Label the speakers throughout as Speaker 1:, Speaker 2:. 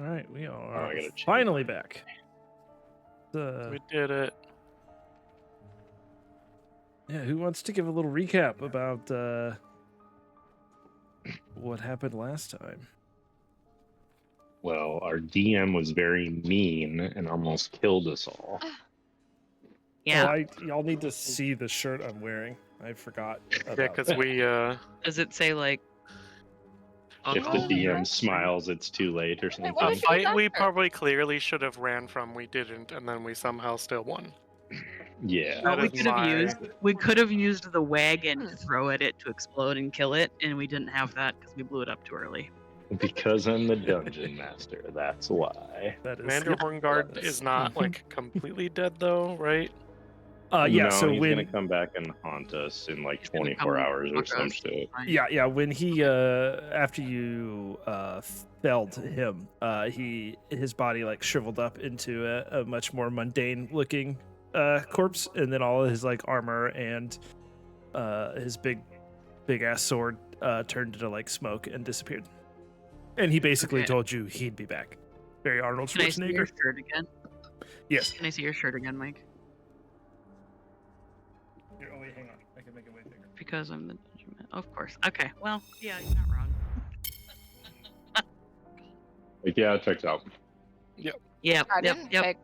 Speaker 1: right, we
Speaker 2: I
Speaker 1: are
Speaker 2: gotta change
Speaker 1: finally
Speaker 2: my-
Speaker 1: back.
Speaker 3: We did it.
Speaker 1: Yeah, who wants to give a little recap about what happened last time?
Speaker 2: Well, our DM was very mean and almost killed us all.
Speaker 4: Yeah.
Speaker 1: Oh, y'all need to see the shirt I'm wearing. I forgot about
Speaker 3: Yeah, because
Speaker 1: that.
Speaker 3: we
Speaker 4: Does it say like?
Speaker 2: If the
Speaker 4: Oh,
Speaker 2: DM smiles, it's too late or something.
Speaker 3: the
Speaker 5: why did
Speaker 3: fight
Speaker 5: you
Speaker 3: we
Speaker 5: censor?
Speaker 3: probably clearly should have ran from, we didn't, and then we somehow still won.
Speaker 2: Yeah.
Speaker 3: That
Speaker 4: we
Speaker 3: is
Speaker 4: could have
Speaker 3: my-
Speaker 4: used the wagon to throw at it to explode and kill it, and we didn't have that because we blew it up too early.
Speaker 2: Because I'm the dungeon master, that's why.
Speaker 1: That is
Speaker 3: Commander Hornguard is not like completely dead though, right?
Speaker 1: yeah.
Speaker 2: No,
Speaker 1: So
Speaker 2: he's
Speaker 1: when
Speaker 2: gonna come back and haunt us in like
Speaker 4: He's gonna
Speaker 2: 24
Speaker 4: come
Speaker 2: hours or
Speaker 4: fuck
Speaker 2: some
Speaker 4: us.
Speaker 2: shit.
Speaker 4: Fine.
Speaker 1: yeah, when he after you felled him, his body like shriveled up into a much more mundane looking corpse, and then all of his like armor and his big ass sword turned into like smoke and disappeared. And he basically
Speaker 4: Okay.
Speaker 1: told you he'd be back. Very Arnold
Speaker 4: Can I see your
Speaker 1: Schwarzenegger.
Speaker 4: shirt again?
Speaker 1: Yes.
Speaker 4: Can I see your shirt again, Mike?
Speaker 1: Here, oh wait, hang on. I can make it way bigger.
Speaker 4: Because I'm the dungeon man. Of course. Okay. Well, yeah, you're not wrong.
Speaker 2: Like, yeah, it checks out.
Speaker 4: Yep.
Speaker 5: I
Speaker 4: Yep.
Speaker 5: didn't
Speaker 4: Yep.
Speaker 5: take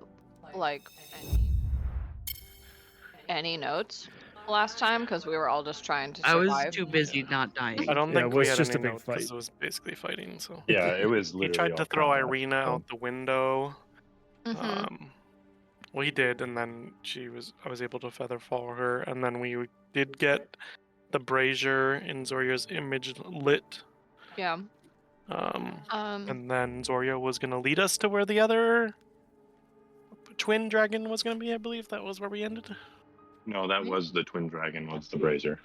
Speaker 5: like any notes last time because we were all just trying to
Speaker 4: I
Speaker 5: survive.
Speaker 4: was too busy not dying.
Speaker 3: I don't
Speaker 1: Yeah,
Speaker 3: think
Speaker 1: it
Speaker 3: we
Speaker 1: was
Speaker 3: had
Speaker 1: just
Speaker 3: any
Speaker 1: a big
Speaker 3: notes 'cause
Speaker 1: fight.
Speaker 3: it was basically fighting. So
Speaker 2: Yeah, it was
Speaker 3: he
Speaker 2: literally.
Speaker 3: tried to
Speaker 2: all
Speaker 3: throw
Speaker 2: combat.
Speaker 3: Irina out the window.
Speaker 5: Mhm.
Speaker 3: Well, he did, and then I was able to feather fall her, and then we did get the brazier in Zorya's image lit.
Speaker 5: Yeah.
Speaker 3: And then Zorya was gonna lead us to where the other twin dragon was gonna be. I believe that was where we ended.
Speaker 2: No, that was the twin dragon. Was the brazier?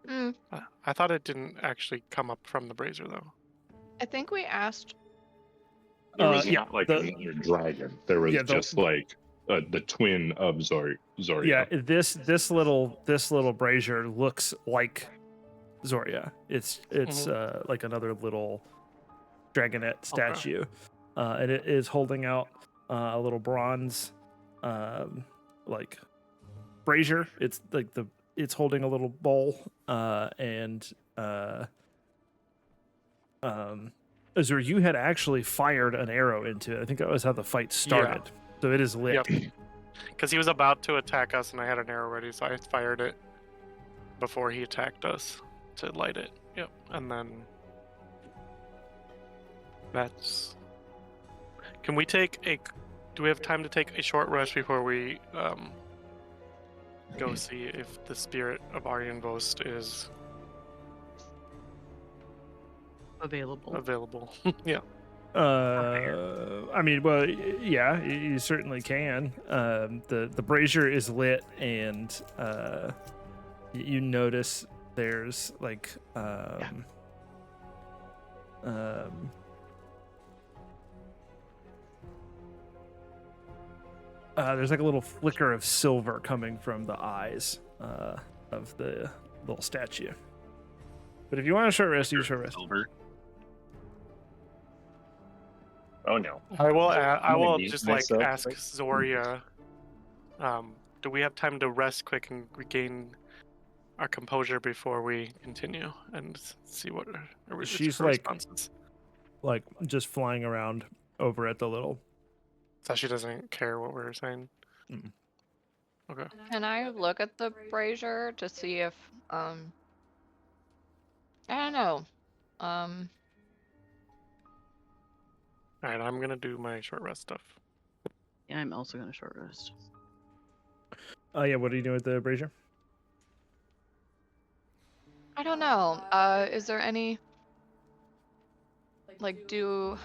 Speaker 5: Mm,
Speaker 3: I thought it didn't actually come up from the brazier though.
Speaker 5: I think we asked.
Speaker 2: There was
Speaker 1: yeah,
Speaker 2: not like
Speaker 1: the-
Speaker 2: another dragon. There was
Speaker 1: Yeah, the-
Speaker 2: just like the twin of Zorya.
Speaker 1: Yeah, this little brazier looks like Zorya. It's like another little dragonette statue, and it is holding out a little bronze like brazier. It's like it's holding a little bowl, and Azur, you had actually fired an arrow into it. I think that was how the fight started. So it is lit.
Speaker 3: Yep. Because he was about to attack us, and I had an arrow ready, so I fired it before he attacked us to light it. Yep. And then that's. Can we take a? Do we have time to take a short rest before we go see if the spirit of Arjenvost is
Speaker 4: Available.
Speaker 3: Yeah.
Speaker 1: I mean, well, yeah, you certainly can. The brazier is lit, and you notice there's like there's like a little flicker of silver coming from the eyes of the little statue. But if you want a short rest, you short rest.
Speaker 2: Silver. Oh no.
Speaker 3: I will. I
Speaker 2: gonna
Speaker 3: will
Speaker 2: mute
Speaker 3: just like
Speaker 2: myself,
Speaker 3: ask
Speaker 2: right?
Speaker 3: Zoria. Do we have time to rest quick and regain our composure before we continue and see what
Speaker 1: She's
Speaker 3: her
Speaker 1: like-
Speaker 3: responses?
Speaker 1: Like just flying around over at the little.
Speaker 3: So she doesn't care what we're saying.
Speaker 1: Mm.
Speaker 3: Okay.
Speaker 5: Can I look at the brazier to see if I don't know.
Speaker 3: All right. I'm gonna do my short rest stuff.
Speaker 4: Yeah, I'm also gonna short rest.
Speaker 1: Oh yeah, what are you doing with the brazier?
Speaker 5: I don't know. Is there any like do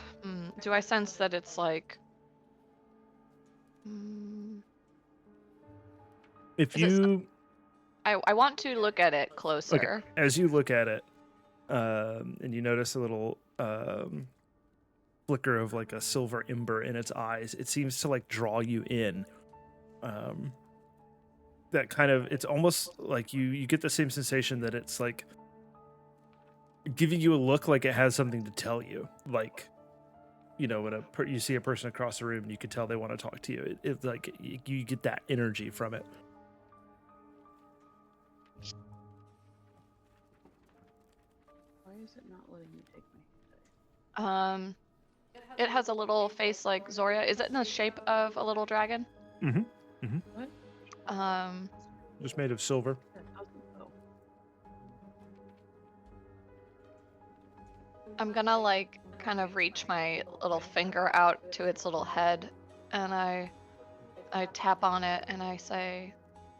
Speaker 5: I sense that it's like
Speaker 1: If
Speaker 5: Is it
Speaker 1: you
Speaker 5: I want to look at it closer.
Speaker 1: as you look at it, and you notice a little flicker of like a silver ember in its eyes, it seems to like draw you in. That kind of, it's almost like you get the same sensation that it's like giving you a look like it has something to tell you. Like, you know, when you see a person across the room and you can tell they want to talk to you. It's like you get that energy from it.
Speaker 4: Why is it not letting me take my hit die?
Speaker 5: It has a little face like Zoria. Is it in the shape of a little dragon?
Speaker 4: What?
Speaker 1: Just made of silver.
Speaker 4: That doesn't though.
Speaker 5: I'm gonna like kind of reach my little finger out to its little head, and I tap on it and I say,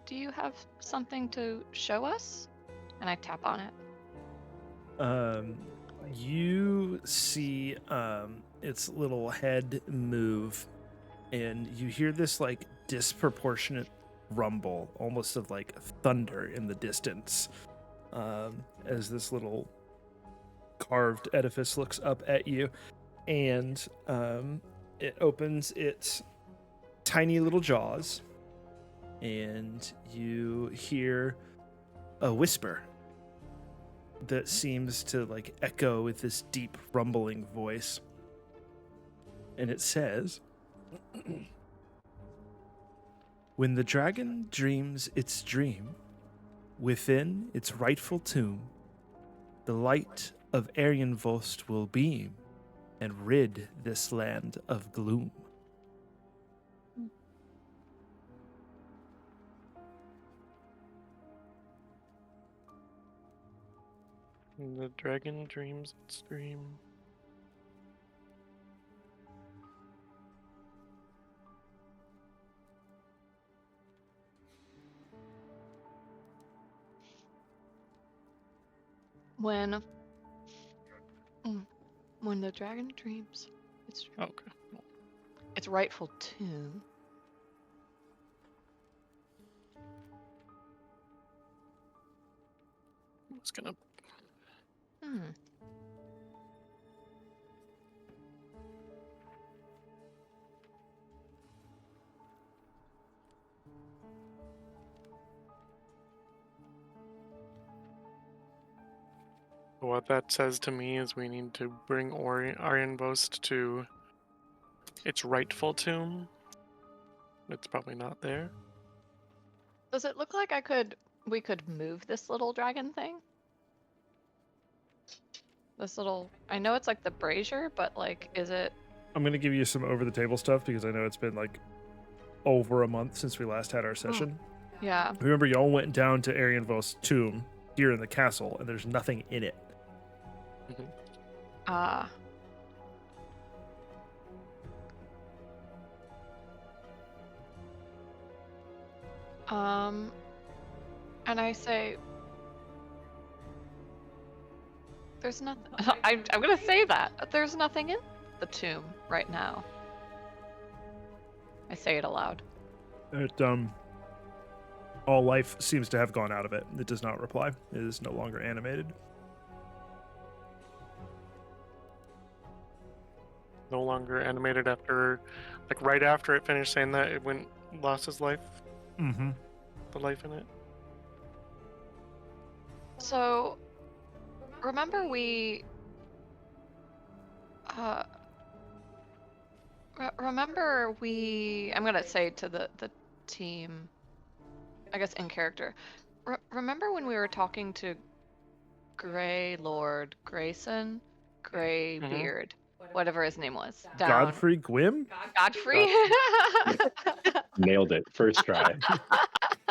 Speaker 5: "Do you have something to show us?" And I tap on it.
Speaker 1: You see its little head move, and you hear this like disproportionate rumble, almost of like thunder in the distance, as this little carved edifice looks up at you, and it opens its tiny little jaws, and you hear a whisper that seems to like echo with this deep rumbling voice, and it says, "When the dragon dreams its dream, within its rightful tomb, the light of Arianvost will beam and rid this land of gloom."
Speaker 3: And the dragon dreams its dream.
Speaker 5: When the dragon dreams
Speaker 3: Okay.
Speaker 5: its rightful tomb,
Speaker 3: I was gonna. What that says to me is we need to bring Arianvost to its rightful tomb. It's probably not there.
Speaker 5: does it look like we could move this little dragon thing? This little, I know it's like the brazier, but like, is it?
Speaker 1: I'm gonna give you some over the table stuff because I know it's been like over a month since we last had our session.
Speaker 5: Yeah.
Speaker 1: Remember, y'all went down to Arianvost's tomb here in the castle, and there's nothing in it.
Speaker 5: Ah. And I say, there's nothing. I'm gonna say that there's nothing in the tomb right now. I say it aloud.
Speaker 1: All life seems to have gone out of it. It does not reply. It is no longer animated.
Speaker 3: No longer animated after, like right after it finished saying that, it lost his life.
Speaker 1: Mm-hmm.
Speaker 3: The life in it.
Speaker 5: So, remember I'm gonna say to the team, I guess in character. Remember when we were talking to Grey Lord Grayson, Greybeard, whatever his name was, down.
Speaker 1: Godfrey Gwym?
Speaker 5: Godfrey.
Speaker 2: Nailed it. First try.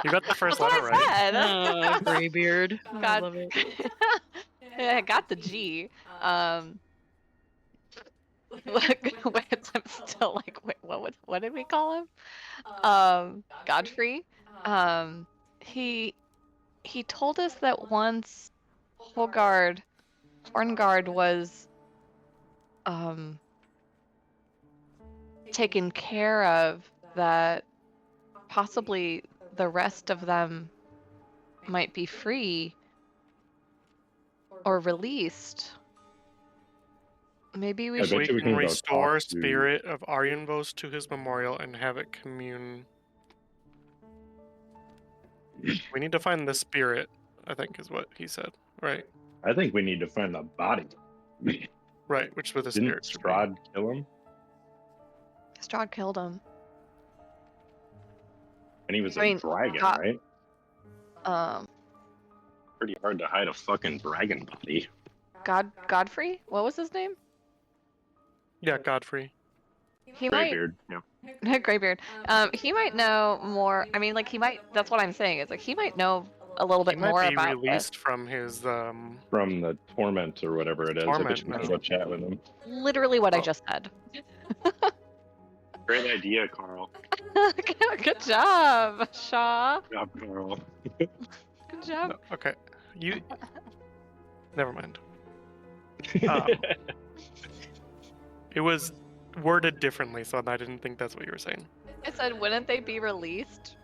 Speaker 3: You got the first
Speaker 5: That's
Speaker 3: letter
Speaker 5: what
Speaker 3: right.
Speaker 5: I said.
Speaker 4: Greybeard. I
Speaker 5: God.
Speaker 4: love it.
Speaker 5: Yeah, I got the G. Wait, I'm still like, wait, what did we call him? Godfrey. He told us that once Horngard was taken care of, that possibly the rest of them might be free or released. Maybe we
Speaker 2: I
Speaker 5: should.
Speaker 2: bet
Speaker 3: We
Speaker 2: you
Speaker 3: can
Speaker 2: go
Speaker 3: restore
Speaker 2: talk to-
Speaker 3: spirit of Arianvost to his memorial and have it commune. We need to find the spirit, I think is what he said, right?
Speaker 2: I think we need to find the body.
Speaker 3: Right, which with the
Speaker 2: Didn't
Speaker 3: spirit should be.
Speaker 2: Strahd kill him?
Speaker 5: Strahd killed him.
Speaker 2: And he was
Speaker 5: I
Speaker 2: a
Speaker 5: mean,
Speaker 2: dragon,
Speaker 5: God-
Speaker 2: right?
Speaker 5: Um,
Speaker 2: Pretty hard to hide a fucking dragon body.
Speaker 5: Godfrey? What was his name?
Speaker 3: Yeah, Godfrey.
Speaker 5: He might.
Speaker 2: Greybeard. Yeah.
Speaker 5: Greybeard. He might know more. I mean, like he might. That's what I'm saying. Is like he might know a little
Speaker 3: He
Speaker 5: bit
Speaker 3: might
Speaker 5: more
Speaker 3: be
Speaker 5: about this.
Speaker 3: released from his
Speaker 2: From the torment or whatever it is. I bet
Speaker 3: Torment
Speaker 2: you can
Speaker 3: now.
Speaker 2: go chat with him.
Speaker 5: Literally what I
Speaker 3: Oh.
Speaker 5: just said.
Speaker 2: Great idea, Carl.
Speaker 5: Good job, Shaw.
Speaker 2: Good job, Carl.
Speaker 5: Good job.
Speaker 3: No, okay. You. Never mind. It was worded differently, so I didn't think that's what you were saying.
Speaker 5: I said, wouldn't they be released?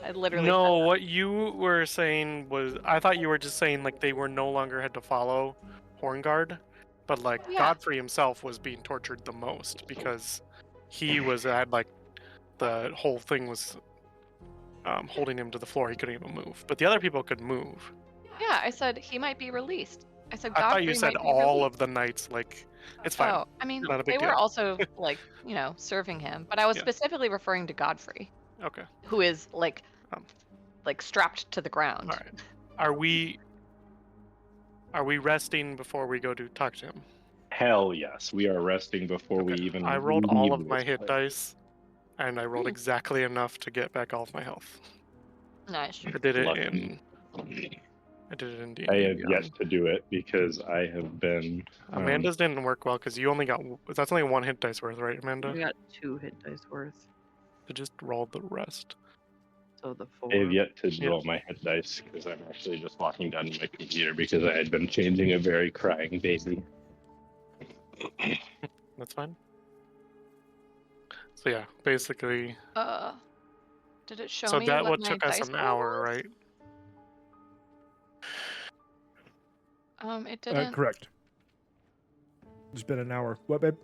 Speaker 5: I literally.
Speaker 3: No, what you were saying was, I thought you were just saying like they were no longer had to follow Hornguard, but like
Speaker 5: Yeah.
Speaker 3: Godfrey himself was being tortured the most because he had like the whole thing was holding him to the floor. He couldn't even move, but the other people could move.
Speaker 5: Yeah, I said he might be released. I said
Speaker 3: I
Speaker 5: Godfrey
Speaker 3: thought you said
Speaker 5: might be
Speaker 3: all
Speaker 5: released.
Speaker 3: of the knights. Like, it's fine.
Speaker 5: Oh, I mean,
Speaker 3: Not a
Speaker 5: they
Speaker 3: big
Speaker 5: were
Speaker 3: deal.
Speaker 5: also like, serving him, but I was
Speaker 3: Yeah.
Speaker 5: specifically referring to Godfrey,
Speaker 3: Okay.
Speaker 5: who is like
Speaker 3: Um,
Speaker 5: strapped to the ground.
Speaker 3: All right. Are we resting before we go to talk to him?
Speaker 2: Hell yes. We are resting before we
Speaker 3: Okay.
Speaker 2: even.
Speaker 3: I rolled all
Speaker 2: leave
Speaker 3: of my
Speaker 2: this
Speaker 3: hit
Speaker 2: place.
Speaker 3: dice, and I rolled
Speaker 5: Hmm.
Speaker 3: exactly enough to get back all of my health.
Speaker 5: Nice.
Speaker 3: I did it
Speaker 2: Lucky.
Speaker 3: in D&D.
Speaker 2: I have
Speaker 3: Beyond.
Speaker 2: yet to do it because I have been.
Speaker 3: Amanda's didn't work well because you only got. That's only one hit dice worth, right, Amanda?
Speaker 4: We got 2 hit dice worth.
Speaker 3: I just rolled the rest.
Speaker 4: So the 4.
Speaker 2: I have yet to
Speaker 3: Yep.
Speaker 2: roll my hit dice because I'm actually just walking down to my computer because I had been changing a very crying baby.
Speaker 3: That's fine. So yeah, basically.
Speaker 5: Did it show
Speaker 3: So
Speaker 5: me
Speaker 3: that
Speaker 5: what
Speaker 3: what
Speaker 5: my
Speaker 3: took us
Speaker 5: dice
Speaker 3: an
Speaker 5: roll
Speaker 3: hour,
Speaker 5: was?
Speaker 3: right?
Speaker 5: It didn't.
Speaker 1: Correct. It's been an hour. What, babe?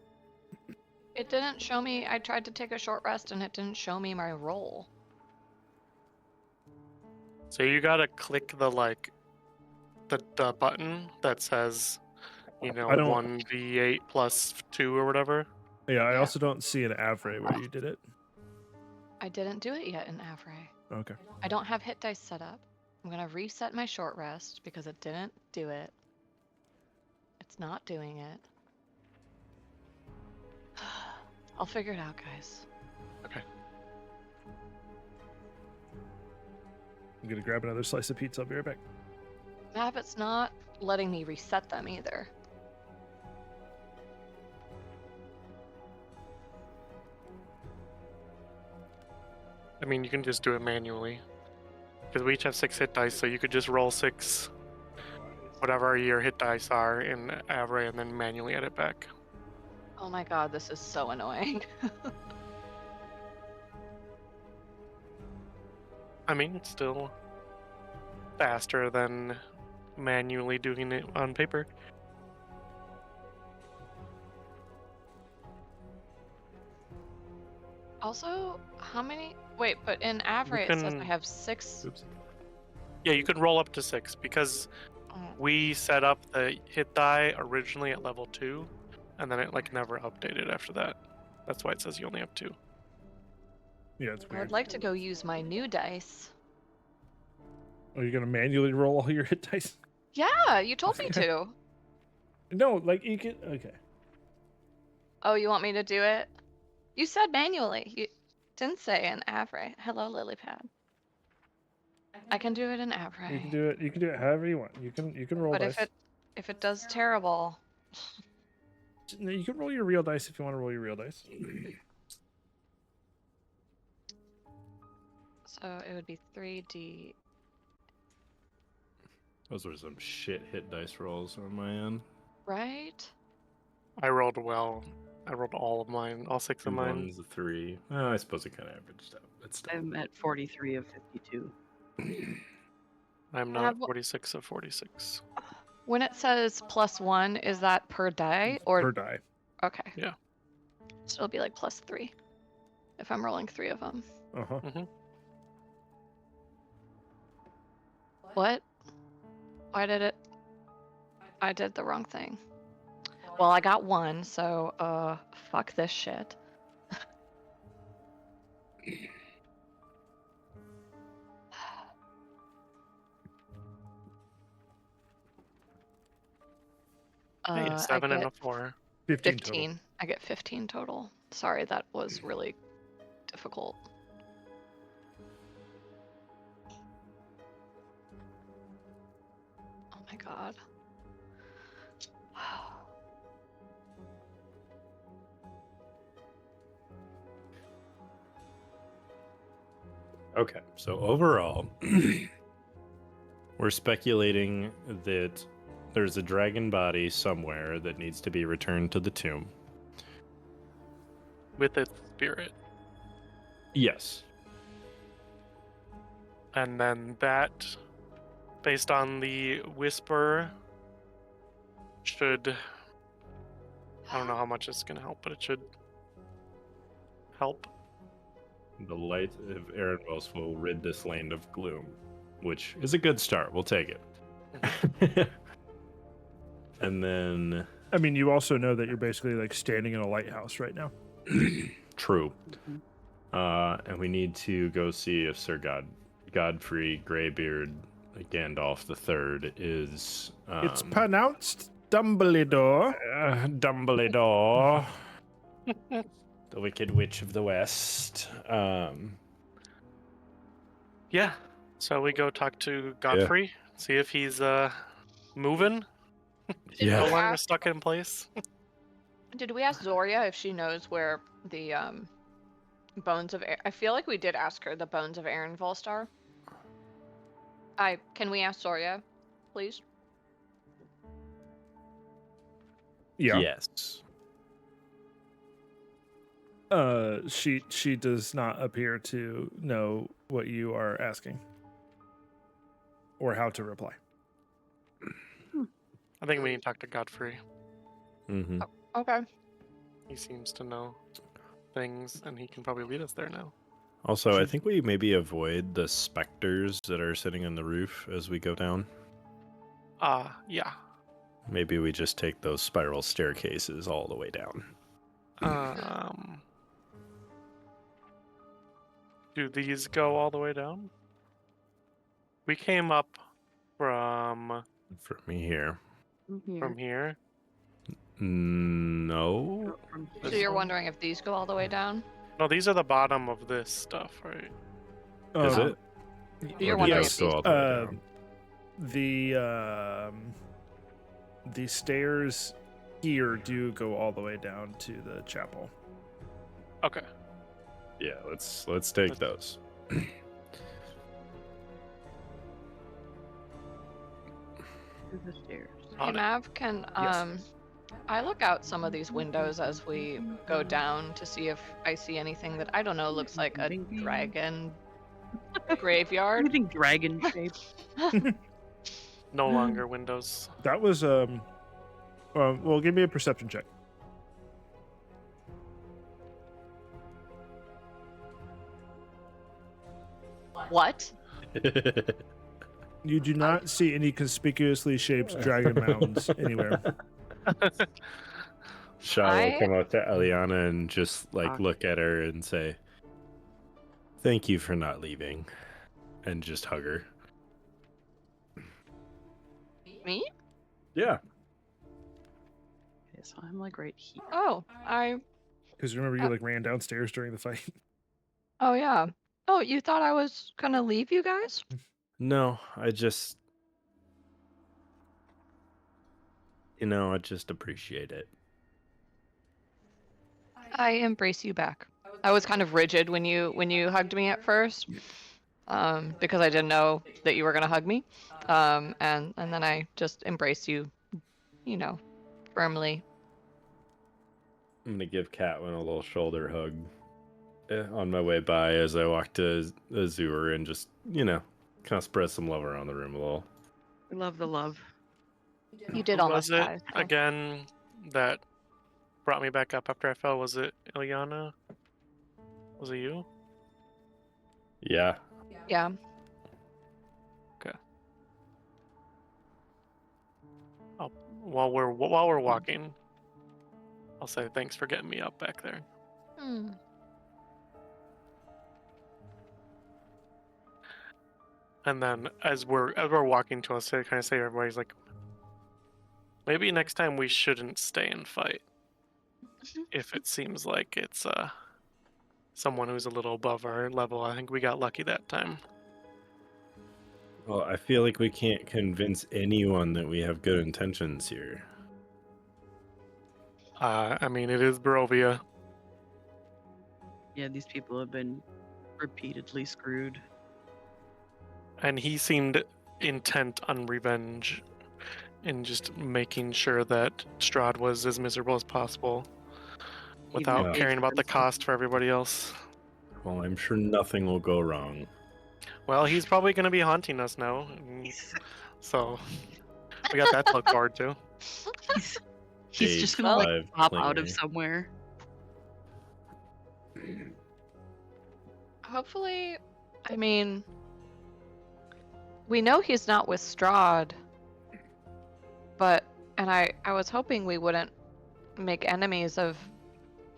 Speaker 5: It didn't show me. I tried to take a short rest, and it didn't show me my roll.
Speaker 3: So you gotta click the the button that says,
Speaker 1: I don't-
Speaker 3: 1d8 plus 2 or whatever.
Speaker 1: Yeah, I
Speaker 5: Yeah.
Speaker 1: also don't see an Avray where you did it.
Speaker 5: I didn't do it yet in Avray.
Speaker 1: Okay.
Speaker 5: I don't have hit dice set up. I'm gonna reset my short rest because it didn't do it. It's not doing it. I'll figure it out, guys.
Speaker 1: I'm gonna grab another slice of pizza. I'll be right back.
Speaker 5: Map, it's not letting me reset them either.
Speaker 3: I mean, you can just do it manually. Because we each have 6 hit dice, so you could just roll 6, whatever your hit dice are in Avray, and then manually edit back.
Speaker 5: Oh my god, this is so annoying.
Speaker 3: I mean, it's still faster than manually doing it on paper.
Speaker 5: Also, how many? Wait, but in Avray it says I
Speaker 3: can-
Speaker 5: have 6.
Speaker 1: Oops.
Speaker 3: Yeah, you can roll up to 6 because
Speaker 5: Oh,
Speaker 3: we set up the hit die originally at level 2, and then it never updated after that. That's why it says you only have 2.
Speaker 1: Yeah, it's
Speaker 5: I
Speaker 1: weird.
Speaker 5: would like to go use my new dice.
Speaker 1: Are you gonna manually roll all your hit dice?
Speaker 5: Yeah, you told me to.
Speaker 1: No, like you can. Okay.
Speaker 5: Oh, you want me to do it? You said manually. You didn't say in Avray. Hello, Lilypad. I can do it in Avray.
Speaker 1: You can do it. You can do it however you want. You can roll
Speaker 5: But
Speaker 1: dice.
Speaker 5: if it does terrible,
Speaker 1: No, you can roll your real dice if you want to roll your real dice.
Speaker 5: so it would be 3D.
Speaker 6: Those were some shit hit dice rolls on my end.
Speaker 5: Right?
Speaker 3: I rolled well. I rolled all of mine, all 6 of
Speaker 6: 2
Speaker 3: mine.
Speaker 6: 1s, a 3. I suppose it kind of averaged out. But still.
Speaker 4: I'm at 43 of 52.
Speaker 3: I'm
Speaker 5: I
Speaker 3: not
Speaker 5: have
Speaker 3: 46 of 46.
Speaker 5: When it says +1, is that per die or
Speaker 1: Per die.
Speaker 5: okay?
Speaker 3: Yeah.
Speaker 5: So it'll be like +3 if I'm rolling 3 of them.
Speaker 1: Uh huh.
Speaker 5: What? Why did it? I did the wrong thing. Well, I got one, so fuck this shit.
Speaker 3: Hey, a
Speaker 5: I
Speaker 3: 7 and
Speaker 5: get
Speaker 3: a 4.
Speaker 1: 15 total.
Speaker 5: 15. I get 15 total. Sorry, that was really difficult. Oh my god.
Speaker 6: Okay, so overall, we're speculating that there's a dragon body somewhere that needs to be returned to the tomb.
Speaker 3: With its spirit.
Speaker 6: Yes.
Speaker 3: And then that, based on the whisper, should... I don't know how much it's going to help, but it should help.
Speaker 6: The light of Erenwells will rid this land of gloom, which is a good start. We'll take it. And then...
Speaker 1: I mean, you also know that you're basically like standing in a lighthouse right now.
Speaker 6: True. And we need to go see if Sir Godfrey Greybeard Gandalf III is...
Speaker 1: It's pronounced Dumbledore.
Speaker 6: Dumbledore. The Wicked Witch of the West.
Speaker 3: Yeah. So we go talk to Godfrey, see if he's moving. No longer stuck in place.
Speaker 5: Did we ask Zoria if she knows where the bones of? I feel like we did ask her the bones of Aaron Volstar. Can we ask Zoria, please?
Speaker 1: Yeah.
Speaker 6: Yes.
Speaker 1: She does not appear to know what you are asking or how to reply.
Speaker 3: I think we need to talk to Godfrey.
Speaker 6: Mm-hmm.
Speaker 5: Okay.
Speaker 3: He seems to know things, and he can probably lead us there now.
Speaker 6: Also, I think we maybe avoid the specters that are sitting on the roof as we go down.
Speaker 3: Yeah.
Speaker 6: Maybe we just take those spiral staircases all the way down.
Speaker 3: Do these go all the way down? We came up from
Speaker 6: For me here.
Speaker 3: from here.
Speaker 6: No.
Speaker 5: So
Speaker 3: This
Speaker 5: you're
Speaker 3: one?
Speaker 5: wondering if these go all the way down?
Speaker 3: No, these are the bottom of this stuff, right?
Speaker 6: Is
Speaker 1: Um,
Speaker 6: it?
Speaker 5: You're
Speaker 6: Or do
Speaker 5: wondering
Speaker 6: those
Speaker 5: if
Speaker 6: go
Speaker 5: these.
Speaker 6: all the way down?
Speaker 1: The stairs here do go all the way down to the chapel.
Speaker 3: Okay.
Speaker 6: Yeah, let's take those.
Speaker 4: The stairs.
Speaker 5: Hey
Speaker 3: On it.
Speaker 5: Mav, can I look out some of these windows as we go down to see if I see anything that I don't know looks like a dragon graveyard?
Speaker 4: Anything dragon shaped?
Speaker 3: No longer windows.
Speaker 1: That was well, give me a perception check.
Speaker 5: What?
Speaker 1: You do not see any conspicuously shaped dragon mounds anywhere.
Speaker 6: Shah will come up to Eliana and just like
Speaker 3: Ah.
Speaker 6: look at her and say, "Thank you for not leaving," and just hug her.
Speaker 5: Me?
Speaker 6: Yeah.
Speaker 4: Okay, so I'm like right here.
Speaker 5: Oh,
Speaker 1: Because remember, you like ran downstairs during the fight.
Speaker 5: Oh yeah. Oh, you thought I was gonna leave you guys?
Speaker 6: No, I just appreciate it.
Speaker 5: I embrace you back. I was kind of rigid when you hugged me at first, because I didn't know that you were gonna hug me, and then I just embraced you, firmly.
Speaker 6: I'm gonna give Catwin a little shoulder hug on my way by as I walk to Azure and just, kind of spread some love around the room a little.
Speaker 4: We love the love.
Speaker 5: You did
Speaker 3: Who
Speaker 5: almost
Speaker 3: was it
Speaker 5: die. so-
Speaker 3: again that brought me back up after I fell? Was it Ilyana? Was it you?
Speaker 6: Yeah.
Speaker 5: Yeah.
Speaker 3: while we're walking, I'll say thanks for getting me up back there.
Speaker 5: Hmm.
Speaker 3: And then as we're walking to us, I kind of say to everybody's like, maybe next time we shouldn't stay and fight. If it seems like it's someone who's a little above our level. I think we got lucky that time.
Speaker 6: Well, I feel like we can't convince anyone that we have good intentions here.
Speaker 3: I mean, it is Barovia.
Speaker 4: Yeah, these people have been repeatedly screwed.
Speaker 3: And he seemed intent on revenge and just making sure that Strahd was as miserable as possible
Speaker 4: Even
Speaker 3: without
Speaker 4: if
Speaker 3: caring
Speaker 4: it's
Speaker 3: about the
Speaker 4: himself.
Speaker 3: cost for everybody else.
Speaker 6: Well, I'm sure nothing will go wrong.
Speaker 3: Well, he's probably going to be haunting us now. So we got that to look forward to.
Speaker 4: He's just gonna like
Speaker 6: Age
Speaker 4: pop
Speaker 6: 5
Speaker 4: out of
Speaker 6: clinging.
Speaker 4: somewhere.
Speaker 5: Hopefully, I mean, we know he's not with Strahd, and I was hoping we wouldn't make enemies of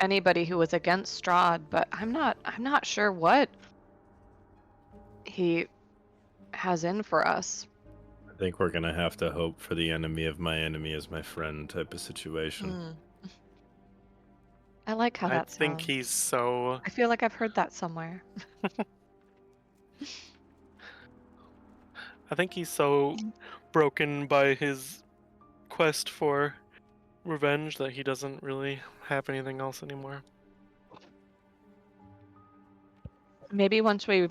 Speaker 5: anybody who was against Strahd, but I'm not sure what he has in for us.
Speaker 6: I think we're gonna have to hope for the enemy of my enemy is my friend type of situation.
Speaker 5: Hmm. I like how
Speaker 3: I
Speaker 5: that
Speaker 3: think
Speaker 5: sounds.
Speaker 3: he's so.
Speaker 5: I feel like I've heard that somewhere.
Speaker 3: I think he's so broken by his quest for revenge that he doesn't really have anything else anymore.
Speaker 5: Maybe once we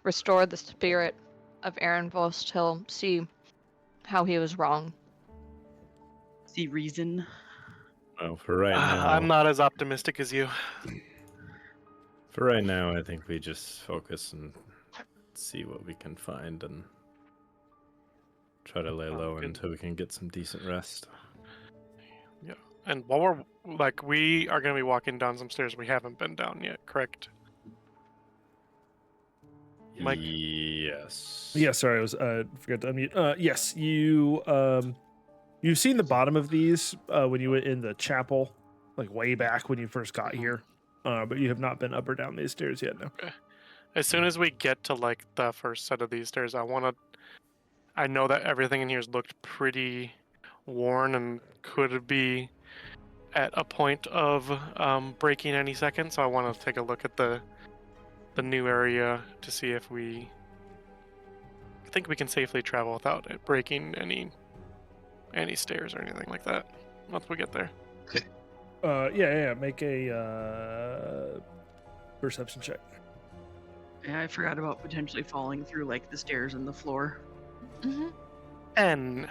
Speaker 5: restore the spirit of Aaron Vost, he'll see how he was wrong.
Speaker 4: See reason.
Speaker 6: Well, for right now,
Speaker 3: I'm not as optimistic as you.
Speaker 6: I think we just focus and see what we can find and try to lay low
Speaker 3: Good.
Speaker 6: until we can get some decent rest.
Speaker 3: Yeah. And while we are going to be walking down some stairs we haven't been down yet, correct? Mike?
Speaker 6: Yes.
Speaker 1: Yeah, sorry, I was forgot to unmute. Yes, you've seen the bottom of these when you went in the chapel, like way back when you first got here. But you have not been up or down these stairs yet. No.
Speaker 3: Okay. As soon as we get to like the first set of these stairs, I know that everything in here's looked pretty worn and could be at a point of breaking any second. So I want to take a look at the new area to see if I think we can safely travel without it breaking any stairs or anything like that once we get there.
Speaker 1: Yeah. Make a perception check.
Speaker 4: Yeah, I forgot about potentially falling through like the stairs and the floor.
Speaker 5: Mm-hmm.
Speaker 3: And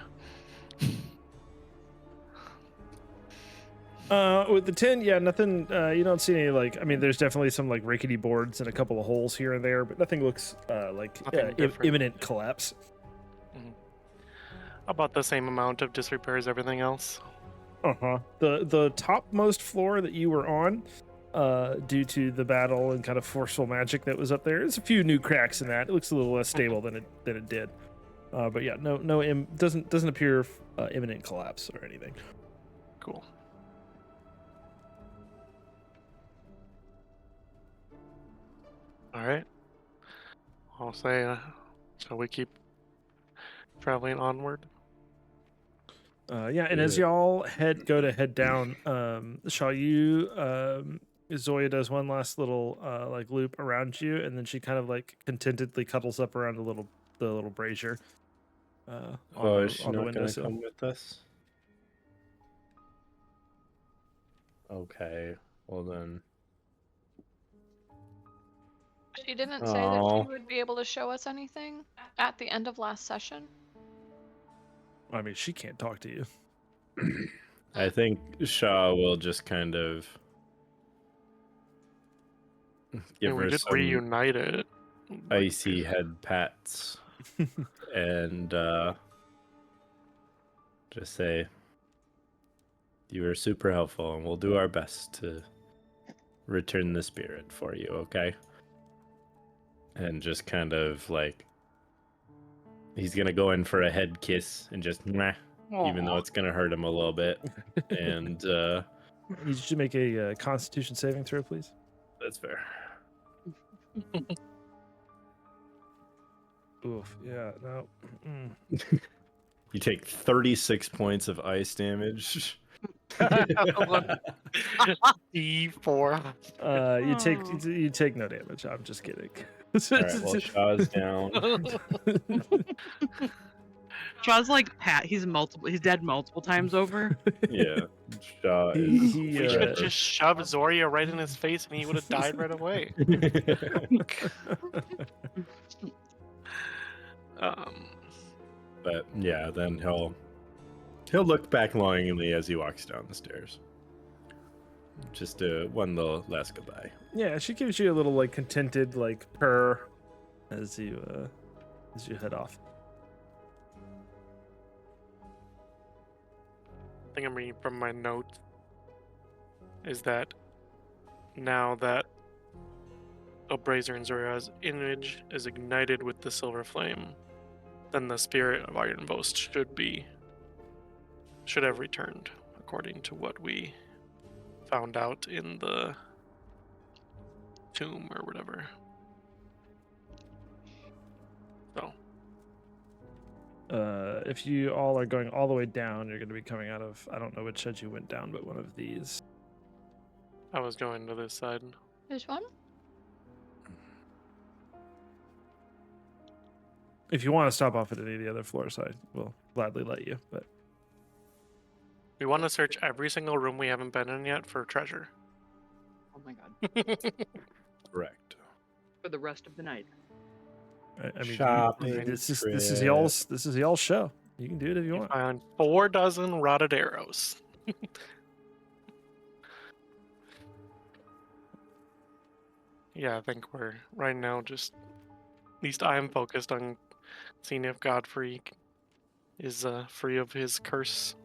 Speaker 1: With the 10, yeah, nothing. You don't see any like. I mean, there's definitely some like rickety boards and a couple of holes here and there, but nothing looks like
Speaker 3: Nothing different.
Speaker 1: imminent collapse.
Speaker 3: about the same amount of disrepair as everything else.
Speaker 1: The topmost floor that you were on, due to the battle and kind of forceful magic that was up there, there's a few new cracks in that. It looks a little less stable than it did. But yeah, doesn't appear imminent collapse or anything.
Speaker 3: Cool. All right. I'll say, so we keep traveling onward.
Speaker 1: Yeah, and as y'all go to head down, Shaw, Zoya does one last little like loop around you, and then she kind of like contentedly cuddles up around the little brazier.
Speaker 6: Is she not going to come with us? Okay, well then.
Speaker 5: She didn't say that she would be able to show us anything at the end of last session.
Speaker 1: I mean, she can't talk to you.
Speaker 6: I think Shaw will just kind of give her
Speaker 3: just
Speaker 6: some
Speaker 3: reunited.
Speaker 6: icy head pats and just say, "You were super helpful, and we'll do our best to return the spirit for you, okay?" And just kind of like He's gonna go in for a head kiss and just meh, even though it's gonna hurt him a little bit. And
Speaker 1: You should make a Constitution saving throw, please.
Speaker 6: that's fair.
Speaker 1: Oof. Yeah. No. Mm.
Speaker 6: You take 36 points of ice damage.
Speaker 3: D4.
Speaker 1: You take no damage. I'm just kidding.
Speaker 6: All right, well, Shaw's down.
Speaker 4: Shaw's like Pat. He's dead multiple times over.
Speaker 6: Yeah, Shaw
Speaker 1: He-
Speaker 6: is.
Speaker 1: he,
Speaker 3: We should have
Speaker 1: uh,
Speaker 3: just shoved Zoria right in his face and he would have died right away.
Speaker 6: But yeah, then he'll look back longingly as he walks down the stairs. Just one little last goodbye.
Speaker 1: Yeah, she gives you a little like contented like purr as you head off.
Speaker 3: I think I'm reading from my note is that now that Obrazer and Zoria's image is ignited with the silver flame, then the spirit of Iron Boast should have returned, according to what we found out in the tomb or whatever. So
Speaker 1: If you all are going all the way down, you're going to be coming out of, I don't know which shed you went down, but one of these.
Speaker 3: I was going to this side.
Speaker 5: Which one?
Speaker 1: If you want to stop off at any of the other floors, I will gladly let you. But
Speaker 3: We want to search every single room we haven't been in yet for treasure.
Speaker 4: Oh my god.
Speaker 6: Correct.
Speaker 4: For the rest of the night.
Speaker 1: I mean,
Speaker 6: Shopping
Speaker 1: this is y'all's show. You can do it if you
Speaker 3: You
Speaker 1: want.
Speaker 3: found 4 dozen rotted arrows. Yeah, I think we're right now just, at least I am focused on seeing if Godfrey is free of his curse.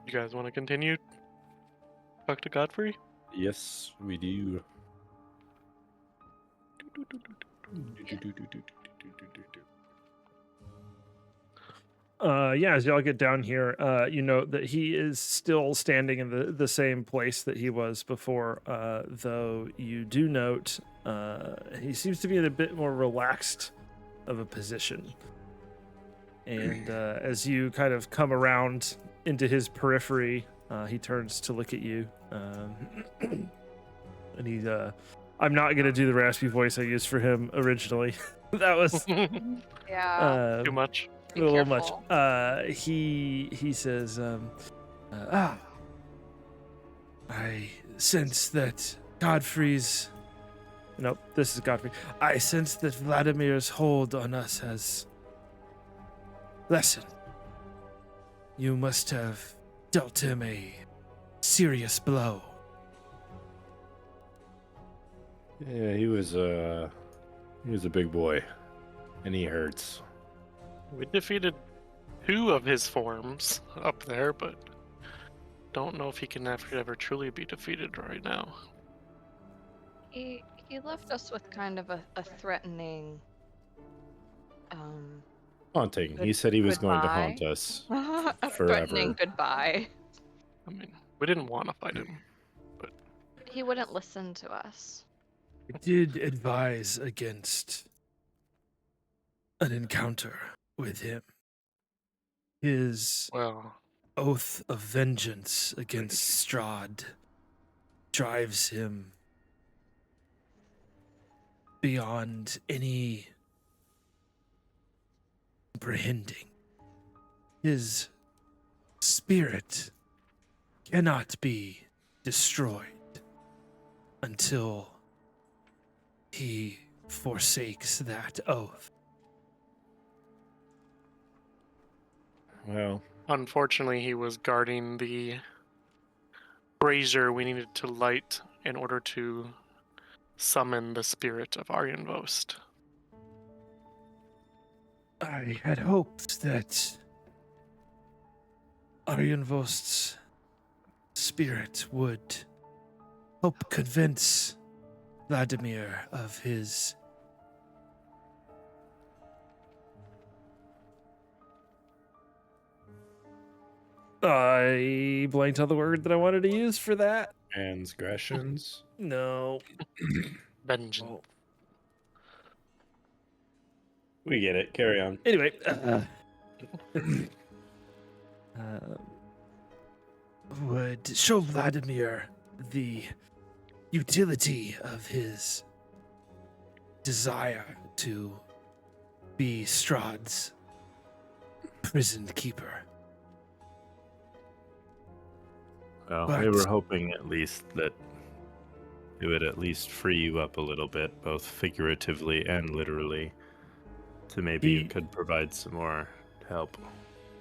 Speaker 3: You guys want to continue? Talk to Godfrey?
Speaker 6: Yes, we do.
Speaker 1: Yeah, as y'all get down here, you know that he is still standing in the same place that he was before, though you do note he seems to be in a bit more relaxed of a position. And as you kind of come around into his periphery, he turns to look at you. And he's, I'm not going to do the raspy voice I used for him originally. That was
Speaker 5: Yeah.
Speaker 3: Too much.
Speaker 1: a
Speaker 5: Be
Speaker 1: little much.
Speaker 5: careful.
Speaker 1: He says, I sense that Godfrey's. Nope, this is Godfrey. I sense that Vladimir's hold on us has lessened. You must have dealt him a serious blow.
Speaker 6: Yeah, he was a big boy, and he hurts.
Speaker 3: We defeated 2 of his forms up there, but don't know if he can ever truly be defeated right now.
Speaker 5: He left us with kind of a threatening
Speaker 6: Haunting.
Speaker 5: Good-
Speaker 6: He said he was going to
Speaker 5: goodbye.
Speaker 6: haunt us.
Speaker 5: a
Speaker 6: Forever.
Speaker 5: threatening goodbye.
Speaker 3: I mean, we didn't want to fight him.
Speaker 5: He wouldn't listen to us.
Speaker 1: I did advise against an encounter with him. His
Speaker 3: Well,
Speaker 1: oath of vengeance against Strahd drives him beyond any comprehending. His spirit cannot be destroyed until he forsakes that oath.
Speaker 6: Well,
Speaker 3: unfortunately, he was guarding the brazier we needed to light in order to summon the spirit of Aryanvost.
Speaker 1: I had hoped that Aryanvost's spirit would help convince Vladimir of his I blanked on the word that I wanted to use for that.
Speaker 6: Transgressions.
Speaker 1: No.
Speaker 3: Vengeance.
Speaker 1: Oh.
Speaker 6: We get it. Carry on.
Speaker 1: Anyway, would show Vladimir the utility of his desire to be Strahd's prison keeper.
Speaker 6: Well,
Speaker 1: But-
Speaker 6: we were hoping at least that it would at least free you up a little bit, both figuratively and literally, to maybe you
Speaker 1: He-
Speaker 6: could provide some more help.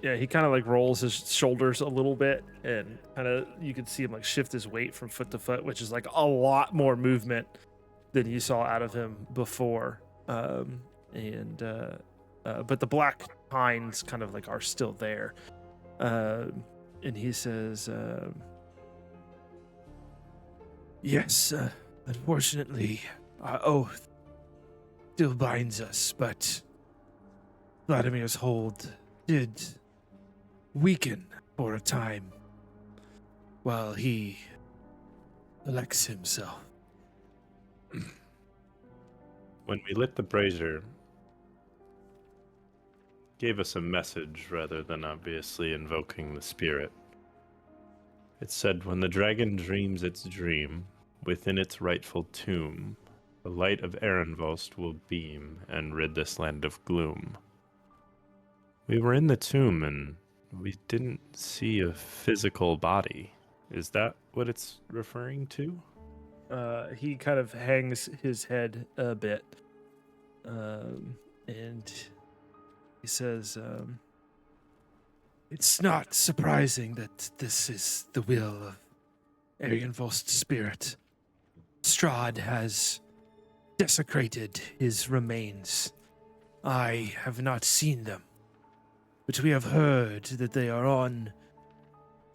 Speaker 1: Yeah, he kind of like rolls his shoulders a little bit, and kind of you can see him like shift his weight from foot to foot, which is like a lot more movement than you saw out of him before. But the black pines kind of like are still there, and he says, "Yes, unfortunately, our oath still binds us, but Vladimir's hold did weaken for a time while he elects himself."
Speaker 6: When we lit the brazier, gave us a message rather than obviously invoking the spirit. It said, when the dragon dreams its dream, within its rightful tomb, the light of Ehrenvost will beam and rid this land of gloom. We were in the tomb and we didn't see a physical body. Is that what it's referring to?
Speaker 1: He kind of hangs his head a bit, and he says, "It's not surprising that this is the will of Arianvost's spirit. Strahd has desecrated his remains. I have not seen them, but we have heard that they are on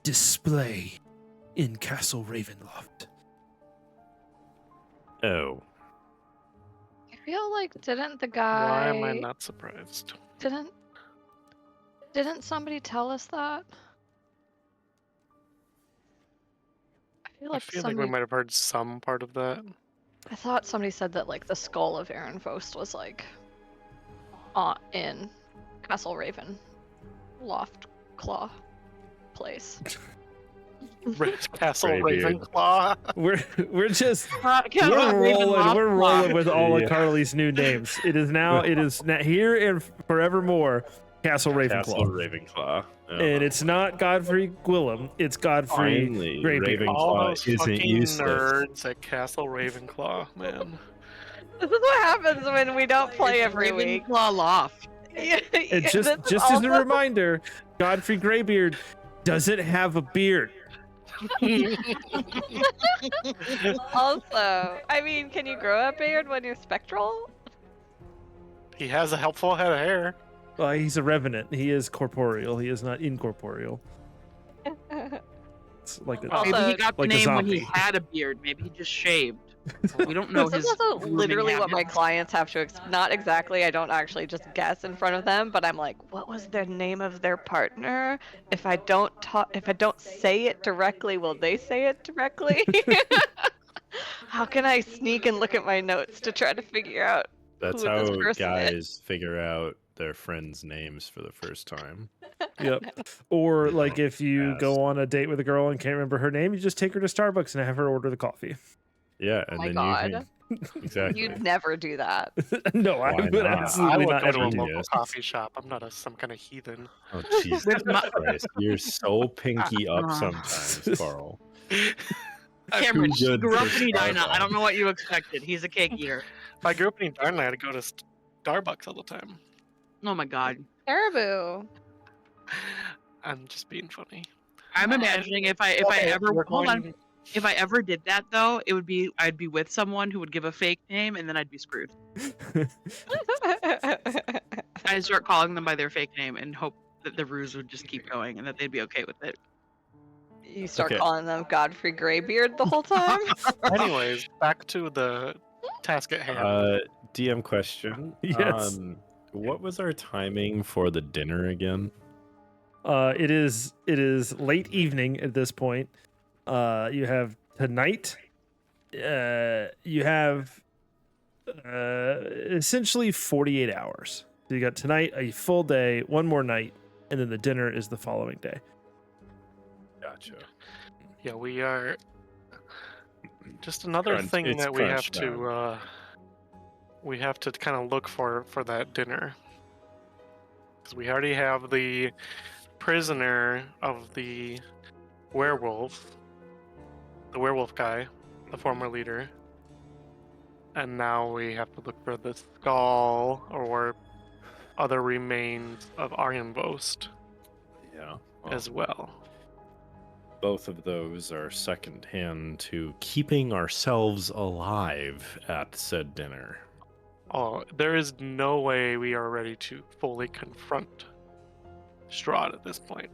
Speaker 1: display in Castle Ravenloft."
Speaker 6: Oh,
Speaker 5: I feel like didn't the
Speaker 3: Why am I
Speaker 5: guy
Speaker 3: not surprised?
Speaker 5: didn't somebody tell us that? I feel
Speaker 3: I
Speaker 5: like
Speaker 3: feel like
Speaker 5: somebody
Speaker 3: we might have heard some part of that.
Speaker 5: I thought somebody said that like the skull of Ehrenvost was like in Castle Raven Loft Claw place.
Speaker 3: Castle
Speaker 6: Greybeard.
Speaker 3: Ravenclaw.
Speaker 1: We're just
Speaker 4: Castle
Speaker 1: we're rolling with all
Speaker 6: Yeah.
Speaker 1: of Carly's new names. It is now here and forevermore Castle
Speaker 6: Castle
Speaker 1: Ravenclaw.
Speaker 6: Ravenclaw. Oh.
Speaker 1: And it's not Godfrey Gwillem, it's Godfrey
Speaker 6: Finally,
Speaker 1: Greybeard.
Speaker 3: All
Speaker 6: Ravenclaw
Speaker 3: those
Speaker 6: isn't
Speaker 3: fucking
Speaker 6: useless.
Speaker 3: nerds at Castle Ravenclaw, man.
Speaker 5: This is what happens when we don't play every week.
Speaker 4: Ravenclaw Loft.
Speaker 1: And just as a reminder, Godfrey Greybeard doesn't have a beard.
Speaker 5: Also, I mean, can you grow a beard when you're spectral?
Speaker 3: He has a helpful head of hair.
Speaker 1: Well, he's a revenant. He is corporeal. He is not incorporeal. It's like a,
Speaker 5: Also,
Speaker 4: Maybe he got the
Speaker 1: like a
Speaker 4: name when he
Speaker 1: zombie.
Speaker 4: had a beard. Maybe he just shaved. We don't know
Speaker 5: This
Speaker 4: his.
Speaker 5: is also
Speaker 4: grooming
Speaker 5: literally what my
Speaker 4: habits.
Speaker 5: clients have to not exactly. I don't actually just guess in front of them, but I'm like, what was their name of their partner? If I don't say it directly, will they say it directly? How can I sneak and look at my notes to try to figure out
Speaker 6: That's
Speaker 5: who
Speaker 6: how
Speaker 5: this person is?
Speaker 6: guys figure out their friends' names for the first time.
Speaker 1: Yep. Or like if you
Speaker 6: Yes.
Speaker 1: go on a date with a girl and can't remember her name, you just take her to Starbucks and have her order the coffee.
Speaker 6: Yeah,
Speaker 5: Oh
Speaker 6: and
Speaker 5: my
Speaker 6: then
Speaker 5: God.
Speaker 6: you can exactly.
Speaker 5: You'd never do that.
Speaker 1: No, I
Speaker 6: Why
Speaker 1: would
Speaker 6: not?
Speaker 3: I
Speaker 1: absolutely
Speaker 3: would
Speaker 1: not
Speaker 3: go to
Speaker 1: ever
Speaker 3: a
Speaker 1: do.
Speaker 3: local
Speaker 6: Yes.
Speaker 3: coffee shop. I'm not some kind of heathen.
Speaker 6: Oh Jesus
Speaker 4: With my-
Speaker 6: Christ! You're so pinky up
Speaker 4: Uh,
Speaker 6: sometimes, Carl.
Speaker 4: Cameron,
Speaker 6: Too
Speaker 4: he
Speaker 6: good
Speaker 4: grew up
Speaker 6: for
Speaker 4: in Edina. I
Speaker 6: Starbucks.
Speaker 4: don't know what you expected. He's a cake eater.
Speaker 3: If I grew up in Darnley, I'd go to Starbucks all the time.
Speaker 4: Oh my god.
Speaker 5: Caribou.
Speaker 3: I'm just being funny.
Speaker 4: I'm imagining if I
Speaker 3: Okay,
Speaker 4: ever
Speaker 3: we're
Speaker 4: hold on.
Speaker 3: going-
Speaker 4: If I ever did that though, I'd be with someone who would give a fake name and then I'd be screwed. I'd start calling them by their fake name and hope that the ruse would just keep going and that they'd be okay with it.
Speaker 5: You start
Speaker 6: Okay.
Speaker 5: calling them Godfrey Greybeard the whole time?
Speaker 3: Anyways, back to the task at hand.
Speaker 6: DM question.
Speaker 1: Yes.
Speaker 6: What was our timing for the dinner again?
Speaker 1: It is late evening at this point. You have tonight. You have essentially 48 hours. So you got tonight, a full day, one more night, and then the dinner is the following day.
Speaker 6: Gotcha.
Speaker 3: Yeah, we are. Just another
Speaker 6: Crunch-
Speaker 3: thing
Speaker 6: it's
Speaker 3: that we have
Speaker 6: crunch
Speaker 3: to kind of look for that dinner, because we already have the prisoner of the werewolf guy, the former leader, and now we have to look for the skull or other remains of Arjenvost
Speaker 6: Yeah.
Speaker 3: as well.
Speaker 6: Both of those are second hand to keeping ourselves alive at said dinner.
Speaker 3: Oh, there is no way we are ready to fully confront Strahd at this point.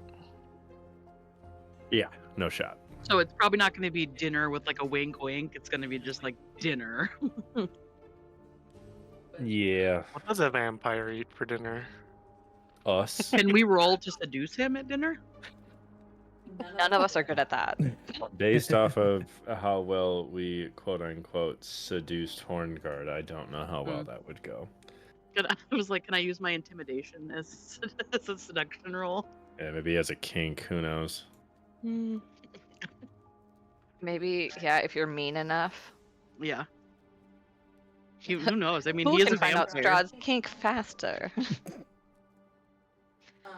Speaker 6: Yeah, no shot.
Speaker 4: So it's probably not going to be dinner with like a wink wink. It's going to be just like dinner.
Speaker 6: Yeah.
Speaker 3: What does a vampire eat for dinner?
Speaker 6: Us.
Speaker 4: Can we roll to seduce him at dinner?
Speaker 5: None of us are good at that.
Speaker 6: Based off of how well we quote unquote seduced Hornguard, I don't know how well that would go.
Speaker 4: I was like, can I use my intimidation as, as a seduction roll?
Speaker 6: Yeah, maybe as a kink, who knows?
Speaker 5: Maybe, yeah, if you're mean enough.
Speaker 4: Yeah. Who knows? I mean,
Speaker 5: Who
Speaker 4: he is
Speaker 5: can
Speaker 4: a
Speaker 5: find out
Speaker 4: vampire.
Speaker 5: Strahd's kink faster?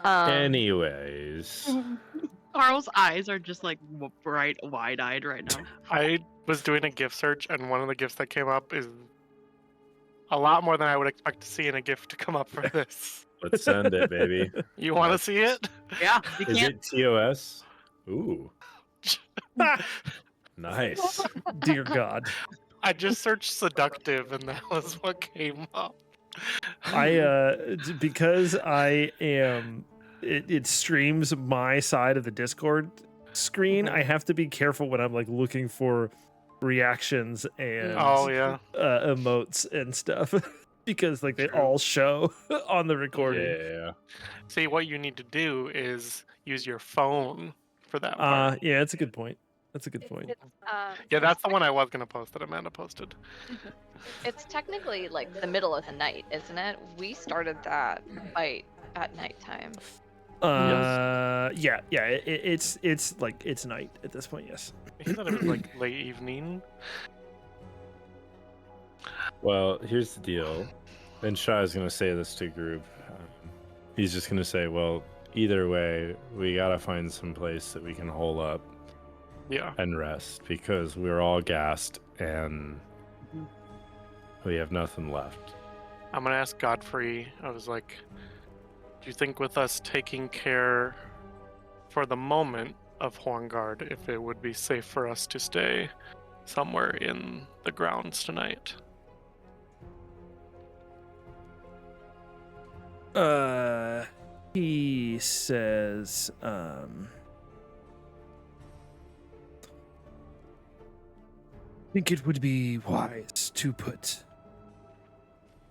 Speaker 6: Anyways.
Speaker 4: Carl's eyes are just like bright, wide-eyed right now.
Speaker 3: I was doing a gift search, and one of the gifts that came up is a lot more than I would expect to see in a gift to come up for this.
Speaker 6: Let's send it, baby.
Speaker 3: You want to see it?
Speaker 4: Yeah, you
Speaker 6: Is
Speaker 4: can't.
Speaker 6: it TOS? Ooh. Nice.
Speaker 1: Dear God.
Speaker 3: I just searched seductive, and that was what came up.
Speaker 1: Because I am it streams my side of the Discord screen, I have to be careful when I'm like looking for reactions and
Speaker 3: Oh yeah.
Speaker 1: emotes and stuff because like they all show on the recording.
Speaker 6: Yeah.
Speaker 3: See, what you need to do is use your phone for that part.
Speaker 1: Yeah, that's a good point. That's a good point.
Speaker 3: Yeah, that's the one I was gonna post that Amanda posted.
Speaker 5: It's technically like the middle of the night, isn't it? We started that fight at nighttime.
Speaker 1: Yeah, it's like it's night at this point. Yes.
Speaker 3: He said it was like late evening.
Speaker 6: Well, here's the deal. And Shah is going to say this to group. He's just going to say, well, either way, we got to find some place that we can hole up
Speaker 3: Yeah.
Speaker 6: and rest because we're all gassed and we have nothing left.
Speaker 3: I'm gonna ask Godfrey. I was like, do you think with us taking care for the moment of Hornguard, if it would be safe for us to stay somewhere in the grounds tonight?
Speaker 1: He says, I think it would be wise to put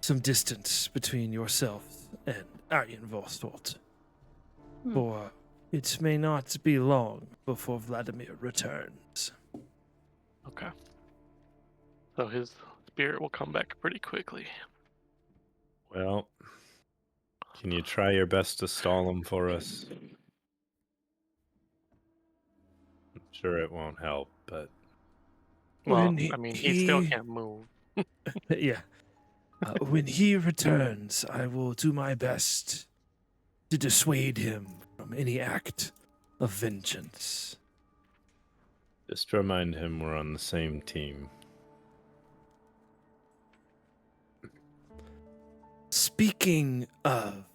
Speaker 1: some distance between yourself and Arjenvost, for it may not be long before Vladimir returns.
Speaker 3: Okay. So his spirit will come back pretty quickly.
Speaker 6: Well, can you try your best to stall him for us? I'm sure it won't help, but
Speaker 3: Well,
Speaker 1: When
Speaker 3: I mean, he still can't move.
Speaker 1: Yeah. When he returns, I will do my best to dissuade him from any act of vengeance.
Speaker 6: just remind him we're on the same team.
Speaker 1: Speaking of,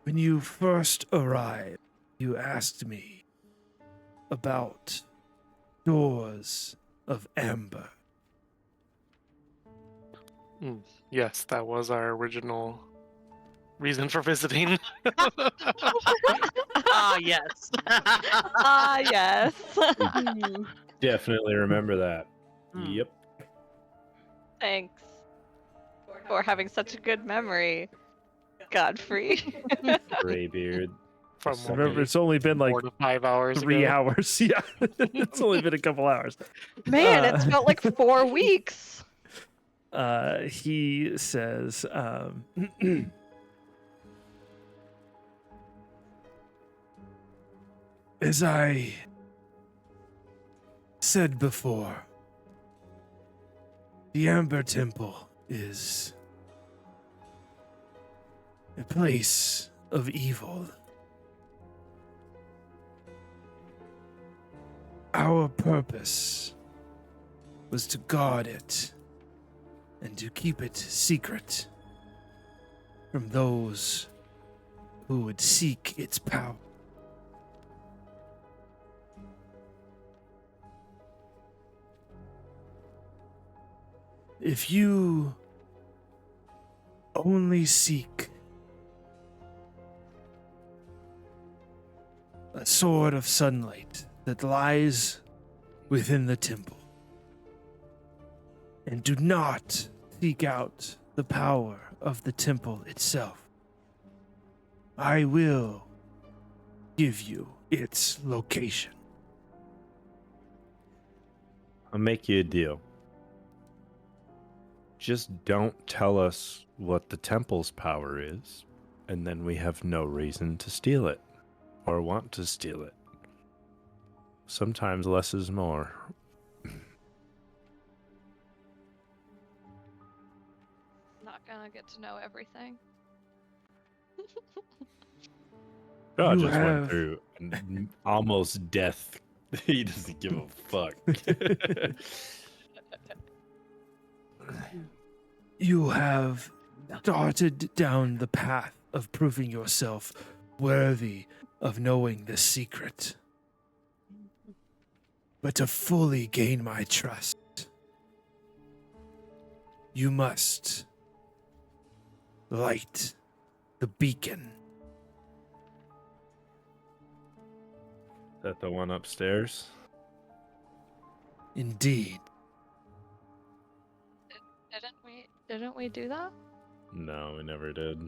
Speaker 1: when you first arrived, you asked me about doors of amber.
Speaker 3: Yes, that was our original reason for visiting.
Speaker 4: Ah, yes.
Speaker 5: Ah, yes.
Speaker 6: Definitely remember that.
Speaker 4: Hmm.
Speaker 6: Yep.
Speaker 5: Thanks for having such a good memory, Godfrey.
Speaker 6: Graybeard.
Speaker 3: From
Speaker 6: Second.
Speaker 1: Remember, it's only been like
Speaker 3: 4 to 5 hours
Speaker 1: 3
Speaker 3: ago.
Speaker 1: hours. Yeah, it's only been a couple hours.
Speaker 5: Man, it's felt like 4 weeks.
Speaker 1: He says, as I said before, the Amber Temple is a place of evil. Our purpose was to guard it and to keep it secret from those who would seek its power. If you only seek a sword of sunlight that lies within the temple, and do not seek out the power of the temple itself, I will give you its location.
Speaker 6: I'll make you a deal. Just don't tell us what the temple's power is, and then we have no reason to steal it or want to steal it. Sometimes less is more.
Speaker 5: Not gonna get to know everything.
Speaker 6: God
Speaker 1: You
Speaker 6: just
Speaker 1: have-
Speaker 6: went through an almost death. He doesn't give a fuck.
Speaker 1: You have started down the path of proving yourself worthy of knowing the secret. But to fully gain my trust, you must light the beacon.
Speaker 6: Is that the one upstairs?
Speaker 1: Indeed.
Speaker 5: Didn't we do that?
Speaker 6: No, we never did.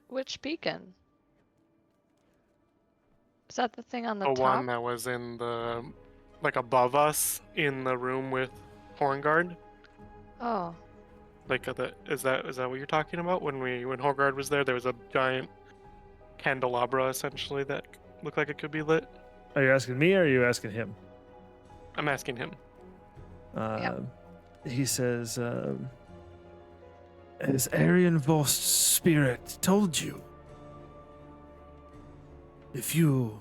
Speaker 5: Which beacon? Is that the thing on the
Speaker 3: The
Speaker 5: top?
Speaker 3: one that was in the, like above us in the room with Horngard.
Speaker 5: Oh,
Speaker 3: Like is that what you're talking about? When Horngard was there was a giant candelabra essentially that looked like it could be lit.
Speaker 1: Are you asking me or are you asking him?
Speaker 3: I'm asking him.
Speaker 1: He says, as Aryan Vost's spirit told you, if you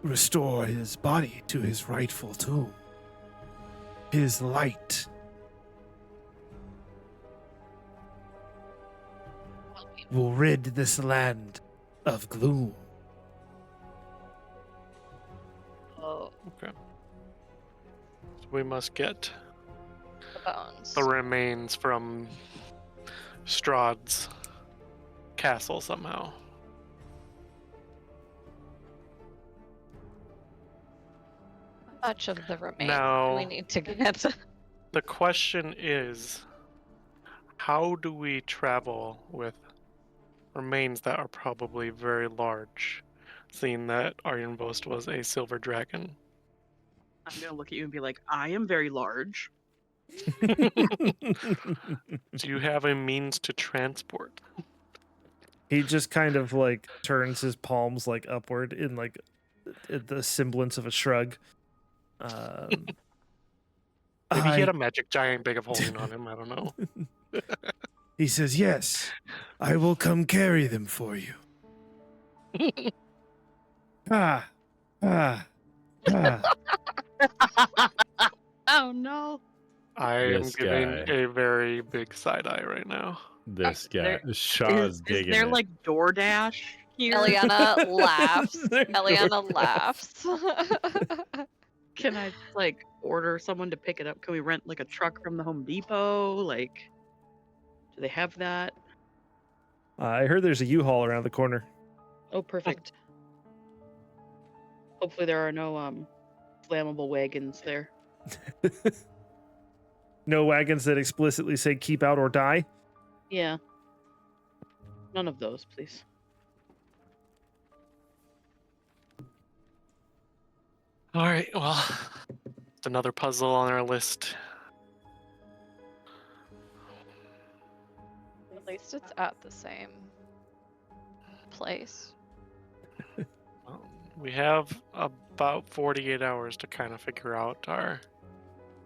Speaker 1: restore his body to his rightful tomb, his light will rid this land of gloom.
Speaker 5: oh,
Speaker 3: Okay. So we must get
Speaker 5: the bones.
Speaker 3: the remains from Strahd's castle somehow.
Speaker 5: How much of the remains
Speaker 3: Now-
Speaker 5: do we need to get?
Speaker 3: The question is, how do we travel with remains that are probably very large, seeing that Arjenvost was a silver dragon?
Speaker 4: I'm gonna look at you and be like, I am very large.
Speaker 3: Do you have a means to transport?
Speaker 1: He just kind of like turns his palms like upward in like the semblance of a shrug.
Speaker 3: Maybe he had a magic giant big of holding on him. I don't know.
Speaker 1: He says, yes, I will come carry them for you. ah, ah, ah.
Speaker 4: Oh no.
Speaker 3: I am
Speaker 6: This
Speaker 3: giving
Speaker 6: guy.
Speaker 3: a very big side eye right now.
Speaker 6: This guy.
Speaker 4: There-
Speaker 6: Shaw's
Speaker 4: Is
Speaker 6: digging
Speaker 4: there
Speaker 6: it.
Speaker 4: like DoorDash here?
Speaker 5: Eliana laughs. Eliana
Speaker 1: DoorDash.
Speaker 5: laughs.
Speaker 4: Can I order someone to pick it up? Can we rent like a truck from the Home Depot? Like, Do they have that?
Speaker 1: I heard there's a U-Haul around the corner.
Speaker 4: Oh, perfect. Hopefully there are no flammable wagons there.
Speaker 1: No wagons that explicitly say "keep out or die."
Speaker 4: Yeah. None of those, please.
Speaker 3: All right, well, it's another puzzle on our list.
Speaker 5: At least it's at the same place.
Speaker 3: We have about 48 hours to kind of figure out our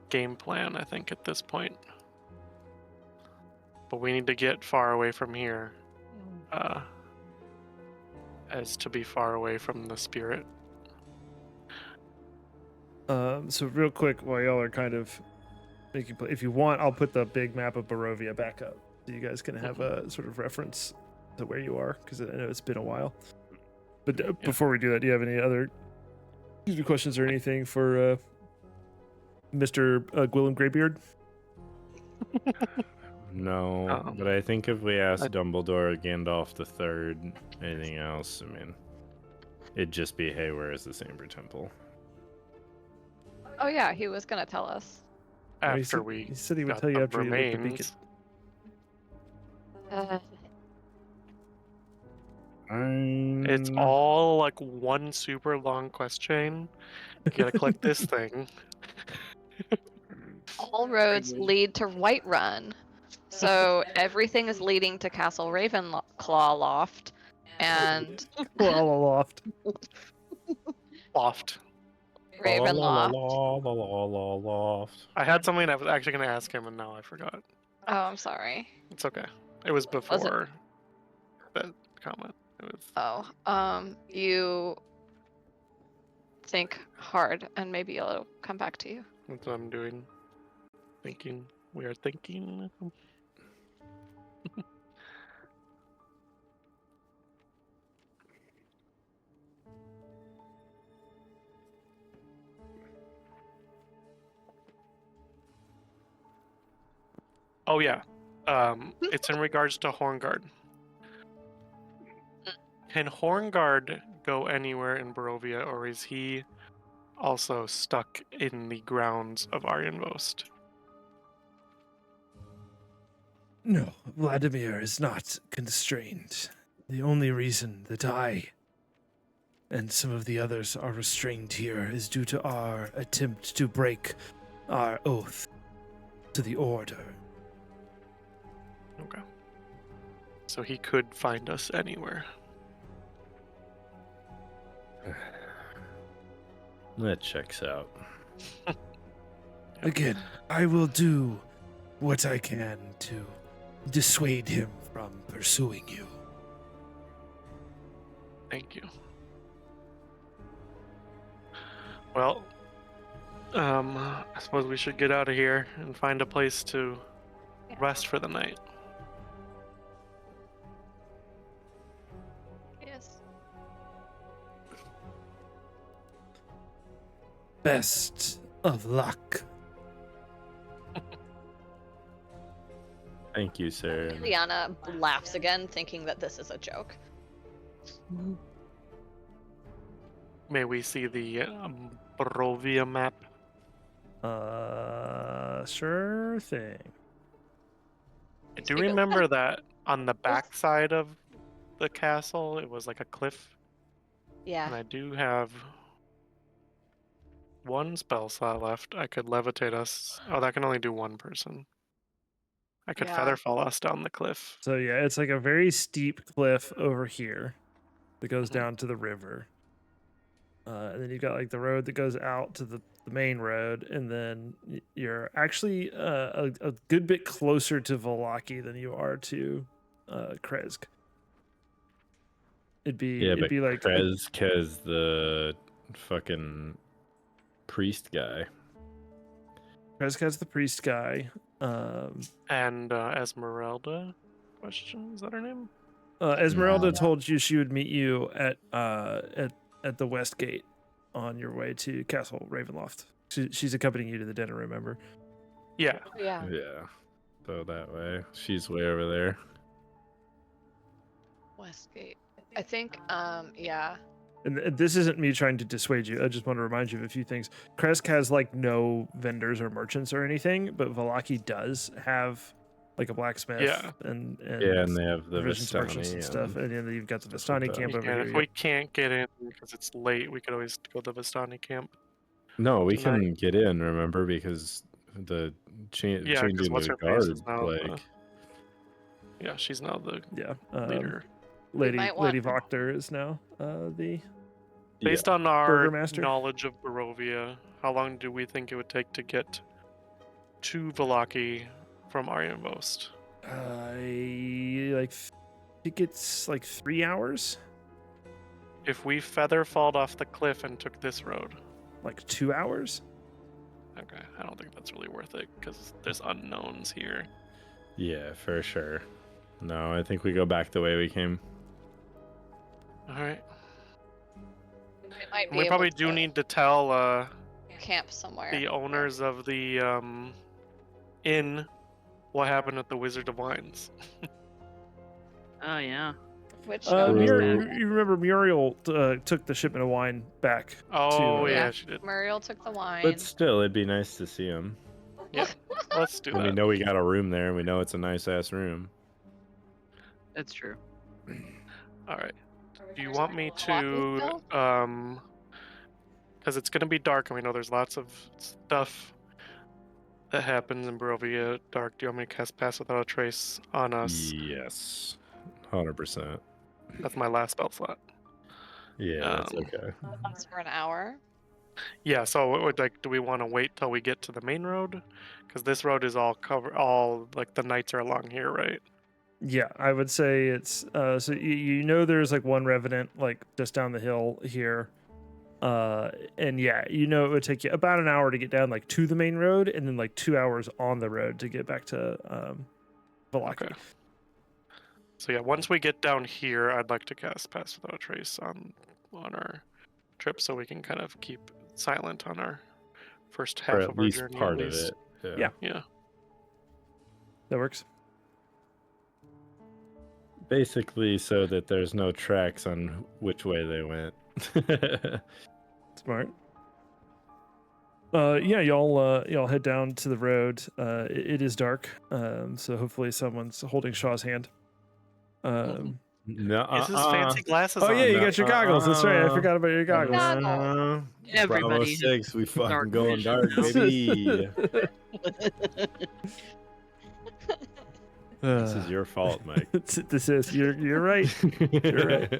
Speaker 3: game plan, I think, at this point. But we need to get far away from here, as to be far away from the spirit.
Speaker 1: So real quick, while y'all are kind of making, if you want, I'll put the big map of Barovia back up, so you guys can have a sort of reference to where you are, because I know it's been a while. But before we do that, do you have any other questions or anything for Mr. Gwillem Greybeard?
Speaker 6: No, but I think if we ask Dumbledore, Gandalf the Third, anything else, I mean, it'd just be, hey, where is the Samber Temple?
Speaker 5: Oh yeah, he was gonna tell us.
Speaker 3: After
Speaker 1: he said he would
Speaker 3: got
Speaker 1: tell you
Speaker 3: the
Speaker 1: after he looked at the beacon.
Speaker 3: remains. It's all like one super long quest chain. You gotta click this thing.
Speaker 5: All roads lead to Whiterun, so everything is leading to Castle Ravenclaw Loft, and
Speaker 1: Loft.
Speaker 3: Loft.
Speaker 5: Ravenloft.
Speaker 6: Loft.
Speaker 3: I had something I was actually gonna ask him, and now I forgot.
Speaker 5: Oh, I'm sorry.
Speaker 3: It's okay. It was before that comment. It was.
Speaker 5: Oh, you think hard, and maybe it'll come back to you.
Speaker 3: That's what I'm doing. Thinking. We are thinking. Oh yeah. It's in regards to Horngard. Can Horngard go anywhere in Barovia, or is he also stuck in the grounds of Arjenvost?
Speaker 1: No, Vladimir is not constrained. The only reason that I and some of the others are restrained here is due to our attempt to break our oath to the Order.
Speaker 3: Okay. So he could find us anywhere.
Speaker 6: That checks out.
Speaker 1: Again, I will do what I can to dissuade him from pursuing you.
Speaker 3: Thank you. Well, I suppose we should get out of here and find a place to rest for the night.
Speaker 5: Yes.
Speaker 1: Best of luck.
Speaker 6: Thank you, sir.
Speaker 5: Liana laughs again, thinking that this is a joke.
Speaker 3: May we see the Barovia map?
Speaker 1: Sure thing.
Speaker 3: I do remember that on the back side of the castle, it was like a cliff.
Speaker 5: Yeah.
Speaker 3: And I do have one spell slot left. I could levitate us. Oh, that can only do one person. I could
Speaker 5: Yeah.
Speaker 3: feather fall us down the cliff.
Speaker 1: So yeah, it's like a very steep cliff over here that goes down to the river. And then you've got like the road that goes out to the main road, and then you're actually a good bit closer to Volaki than you are to Kresk. It'd be like
Speaker 6: Krezk the fucking priest guy.
Speaker 1: Kresk has the priest guy.
Speaker 3: And Esmeralda? Is that her name?
Speaker 1: Esmeralda told you she would meet you at the west gate on your way to Castle Ravenloft. She's accompanying you to the dinner, remember?
Speaker 3: Yeah.
Speaker 5: Yeah.
Speaker 6: Yeah. So that way, she's way over there.
Speaker 5: Westgate. I think, yeah.
Speaker 1: And this isn't me trying to dissuade you. I just want to remind you of a few things. Kresk has like no vendors or merchants or anything, but Valaki does have like a blacksmith
Speaker 3: Yeah.
Speaker 1: and
Speaker 6: Yeah, and they have the
Speaker 1: provisions merchants
Speaker 6: Vistani
Speaker 1: and stuff. And then you've got the
Speaker 6: stuff like
Speaker 1: Vistani
Speaker 6: that.
Speaker 1: camp over
Speaker 3: Yeah,
Speaker 1: here.
Speaker 3: if
Speaker 1: Yep.
Speaker 3: we can't get in because it's late, we could always go to the Vistani camp.
Speaker 6: No, we
Speaker 3: tonight.
Speaker 6: can get in, remember, because the
Speaker 3: Yeah, because
Speaker 6: changing
Speaker 3: what's
Speaker 6: the
Speaker 3: her face
Speaker 6: guard
Speaker 3: is now
Speaker 6: plague.
Speaker 3: yeah, she's now the
Speaker 1: Yeah.
Speaker 3: leader.
Speaker 1: Lady
Speaker 5: might want-
Speaker 1: Voctor is now the
Speaker 3: Based on our
Speaker 1: Burgermaster?
Speaker 3: knowledge of Barovia, how long do we think it would take to get to Valaki from Arjenvost?
Speaker 1: I think it's like 3 hours,
Speaker 3: If we feather falled off the cliff and took this road,
Speaker 1: like 2 hours.
Speaker 3: okay, I don't think that's really worth it because there's unknowns here.
Speaker 6: Yeah, for sure. No, I think we go back the way we came.
Speaker 3: All right,
Speaker 5: We might be
Speaker 3: we
Speaker 5: able
Speaker 3: probably do
Speaker 5: to
Speaker 3: need to tell
Speaker 5: camp somewhere.
Speaker 3: the owners of the inn what happened at the Wizard of Wines.
Speaker 4: Oh yeah.
Speaker 5: Which
Speaker 1: You remember Muriel took the shipment of wine back.
Speaker 3: Oh
Speaker 1: yeah.
Speaker 3: yeah, she did.
Speaker 5: Muriel took the wine.
Speaker 6: But still, it'd be nice to see him.
Speaker 3: Yeah, let's do
Speaker 6: And we
Speaker 3: that.
Speaker 6: know we got a room there, and we know it's a nice ass room.
Speaker 4: That's true.
Speaker 3: All right. Do you want me
Speaker 5: Valaki
Speaker 3: to
Speaker 5: still?
Speaker 3: because it's gonna be dark and we know there's lots of stuff that happens in Barovia dark. Do you want me to cast Pass Without a Trace on us?
Speaker 6: Yes, 100%.
Speaker 3: That's my last spell slot.
Speaker 6: Yeah, that's
Speaker 3: Um,
Speaker 6: okay.
Speaker 5: That's for an hour.
Speaker 3: Yeah, so what would do we want to wait till we get to the main road? Because this road is all like the knights are along here, right?
Speaker 1: Yeah, I would say it's so you know there's like one revenant like just down the hill here. And yeah, you know it would take you about an hour to get down like to the main road and then like 2 hours on the road to get back to Valaki.
Speaker 3: Okay. So yeah, once we get down here, I'd like to cast Pass Without a Trace on our trip so we can kind of keep silent on our first half
Speaker 6: Or
Speaker 3: of
Speaker 6: at
Speaker 3: our
Speaker 6: least
Speaker 3: journey.
Speaker 6: part
Speaker 3: at
Speaker 6: of
Speaker 3: least.
Speaker 6: it.
Speaker 1: Yeah.
Speaker 3: Yeah.
Speaker 1: That works.
Speaker 6: Basically, so that there's no tracks on which way they went.
Speaker 1: Smart. Yeah, y'all head down to the road. It is dark, so hopefully someone's holding Shaw's hand.
Speaker 6: No,
Speaker 3: Is his fancy glasses
Speaker 1: Oh
Speaker 3: on?
Speaker 1: yeah, you got your goggles. That's right. I forgot about your goggles.
Speaker 5: Goggles.
Speaker 4: Everybody has
Speaker 6: 6, we fucking
Speaker 4: dark
Speaker 6: going
Speaker 4: vision
Speaker 6: dark,
Speaker 4: now.
Speaker 6: baby. This is your fault, Mike.
Speaker 1: This is you're right. You're right.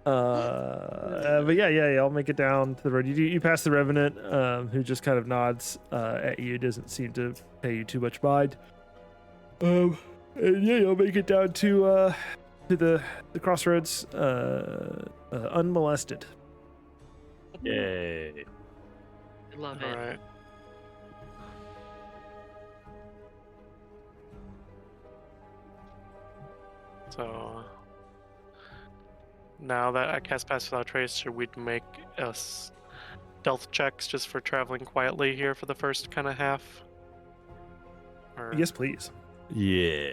Speaker 1: But yeah, y'all make it down to the road. You pass the revenant, who just kind of nods at you. Doesn't seem to pay you too much mind. And yeah, you'll make it down to the crossroads unmolested.
Speaker 6: Yay.
Speaker 4: I love
Speaker 3: All
Speaker 4: it.
Speaker 3: right. So now that I cast Pass Without Trace, should we make us stealth checks just for traveling quietly here for the first kind of half? Or...
Speaker 1: Yes, please.
Speaker 6: Yeah.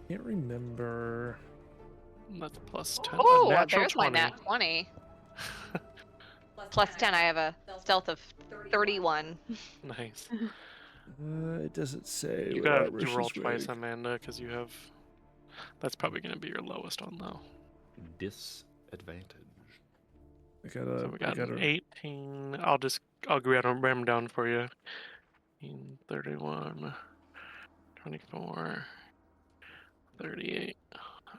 Speaker 1: Can't remember.
Speaker 3: That's plus 10.
Speaker 5: Oh,
Speaker 3: a natural
Speaker 5: there's
Speaker 3: 20.
Speaker 5: my nat 20. Plus 10, I have a stealth of 31.
Speaker 3: Nice.
Speaker 1: It doesn't say.
Speaker 3: You
Speaker 1: what
Speaker 3: gotta
Speaker 1: armor
Speaker 3: do roll
Speaker 1: she's
Speaker 3: twice,
Speaker 1: wearing.
Speaker 3: Amanda, because you have. That's probably gonna be your lowest one, though.
Speaker 6: Disadvantage.
Speaker 1: I gotta.
Speaker 3: So we
Speaker 1: I
Speaker 3: got
Speaker 1: gotta
Speaker 3: an 18. I'll go ahead and ram down for you. 31, 24, 38.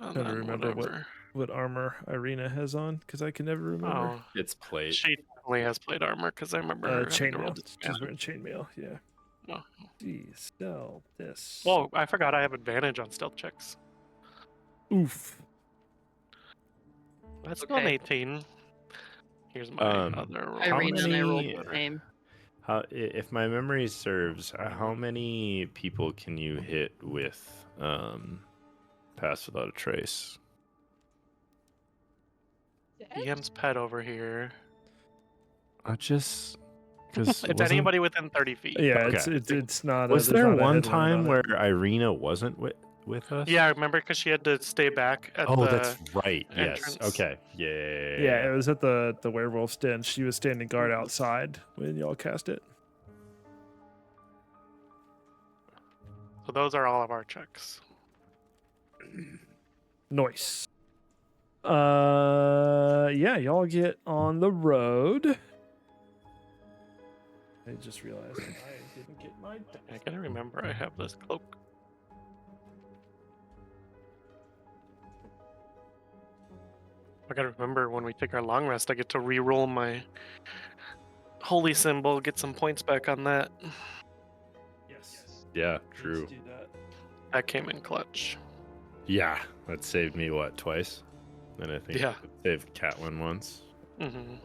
Speaker 3: And
Speaker 1: Gotta
Speaker 3: then
Speaker 1: remember
Speaker 3: whatever.
Speaker 1: what armor Irina has on because I can never remember.
Speaker 3: Oh,
Speaker 6: It's plate.
Speaker 3: she definitely has plate armor because I remember her having to roll
Speaker 1: Chainmail. She's wearing chainmail. Yeah.
Speaker 3: No.
Speaker 1: Geez, sell this.
Speaker 3: Oh, I forgot I have advantage on stealth checks.
Speaker 1: Oof.
Speaker 3: That's still an
Speaker 4: Okay.
Speaker 3: 18. Here's my other roll.
Speaker 4: Irina and I rolled
Speaker 6: many-
Speaker 4: the same.
Speaker 6: If my memory serves, how many people can you hit with Pass Without a Trace?
Speaker 3: DM's pet over here.
Speaker 6: I just Because
Speaker 3: It's anybody within 30 feet.
Speaker 1: Yeah,
Speaker 6: Okay.
Speaker 1: it's not.
Speaker 6: Was
Speaker 1: there's
Speaker 6: there
Speaker 1: not a
Speaker 6: one
Speaker 1: head limit
Speaker 6: time
Speaker 1: on
Speaker 6: where
Speaker 1: it.
Speaker 6: Irina wasn't with us?
Speaker 3: Yeah, I remember because she had to stay back at
Speaker 6: Oh,
Speaker 3: the
Speaker 6: that's right.
Speaker 3: entrance.
Speaker 6: Yes. Okay. Yeah.
Speaker 1: Yeah, it was at the werewolf's den. She was standing guard
Speaker 3: Mhm.
Speaker 1: outside when y'all cast it.
Speaker 3: So those are all of our checks.
Speaker 1: Nice. Yeah, y'all get on the road. I just realized I didn't get my.
Speaker 3: I gotta remember I have this cloak. I gotta remember when we take our long rest, I get to re-roll my holy symbol, get some points back on that.
Speaker 1: Yes.
Speaker 6: Yeah.
Speaker 1: Let's
Speaker 6: True.
Speaker 1: do that.
Speaker 3: That came in clutch.
Speaker 6: Yeah. That saved me what, twice? And I think
Speaker 3: Yeah.
Speaker 6: it saved Catelyn once.
Speaker 3: Mm-hmm.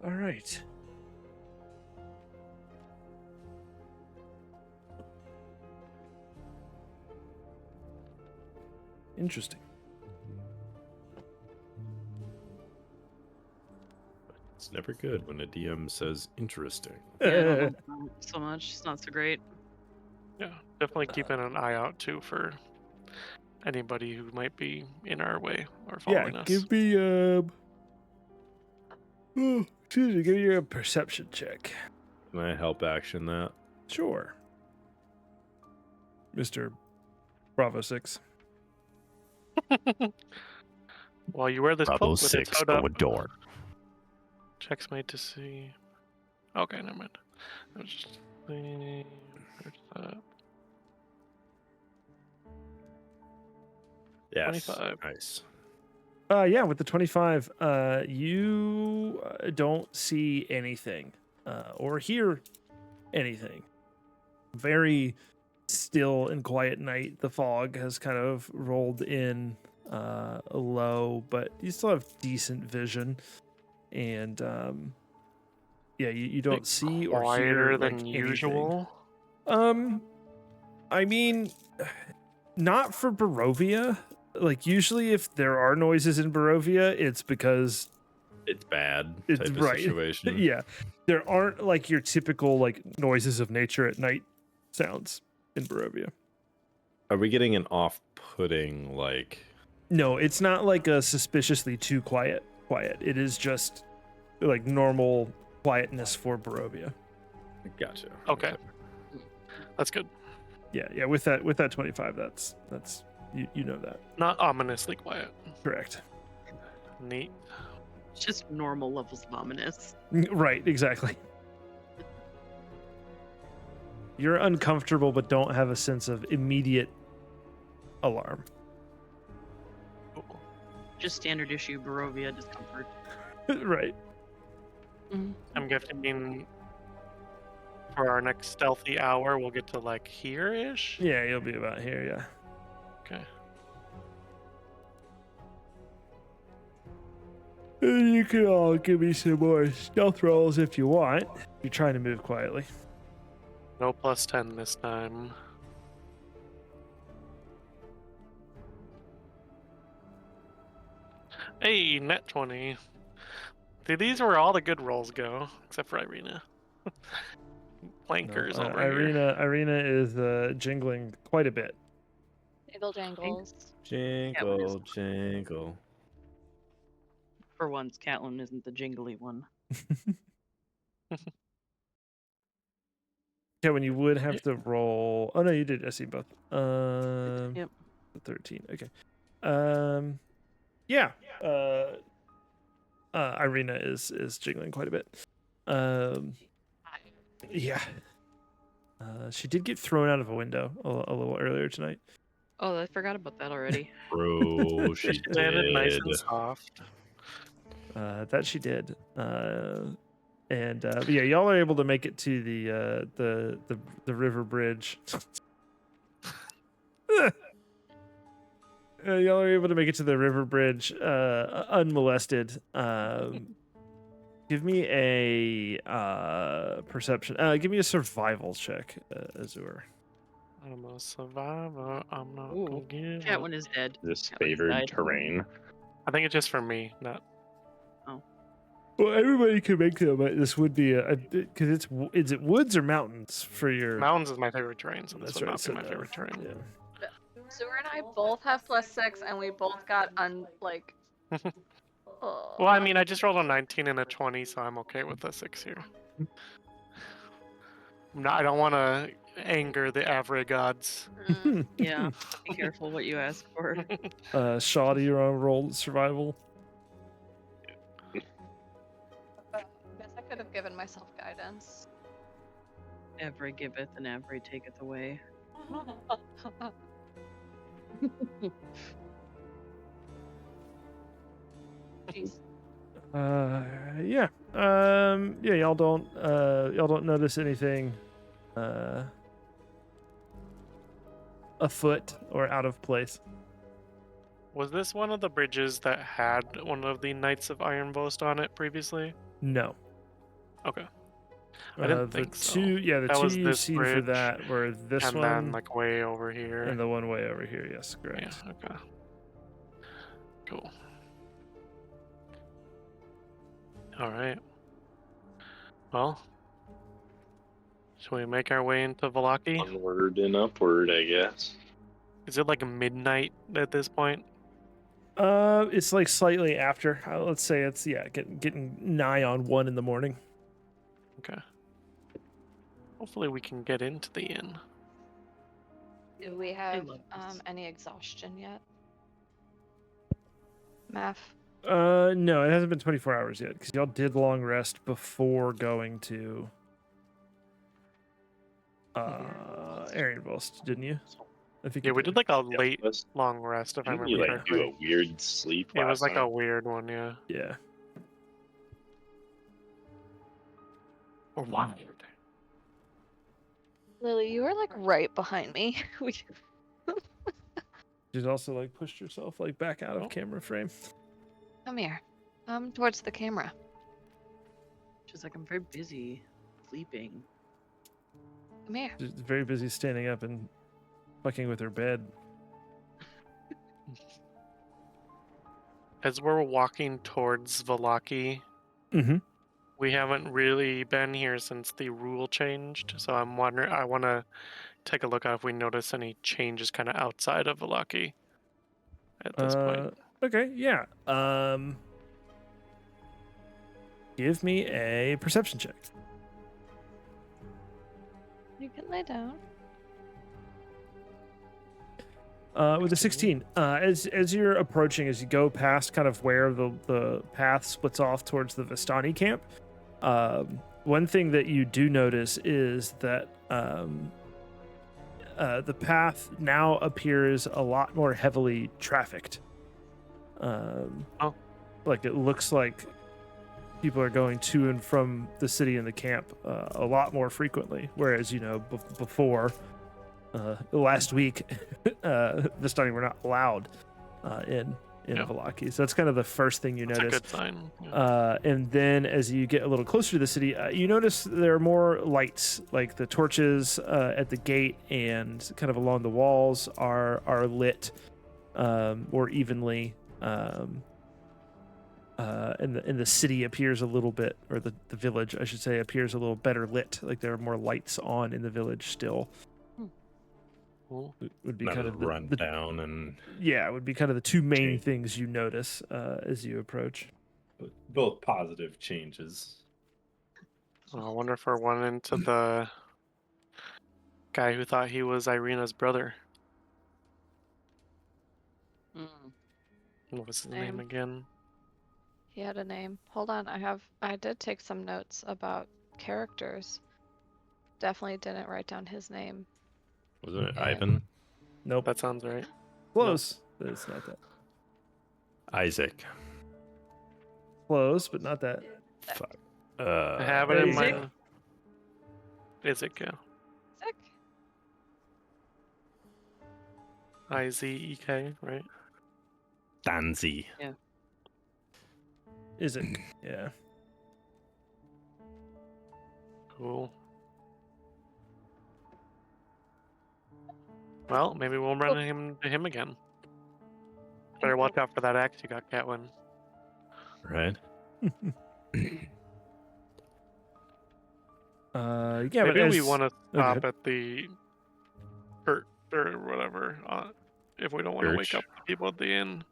Speaker 1: All right. Interesting.
Speaker 6: It's never good when a DM says interesting.
Speaker 4: Yeah, I don't know about it so much. It's not so great.
Speaker 3: Yeah, definitely keeping an eye out too for anybody who might be in our way or following us.
Speaker 1: Give me excuse me, give me a perception check.
Speaker 6: Can I help action that?
Speaker 1: Sure. Mr. Bravo 6.
Speaker 3: While you wear this
Speaker 6: Bravo
Speaker 3: cloak with its
Speaker 6: 6,
Speaker 3: hood
Speaker 6: go
Speaker 3: up,
Speaker 6: adore.
Speaker 3: checks made to see. Okay, never mind. I was just where's that?
Speaker 6: Yes.
Speaker 3: 25.
Speaker 6: Nice.
Speaker 1: Yeah, with the 25, you don't see anything or hear anything. Very still and quiet night. The fog has kind of rolled in low, but you still have decent vision. And yeah, you don't see or hear
Speaker 3: Quieter
Speaker 1: like
Speaker 3: than
Speaker 1: anything.
Speaker 3: usual.
Speaker 1: I mean, not for Barovia. Like usually, if there are noises in Barovia, it's because
Speaker 6: It's bad
Speaker 1: it's
Speaker 6: type of
Speaker 1: right.
Speaker 6: situation.
Speaker 1: Yeah, there aren't like your typical like noises of nature at night sounds in Barovia.
Speaker 6: Are we getting an off-putting like?
Speaker 1: No, it's not like a suspiciously too quiet. It is just like normal quietness for Barovia.
Speaker 6: Gotcha.
Speaker 3: Okay. That's good.
Speaker 1: Yeah. With that 25, that's you know that.
Speaker 3: Not ominously quiet.
Speaker 1: Correct.
Speaker 3: Neat.
Speaker 4: It's just normal levels of ominous.
Speaker 1: Right. Exactly. You're uncomfortable, but don't have a sense of immediate alarm.
Speaker 3: Cool.
Speaker 4: Just standard issue Barovia discomfort.
Speaker 1: Right.
Speaker 3: I'm guessing for our next stealthy hour, we'll get to like here-ish.
Speaker 1: Yeah, you'll be about here. Yeah.
Speaker 3: Okay.
Speaker 1: And you can all give me some more stealth rolls if you want. If you're trying to move quietly.
Speaker 3: No plus 10 this time. Hey, net 20. Dude, these are where all the good rolls go, except for Irina. Plankers over here.
Speaker 1: Irina is jingling quite a bit.
Speaker 5: Jingle jangles.
Speaker 6: Jingle, jingle.
Speaker 4: For once, Catelyn isn't the jingly one.
Speaker 1: Yeah, when you would have to roll. Oh no, you did. I see both.
Speaker 4: Yep.
Speaker 1: 13. Okay. Yeah. Irina is jiggling quite a bit. Yeah. She did get thrown out of a window a little earlier tonight.
Speaker 4: Oh, I forgot about that already.
Speaker 6: Bro, she
Speaker 3: Landed nice
Speaker 6: did.
Speaker 3: and soft.
Speaker 1: That she did. But yeah, y'all are able to make it to the river bridge. Y'all are able to make it to the river bridge unmolested. Give me a perception. Give me a survival check, Azur.
Speaker 3: I'm a survivor. I'm not
Speaker 4: Ooh,
Speaker 3: gonna give
Speaker 4: Chat
Speaker 3: up.
Speaker 4: one is dead.
Speaker 2: This
Speaker 4: That one's
Speaker 2: favored
Speaker 4: died.
Speaker 2: terrain.
Speaker 3: I think it's just for me, not.
Speaker 1: Well, everybody can make them, but this would be because is it woods or mountains for your?
Speaker 3: Mountains is my favorite terrain, so this
Speaker 1: That's
Speaker 3: would
Speaker 1: right.
Speaker 3: not
Speaker 1: So
Speaker 3: be my
Speaker 1: no.
Speaker 3: favorite terrain.
Speaker 1: Yeah.
Speaker 5: Sewer and I both have +6, and we both got
Speaker 3: Well, I mean, I just rolled a 19 and a 20, so I'm okay with a 6 here. I don't want to anger the Avre gods.
Speaker 4: Yeah, be careful what you ask for.
Speaker 1: Shoddy, you're on roll survival.
Speaker 5: Guess I could have given myself guidance.
Speaker 4: Every giveth and every taketh away.
Speaker 5: Jeez.
Speaker 1: Yeah. Yeah. Y'all don't notice anything afoot or out of place.
Speaker 3: Was this one of the bridges that had one of the Knights of Ironboast on it previously?
Speaker 1: No.
Speaker 3: Okay. I didn't
Speaker 1: The
Speaker 3: think so.
Speaker 1: two, yeah, the
Speaker 3: That
Speaker 1: two
Speaker 3: was
Speaker 1: you've
Speaker 3: this
Speaker 1: seen for
Speaker 3: bridge,
Speaker 1: that were this
Speaker 3: and
Speaker 1: one
Speaker 3: then like way over here.
Speaker 1: and the one way over here. Yes, correct.
Speaker 3: Yeah, okay. Cool. Alright. Well, shall we make our way into Valaki?
Speaker 2: Onward and upward, I guess.
Speaker 3: Is it like midnight at this point?
Speaker 1: It's like slightly after. Let's say it's getting nigh on 1 in the morning.
Speaker 3: Okay. Hopefully we can get into the inn.
Speaker 5: Do we have
Speaker 4: love this.
Speaker 5: any exhaustion yet? Math.
Speaker 1: No, it hasn't been 24 hours yet because y'all did long rest before going to Arian Boast, didn't you? I think
Speaker 3: Yeah,
Speaker 1: you
Speaker 3: we did like a
Speaker 2: Yeah,
Speaker 3: late
Speaker 2: let's-
Speaker 3: long rest, if I
Speaker 2: Didn't
Speaker 3: remember
Speaker 2: you like do
Speaker 3: correctly.
Speaker 2: a weird sleep?
Speaker 3: It was
Speaker 2: last
Speaker 3: like a
Speaker 2: night?
Speaker 3: weird one, yeah.
Speaker 1: Yeah.
Speaker 3: Or wired.
Speaker 5: Lily, you were like right behind me.
Speaker 1: She's also like pushed herself like back out of
Speaker 3: Oh.
Speaker 1: camera frame.
Speaker 5: Come here. Come towards the camera.
Speaker 4: She's like, I'm very busy sleeping.
Speaker 5: Come here.
Speaker 1: She's very busy standing up and fucking with her bed.
Speaker 3: As we're walking towards Valaki,
Speaker 1: Mm-hmm.
Speaker 3: we haven't really been here since the rule changed, so I'm wondering. I want to take a look at if we notice any changes kind of outside of Valaki at this point.
Speaker 1: Okay, yeah. Give me a perception check.
Speaker 5: You can lay down.
Speaker 1: With a 16, as you're approaching, as you go past kind of where the path splits off towards the Vistani camp, one thing that you do notice is that the path now appears a lot more heavily trafficked. Like it looks like people are going to and from the city and the camp a lot more frequently, whereas before. Last week, Vistani were not allowed in Valaki. So that's kind of the first thing you
Speaker 3: That's
Speaker 1: notice.
Speaker 3: a good sign. Yeah.
Speaker 1: And then as you get a little closer to the city, you notice there are more lights, like the torches at the gate and kind of along the walls are lit more evenly. And the city appears a little bit, or the village, I should say, appears a little better lit. Like there are more lights on in the village still.
Speaker 3: Cool.
Speaker 1: Would be
Speaker 6: Not
Speaker 1: kind
Speaker 6: as
Speaker 1: of
Speaker 6: run down and
Speaker 1: it would be kind of the two main
Speaker 6: Change.
Speaker 1: things you notice as you approach.
Speaker 6: both positive changes.
Speaker 3: I wonder if we're running into the guy who thought he was Irina's brother.
Speaker 4: Mm.
Speaker 3: What was his
Speaker 5: Name.
Speaker 3: name again?
Speaker 5: He had a name. Hold on, I did take some notes about characters. Definitely didn't write down his name.
Speaker 6: Wasn't it
Speaker 5: Yeah.
Speaker 6: Ivan?
Speaker 1: Nope.
Speaker 3: That sounds right.
Speaker 1: Close, but it's not that.
Speaker 6: Isaac.
Speaker 1: Close, but not that.
Speaker 6: Fuck.
Speaker 3: I have it in
Speaker 1: Isaac?
Speaker 3: my. Isaac, yeah.
Speaker 5: Sick.
Speaker 3: Izek, right?
Speaker 6: Danzi.
Speaker 1: Isaac. Yeah.
Speaker 3: Cool. Well, maybe we'll run into him again. Better watch out for that axe you got, Catwin.
Speaker 6: Right?
Speaker 1: Yeah, but
Speaker 3: Maybe we want to
Speaker 1: go ahead.
Speaker 3: stop at the church or whatever if we don't want to wake
Speaker 6: Church.
Speaker 3: up the people at the inn.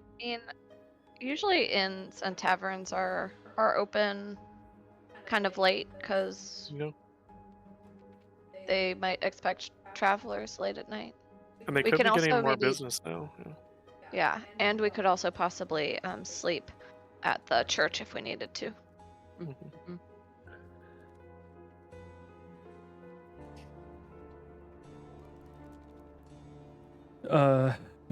Speaker 5: I mean, usually inns and taverns are open kind of late because
Speaker 3: You know?
Speaker 5: they might expect travelers late at night.
Speaker 3: And they
Speaker 5: We
Speaker 3: could
Speaker 5: can
Speaker 3: be getting
Speaker 5: also
Speaker 3: more
Speaker 5: maybe-
Speaker 3: business now. Yeah.
Speaker 5: Yeah, and we could also possibly sleep at the church if we needed to.
Speaker 3: Mhm.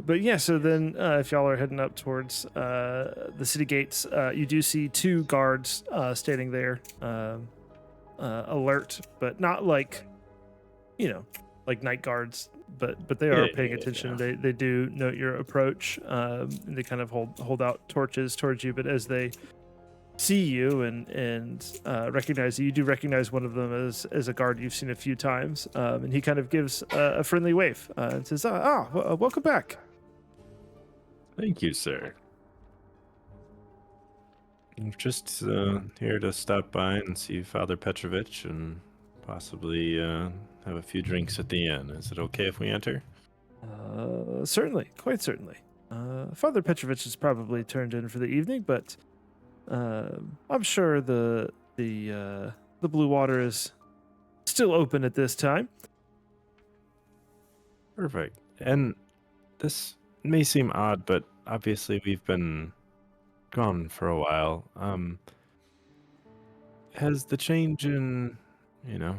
Speaker 1: But yeah, so then if y'all are heading up towards the city gates, you do see two guards standing there, alert, but not like, like night guards, but they are paying attention.
Speaker 6: Yeah.
Speaker 1: They do note your approach. And they kind of hold out torches towards you, but as they see you and recognize you, you do recognize one of them as a guard you've seen a few times, and he kind of gives a friendly wave and says, welcome back.
Speaker 6: Thank you, sir. I'm just here to stop by and see Father Petrovich and possibly have a few drinks at the inn. Is it okay if we enter?
Speaker 1: Certainly, quite certainly. Father Petrovich is probably turned in for the evening, but I'm sure the Blue Water is still open at this time.
Speaker 6: Perfect. And this may seem odd, but obviously we've been gone for a while. Has the change in, the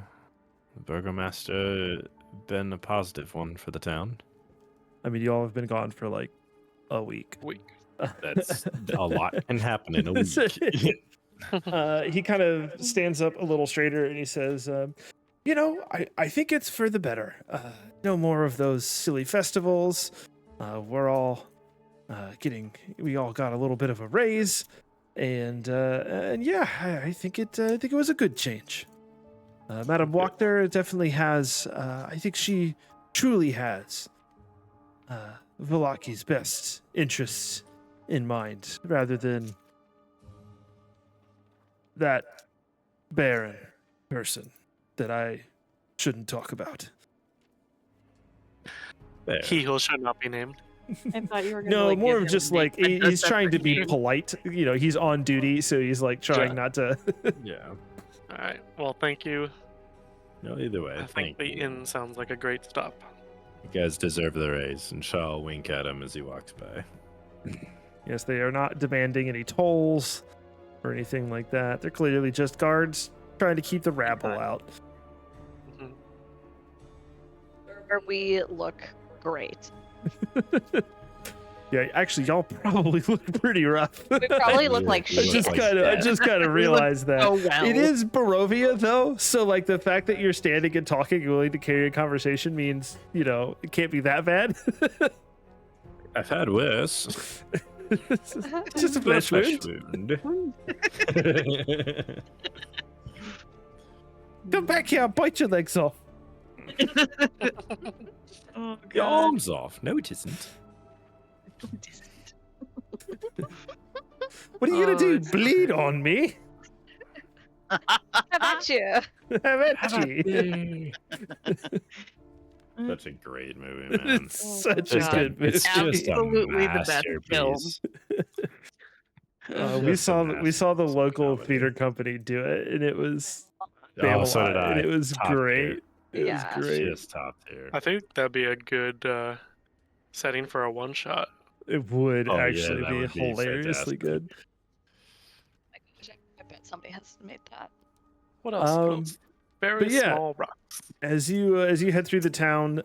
Speaker 6: burgomaster been a positive one for the town?
Speaker 1: I mean, you all have been gone for like a week.
Speaker 6: That's a lot can happen in a week.
Speaker 1: He kind of stands up a little straighter and he says, I think it's for the better. No more of those silly festivals. We're all we all got a little bit of a raise, and yeah, I think it was a good change. Madame Wachter definitely has. I think she truly has Valaki's best interests in mind, rather than that barren person that I shouldn't talk about.
Speaker 6: There.
Speaker 3: He who should not be named.
Speaker 4: I thought you were gonna,
Speaker 1: No,
Speaker 4: like,
Speaker 1: more
Speaker 4: give
Speaker 1: of
Speaker 4: him
Speaker 1: just
Speaker 4: a
Speaker 1: like
Speaker 4: name, a
Speaker 1: he's trying to
Speaker 4: separate
Speaker 1: be
Speaker 4: name.
Speaker 1: polite. He's on duty, so he's like trying
Speaker 6: Sure.
Speaker 1: not to.
Speaker 6: Yeah.
Speaker 3: All right. Well, thank you.
Speaker 6: No, either way,
Speaker 3: I think
Speaker 6: thank
Speaker 3: the
Speaker 6: you.
Speaker 3: inn sounds like a great stop.
Speaker 6: You guys deserve the raise, and Shaw will wink at him as he walks by.
Speaker 1: Yes, they are not demanding any tolls or anything like that. They're clearly just guards trying to keep the rabble out.
Speaker 3: Mhm.
Speaker 5: Where we look great.
Speaker 1: Yeah, actually, y'all probably look pretty rough.
Speaker 5: We probably look like
Speaker 6: You
Speaker 1: I
Speaker 6: look
Speaker 5: shit.
Speaker 1: just
Speaker 6: like
Speaker 1: kind of, I
Speaker 6: that.
Speaker 1: just kind of
Speaker 4: We look
Speaker 1: realized that
Speaker 4: so well.
Speaker 1: it is Barovia, though. So, like, the fact that you're standing and talking, and willing to carry a conversation means, it can't be that bad.
Speaker 6: I've had worse.
Speaker 1: It's just a flesh wound.
Speaker 6: wound.
Speaker 1: Come back here, I'll bite your legs off.
Speaker 4: Oh,
Speaker 6: Your
Speaker 4: God.
Speaker 6: arm's off. No, it isn't.
Speaker 1: What are you gonna do?
Speaker 4: it's-
Speaker 1: Bleed on me?
Speaker 5: How about you?
Speaker 1: Have at you.
Speaker 6: Such a great movie, man.
Speaker 1: It's such a
Speaker 6: Just
Speaker 1: good movie.
Speaker 6: it's just a
Speaker 4: Absolutely the best film.
Speaker 6: masterpiece.
Speaker 1: We
Speaker 6: Just a
Speaker 1: saw the
Speaker 6: masterpiece of
Speaker 1: local
Speaker 6: comedy.
Speaker 1: theater company do it, and it was
Speaker 6: Oh, so did I.
Speaker 1: and it was
Speaker 6: Top tier.
Speaker 1: great. It
Speaker 5: Yeah.
Speaker 1: was great.
Speaker 6: Just top tier.
Speaker 3: I think that'd be a good setting for a one shot.
Speaker 1: It would
Speaker 6: Oh, yeah,
Speaker 1: actually
Speaker 6: that
Speaker 1: be
Speaker 6: would be
Speaker 1: hilariously
Speaker 6: fantastic.
Speaker 1: good.
Speaker 5: I bet somebody has made that.
Speaker 3: What else? What
Speaker 1: Um,
Speaker 3: else? Very
Speaker 1: but yeah.
Speaker 3: small rocks.
Speaker 1: As you head through the town,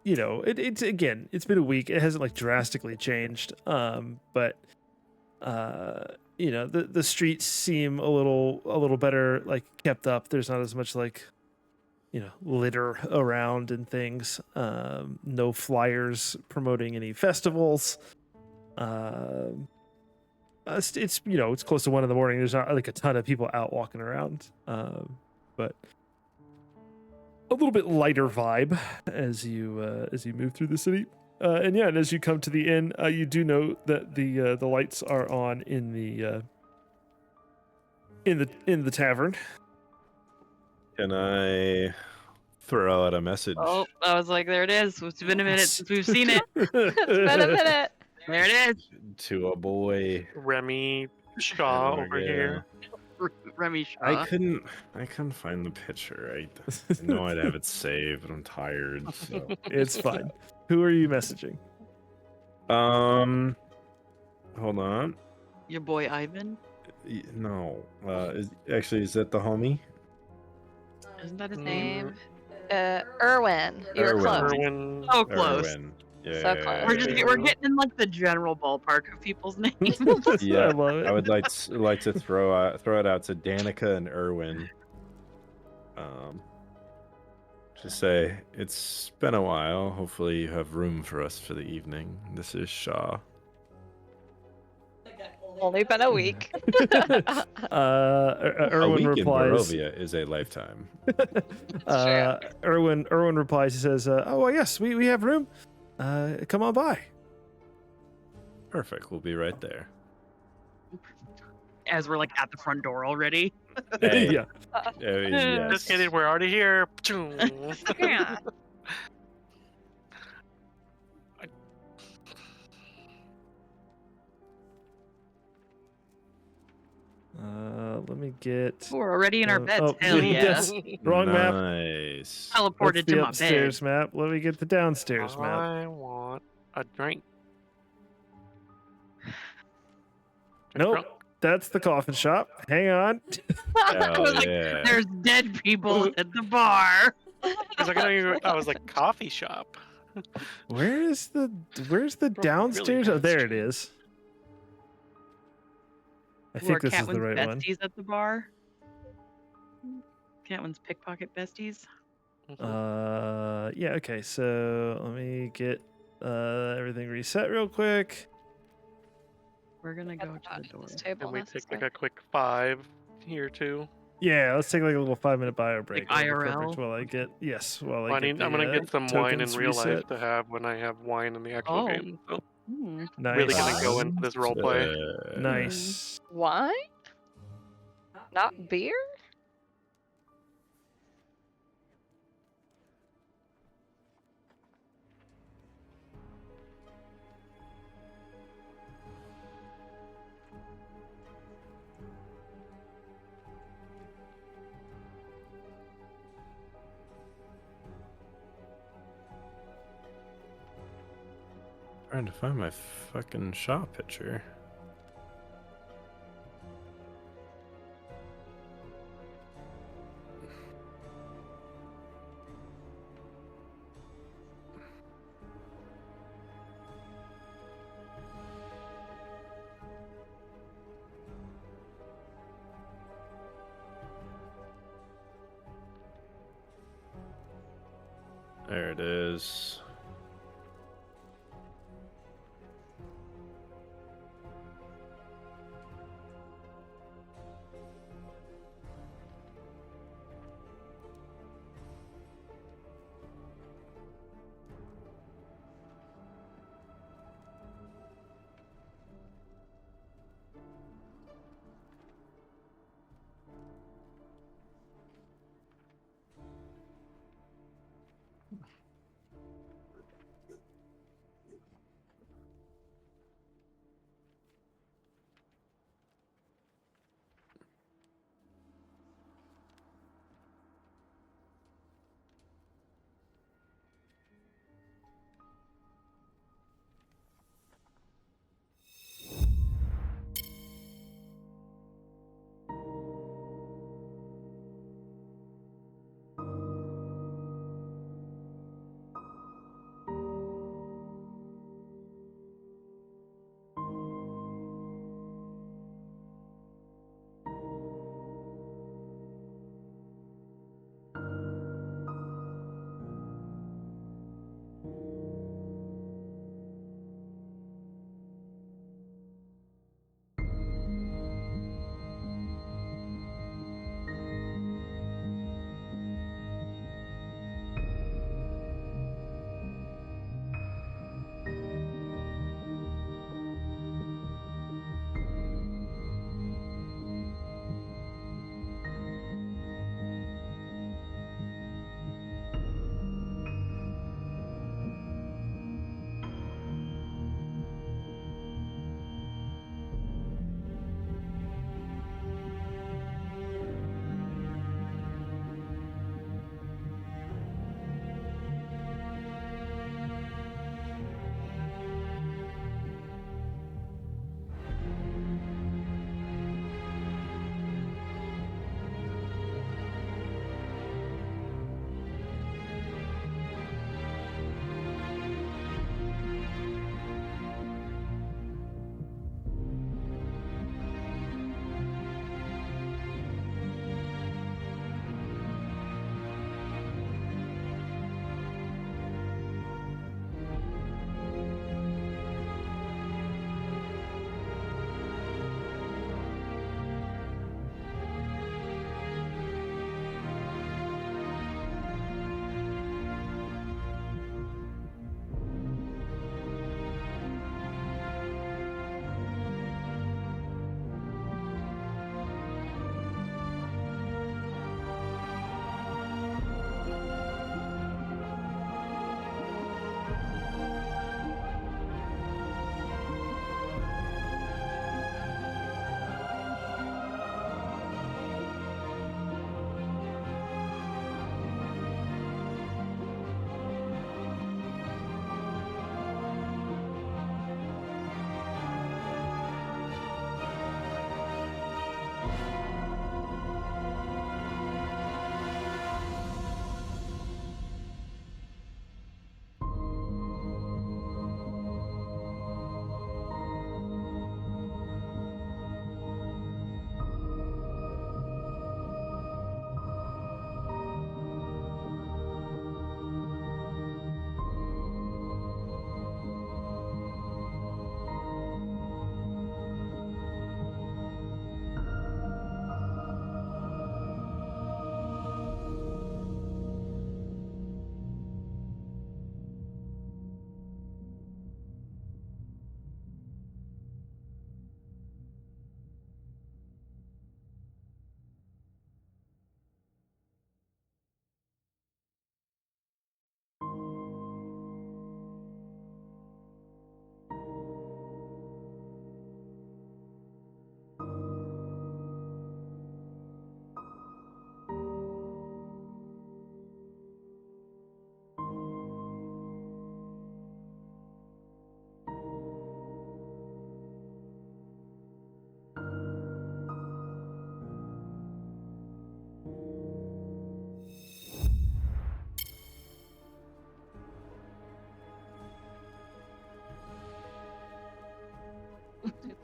Speaker 1: it's again, it's been a week. It hasn't like drastically changed, but the streets seem a little better like kept up. There's not as much like litter around and things. No flyers promoting any festivals. It's it's close to 1 a.m. There's not like a ton of people out walking around, but a little bit lighter vibe as you move through the city. And as you come to the inn, you do know that the lights are on in the tavern.
Speaker 6: Can I throw out a message?
Speaker 4: Oh, I was like, there it is. It's been a minute since we've seen it.
Speaker 5: It's been a minute.
Speaker 4: There it is.
Speaker 6: To a boy.
Speaker 3: Remy Shaw over
Speaker 6: Yeah.
Speaker 3: here.
Speaker 4: Remy Shaw.
Speaker 6: I couldn't find the picture. I know I'd have it saved, but I'm tired. So.
Speaker 1: It's fine. Who are you messaging?
Speaker 6: Hold on.
Speaker 4: Your boy Ivan.
Speaker 6: No. Is that the homie?
Speaker 4: Isn't that his name?
Speaker 5: Name? Erwin. You were
Speaker 6: Erwin.
Speaker 5: close.
Speaker 3: Erwin.
Speaker 4: So close.
Speaker 6: Erwin. Yeah.
Speaker 5: So close.
Speaker 4: We're getting in like the general ballpark of people's names.
Speaker 6: Yeah,
Speaker 1: I love it.
Speaker 6: I would like to throw it out to Danica and Erwin. Just say it's been a while. Hopefully you have room for us for the evening. This is Shaw.
Speaker 5: Only been a week.
Speaker 6: A
Speaker 1: Erwin
Speaker 6: week
Speaker 1: replies.
Speaker 6: in Barovia is a lifetime.
Speaker 1: Erwin replies. He says, "Oh well, yes, we have room. Come on by."
Speaker 6: Perfect. We'll be right there.
Speaker 4: As we're like at the front door already.
Speaker 6: Hey,
Speaker 1: Yeah.
Speaker 6: yes.
Speaker 3: Just kidding, we're already here.
Speaker 4: Yeah.
Speaker 1: Let me get.
Speaker 4: We're already in our beds.
Speaker 1: oh,
Speaker 4: Hell yeah.
Speaker 1: yes. Wrong map.
Speaker 6: Nice.
Speaker 4: Teleported
Speaker 1: That's
Speaker 4: to
Speaker 1: the
Speaker 4: my
Speaker 1: upstairs
Speaker 4: bed.
Speaker 1: map. Let me get the downstairs map.
Speaker 3: I want a drink.
Speaker 1: Nope.
Speaker 3: Drunk.
Speaker 1: That's the coffin shop. Hang on.
Speaker 6: Hell
Speaker 4: Like,
Speaker 6: yeah.
Speaker 4: there's dead people at the bar.
Speaker 3: I was like, coffee shop.
Speaker 1: Where's the
Speaker 3: really
Speaker 1: downstairs? Oh, there it
Speaker 3: downstairs.
Speaker 1: is. I
Speaker 4: Who
Speaker 1: think
Speaker 4: are
Speaker 1: this is the
Speaker 4: Catwin's
Speaker 1: right one.
Speaker 4: besties at the bar? Catwin's pickpocket besties.
Speaker 1: Yeah, okay. So let me get everything reset real quick.
Speaker 4: We're gonna go to the door.
Speaker 5: This table
Speaker 3: And we take
Speaker 5: necessary.
Speaker 3: like a quick 5 here too.
Speaker 1: Yeah, let's take like a little 5-minute bio break.
Speaker 4: Like
Speaker 1: That'll be
Speaker 4: IRL?
Speaker 1: perfect while I get while
Speaker 3: Well,
Speaker 1: I get
Speaker 3: I'm gonna
Speaker 1: the,
Speaker 3: get some wine in
Speaker 1: tokens
Speaker 3: real life
Speaker 1: reset.
Speaker 3: to have when I have wine in the actual
Speaker 4: Oh.
Speaker 3: game. So
Speaker 1: Nice.
Speaker 3: really gonna go into this role play.
Speaker 1: Nice.
Speaker 5: Wine? Not beer?
Speaker 6: Trying to find my fucking Shaw picture. There it is.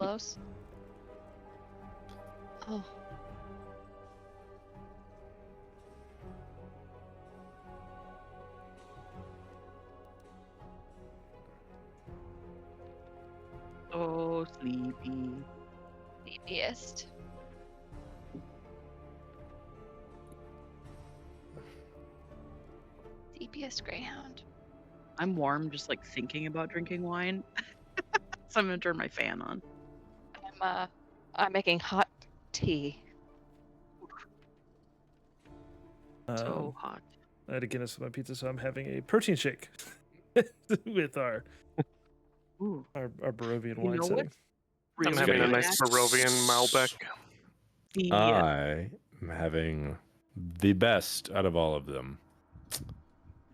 Speaker 5: close. Oh.
Speaker 4: Oh, sleepy.
Speaker 5: Sleepiest. Sleepiest greyhound.
Speaker 4: I'm warm just like thinking about drinking wine. So I'm gonna turn my fan on.
Speaker 5: I'm making hot tea.
Speaker 4: So hot.
Speaker 1: I had a Guinness with my pizza, so I'm having a protein shake with our
Speaker 4: Ooh.
Speaker 1: Barovian
Speaker 4: You
Speaker 1: wine
Speaker 4: know what?
Speaker 1: setting.
Speaker 3: I'm
Speaker 4: Really
Speaker 3: having a
Speaker 4: good
Speaker 3: nice
Speaker 4: at
Speaker 3: Barovian Malbec.
Speaker 4: the
Speaker 6: I am having the best out of all of them.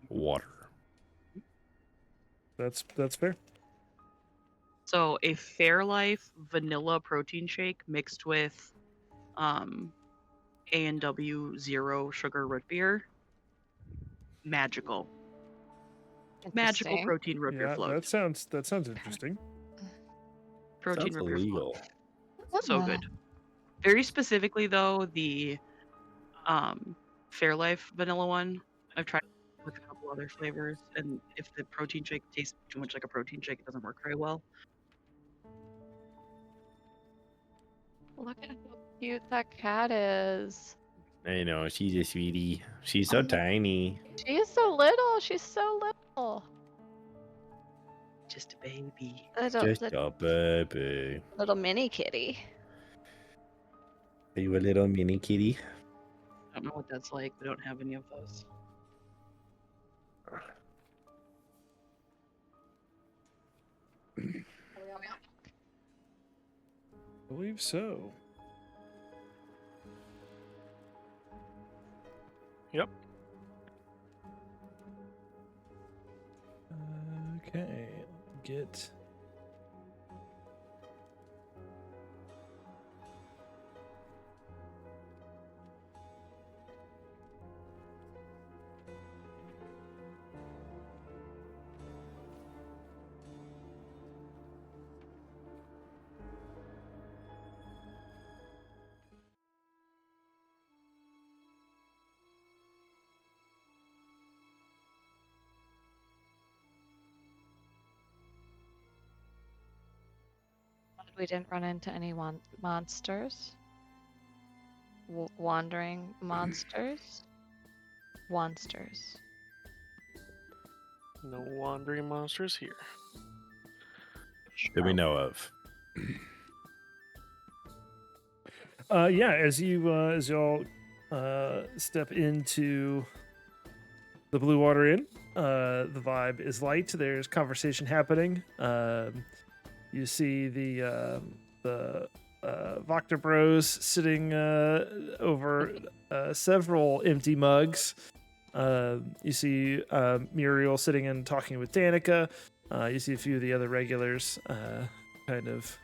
Speaker 6: Water.
Speaker 1: That's fair.
Speaker 4: So a Fairlife vanilla protein shake mixed with A&W zero sugar root beer. Magical. Magical
Speaker 5: Interesting.
Speaker 4: protein root beer
Speaker 1: Yeah,
Speaker 4: float.
Speaker 1: that sounds interesting.
Speaker 4: Protein
Speaker 6: Sounds
Speaker 4: root beer
Speaker 6: illegal.
Speaker 4: float. So good. Very specifically though, the Fairlife vanilla one, I've tried with a couple other flavors, and if the protein shake tastes too much like a protein shake, it doesn't work very well.
Speaker 5: Look at how cute that cat is.
Speaker 6: I know, she's a sweetie. She's so
Speaker 5: Oh.
Speaker 6: tiny.
Speaker 5: She is so little. She's so little.
Speaker 4: Just a baby.
Speaker 6: Just a baby.
Speaker 5: Little mini kitty.
Speaker 6: Are you a little mini kitty?
Speaker 4: I don't know what that's like. We don't have any of those.
Speaker 1: I believe so.
Speaker 3: Yep.
Speaker 1: Okay, get.
Speaker 5: We didn't run into any monsters. Wandering monsters. Monsters.
Speaker 3: No wandering monsters here.
Speaker 6: That we know of.
Speaker 1: Yeah, as y'all step into the Blue Water Inn, the vibe is light. There's conversation happening. You see the Voctor Bros sitting over several empty mugs. You see Muriel sitting and talking with Danica. You see a few of the other regulars kind of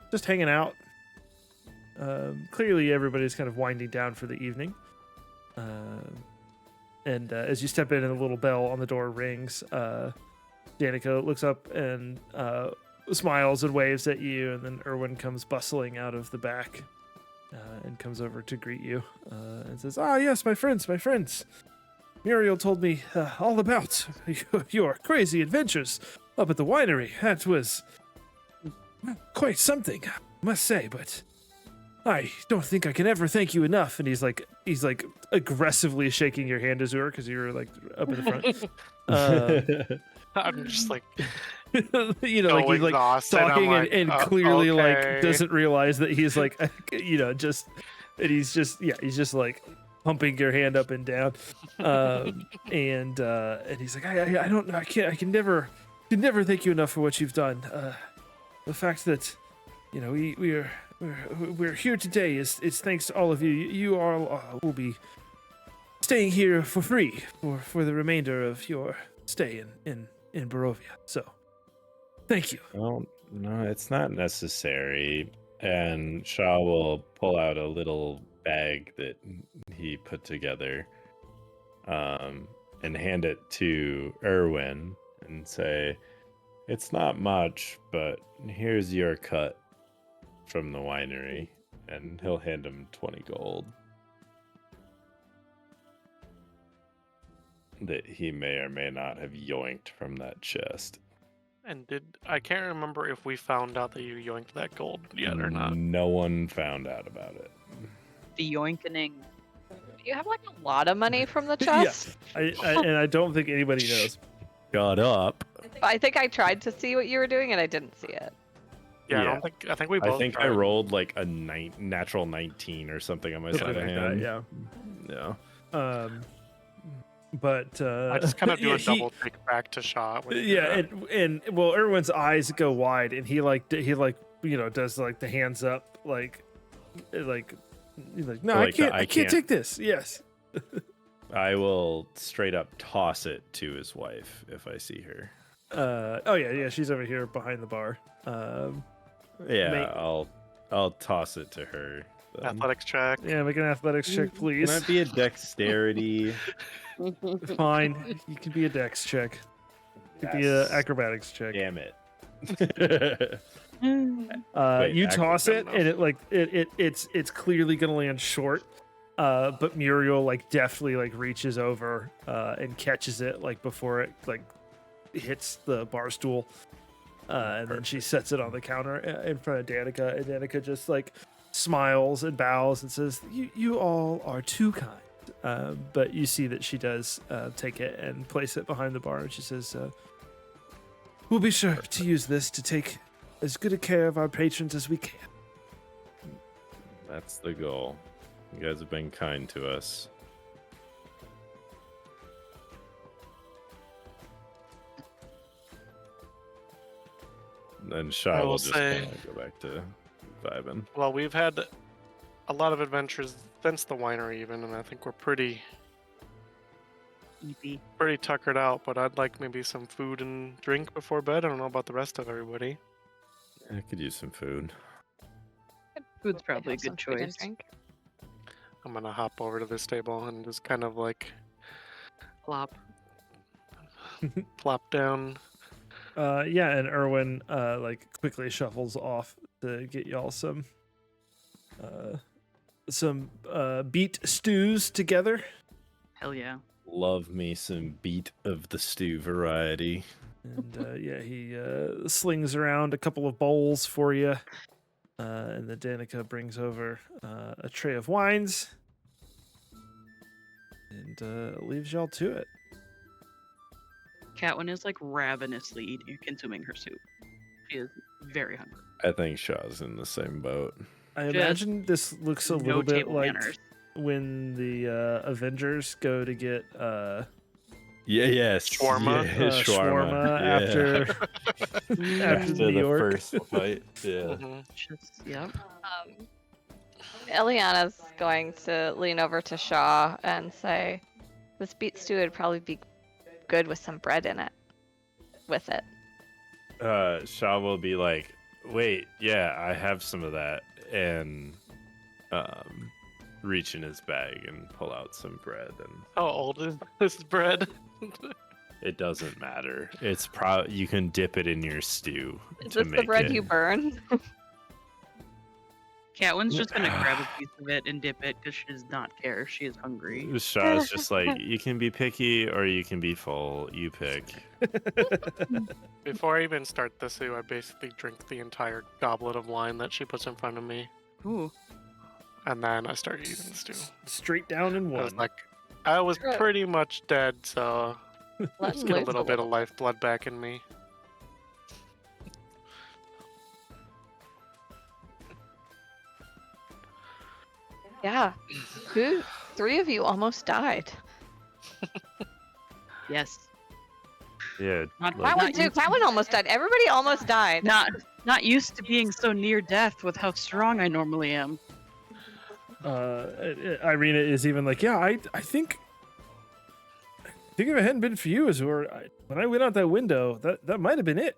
Speaker 1: just hanging out. Clearly, everybody's kind of winding down for the evening. And as you step in and the little bell on the door rings, Danica looks up and smiles and waves at you, and then Erwin comes bustling out of the back and comes over to greet you and says, "Ah, yes, my friends. Muriel told me all about your crazy adventures up at the winery. That was quite something, I must say, but I don't think I can ever thank you enough." And he's like aggressively shaking your hand, Azur, because you were like up in the front.
Speaker 3: I'm just like,
Speaker 1: You know, like
Speaker 3: so
Speaker 1: he's like
Speaker 3: exhausted. I'm
Speaker 1: talking
Speaker 3: like,
Speaker 1: and clearly like
Speaker 3: okay.
Speaker 1: doesn't realize that he's like, you know, just, and he's just like pumping your hand up and down, and he's like, I don't know, I can never thank you enough for what you've done. The fact that, you know, we're here today is thanks to all of you. You all will be staying here for free for the remainder of your stay in Barovia. So, thank you.
Speaker 6: Well, no, it's not necessary. And Shaw will pull out a little bag that he put together and hand it to Erwin and say, It's not much, but here's your cut from the winery. And he'll hand him 20 gold. That he may or may not have yoinked from that chest.
Speaker 3: And I can't remember if we found out that you yoinked that gold yet or not.
Speaker 6: No one found out about it.
Speaker 4: The yoinkening.
Speaker 5: You have like a lot of money from the chest.
Speaker 1: And I don't think anybody knows.
Speaker 6: Got up.
Speaker 5: I think I tried to see what you were doing and I didn't see it.
Speaker 3: Yeah, I think we both.
Speaker 6: I think I
Speaker 3: tried.
Speaker 6: rolled like a natural 19 or something on my side of
Speaker 1: Like
Speaker 6: hand.
Speaker 1: that,
Speaker 6: Yeah.
Speaker 1: yeah. But
Speaker 3: I just kind of do
Speaker 1: yeah,
Speaker 3: a double take back to shot. when you do that.
Speaker 1: and well, Erwin's eyes go wide, and he does like the hands up, like he's like, no,
Speaker 6: Like
Speaker 1: I can't take this. Yes.
Speaker 6: I will straight up toss it to his wife if I see her.
Speaker 1: Oh yeah, she's over here behind the bar.
Speaker 6: Yeah, I'll toss it to her.
Speaker 3: Athletics check.
Speaker 1: Yeah, make an athletics check, please.
Speaker 6: Can that be a dexterity?
Speaker 1: Fine, you can be a dex check. It could be a acrobatics check.
Speaker 6: Damn it. Wait,
Speaker 1: You toss it,
Speaker 6: enough.
Speaker 1: and it's clearly gonna land short. But Muriel like deftly like reaches over and catches it like before it like hits the bar stool, and then she sets it on the counter in front of Danica, and Danica just like smiles and bows and says, "You all are too kind." But you see that she does take it and place it behind the bar, and she says, "We'll be sure to use this to take as good a care of our patrons as we can."
Speaker 6: That's the goal. You guys have been kind to us. And Shaw
Speaker 3: I
Speaker 6: will
Speaker 3: will
Speaker 6: just
Speaker 3: say-
Speaker 6: kinda go back to vibing.
Speaker 3: Well, we've had a lot of adventures since the winery, even, and I think we're pretty
Speaker 4: Eepy.
Speaker 3: tuckered out. But I'd like maybe some food and drink before bed. I don't know about the rest of everybody.
Speaker 6: I could use some food.
Speaker 4: Food's probably a
Speaker 5: Have some
Speaker 4: good
Speaker 5: food and
Speaker 4: choice.
Speaker 5: drink.
Speaker 3: I'm gonna hop over to this table and just kind of like
Speaker 4: Plop.
Speaker 3: plop down.
Speaker 1: Yeah, and Erwin like quickly shuffles off to get y'all some beet stews together.
Speaker 4: Hell yeah.
Speaker 6: Love me some beat of the stew variety.
Speaker 1: And yeah, he slings around a couple of bowls for you. And then Danica brings over a tray of wines and leaves y'all to it.
Speaker 4: Catwin is like ravenously consuming her soup. She is very hungry.
Speaker 6: I think Shaw's in the same boat.
Speaker 1: I
Speaker 4: Just
Speaker 1: imagine this looks a
Speaker 4: no
Speaker 1: little bit
Speaker 4: table
Speaker 1: like
Speaker 4: manners.
Speaker 1: when the Avengers go to get
Speaker 6: Yes.
Speaker 3: Shawarma?
Speaker 6: Yeah,
Speaker 1: shawarma
Speaker 6: yeah.
Speaker 1: after New
Speaker 6: the
Speaker 1: York.
Speaker 6: first fight. Yeah.
Speaker 3: Mhm.
Speaker 4: Just, yep.
Speaker 5: Eliana's going to lean over to Shaw and say, "This beet stew would probably be good with some bread in it." With it.
Speaker 6: Shaw will be like, wait, yeah, I have some of that, and reach in his bag and pull out some bread, and
Speaker 3: How old is this bread?
Speaker 6: it doesn't matter. It's you can dip it in your stew
Speaker 5: Is
Speaker 6: to
Speaker 5: this the
Speaker 6: make
Speaker 5: bread
Speaker 6: it.
Speaker 5: you burn?
Speaker 4: Catwin's just gonna grab a piece of it and dip it because she does not care. She is hungry.
Speaker 6: Shaw's just like, you can be picky or you can be full. You pick.
Speaker 3: Before I even start the stew, I basically drink the entire goblet of wine that she puts in front of me,
Speaker 4: Ooh.
Speaker 3: and then I start eating the stew.
Speaker 1: Straight down in
Speaker 3: I was
Speaker 1: one.
Speaker 3: like, I was
Speaker 5: Good.
Speaker 3: pretty much dead, so
Speaker 5: Let
Speaker 3: just get a
Speaker 5: loose
Speaker 3: little bit of lifeblood back in me.
Speaker 5: Yeah. Three of you almost died.
Speaker 4: Yes.
Speaker 6: Yeah.
Speaker 4: Not,
Speaker 6: like-
Speaker 5: Catwin too. Catwin almost died. Everybody almost died.
Speaker 4: not used to being so near death with how strong I normally am.
Speaker 1: Irina is even like, yeah, I think if it hadn't been for you, Azur, when I went out that window, that might have been it.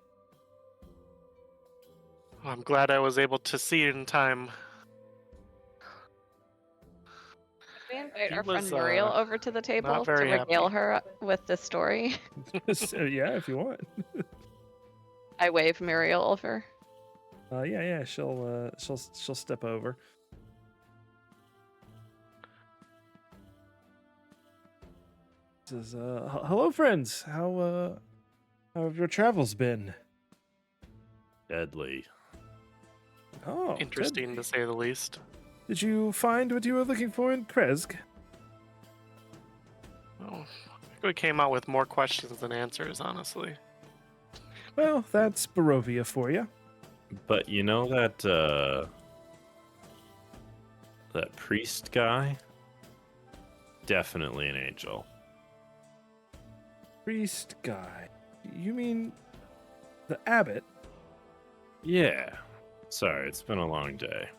Speaker 3: I'm glad I was able to see it in time.
Speaker 5: We invite
Speaker 3: He
Speaker 5: our friend
Speaker 3: was,
Speaker 5: Muriel over to the table to
Speaker 3: very
Speaker 5: regale
Speaker 3: happy.
Speaker 5: her with this story.
Speaker 1: So, yeah, if you want.
Speaker 5: I wave Muriel over.
Speaker 1: Yeah, she'll step over. Says, hello, friends. How have your travels been?
Speaker 6: Deadly.
Speaker 1: Oh,
Speaker 3: Interesting
Speaker 1: deadly.
Speaker 3: to say the least.
Speaker 1: Did you find what you were looking for in Kresk?
Speaker 3: Well, I think we came out with more questions than answers, honestly.
Speaker 1: Well, that's Barovia for you.
Speaker 6: But you know that priest guy? Definitely an angel.
Speaker 1: Priest guy. You mean the abbot?
Speaker 6: Yeah. Sorry, it's been a long day.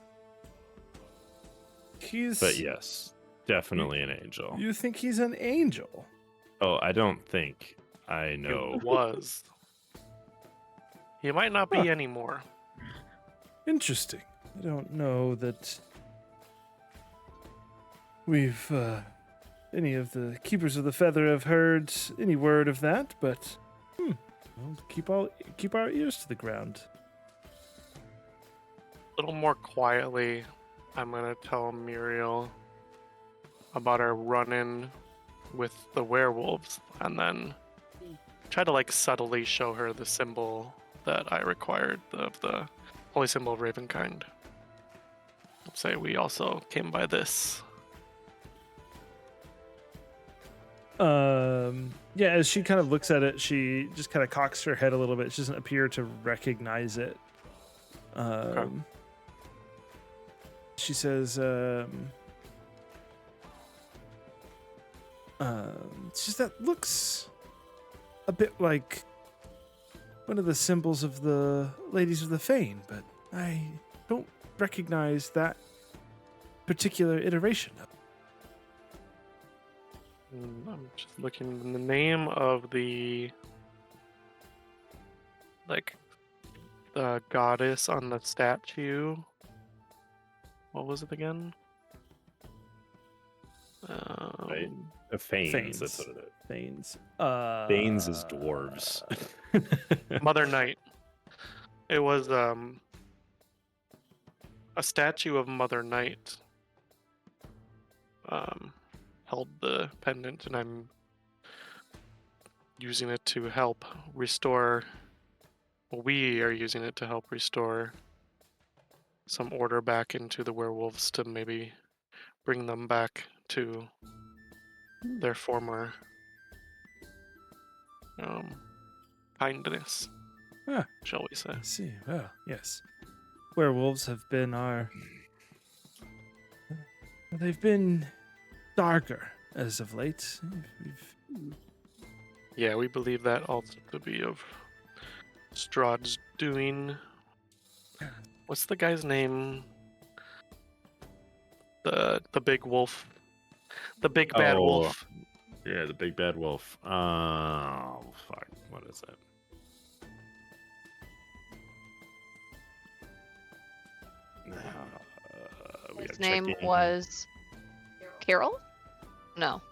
Speaker 6: But yes, definitely an angel.
Speaker 1: You think he's an angel?
Speaker 6: Oh, I don't think. I know.
Speaker 3: It was. He might not be
Speaker 1: Huh.
Speaker 3: anymore.
Speaker 1: Interesting. I don't know that we've any of the keepers of the feather have heard any word of that, but well, keep our ears to the ground.
Speaker 3: A little more quietly, I'm gonna tell Muriel about our run-in with the werewolves, and then try to like subtly show her the symbol that I required of the holy symbol of Ravenkind. Let's say we also came by this.
Speaker 1: Yeah, as she kind of looks at it, she just kind of cocks her head a little bit. She doesn't appear to recognize it. She says, it's just that looks a bit like one of the symbols of the Ladies of the Fane, but I don't recognize that particular iteration of it.
Speaker 3: I'm just looking in the name of the goddess on the statue. What was it again?
Speaker 6: Right? Fanes,
Speaker 1: Fanes.
Speaker 6: that's what it is.
Speaker 1: Fanes.
Speaker 6: Fanes is dwarves.
Speaker 3: Mother Night. It was a statue of Mother Night. Held the pendant, and I'm using it to help restore. Well, we are using it to help restore some order back into the werewolves to maybe bring them back to their former kindness, shall we say.
Speaker 1: I see. Well, yes. Werewolves have been they've been darker as of late.
Speaker 3: Yeah, we believe that also to be of Strahd's doing. What's the guy's name? The big wolf. The big bad wolf.
Speaker 6: Yeah, the big bad wolf. Oh, fuck. What is it?
Speaker 5: His name was Carol? No.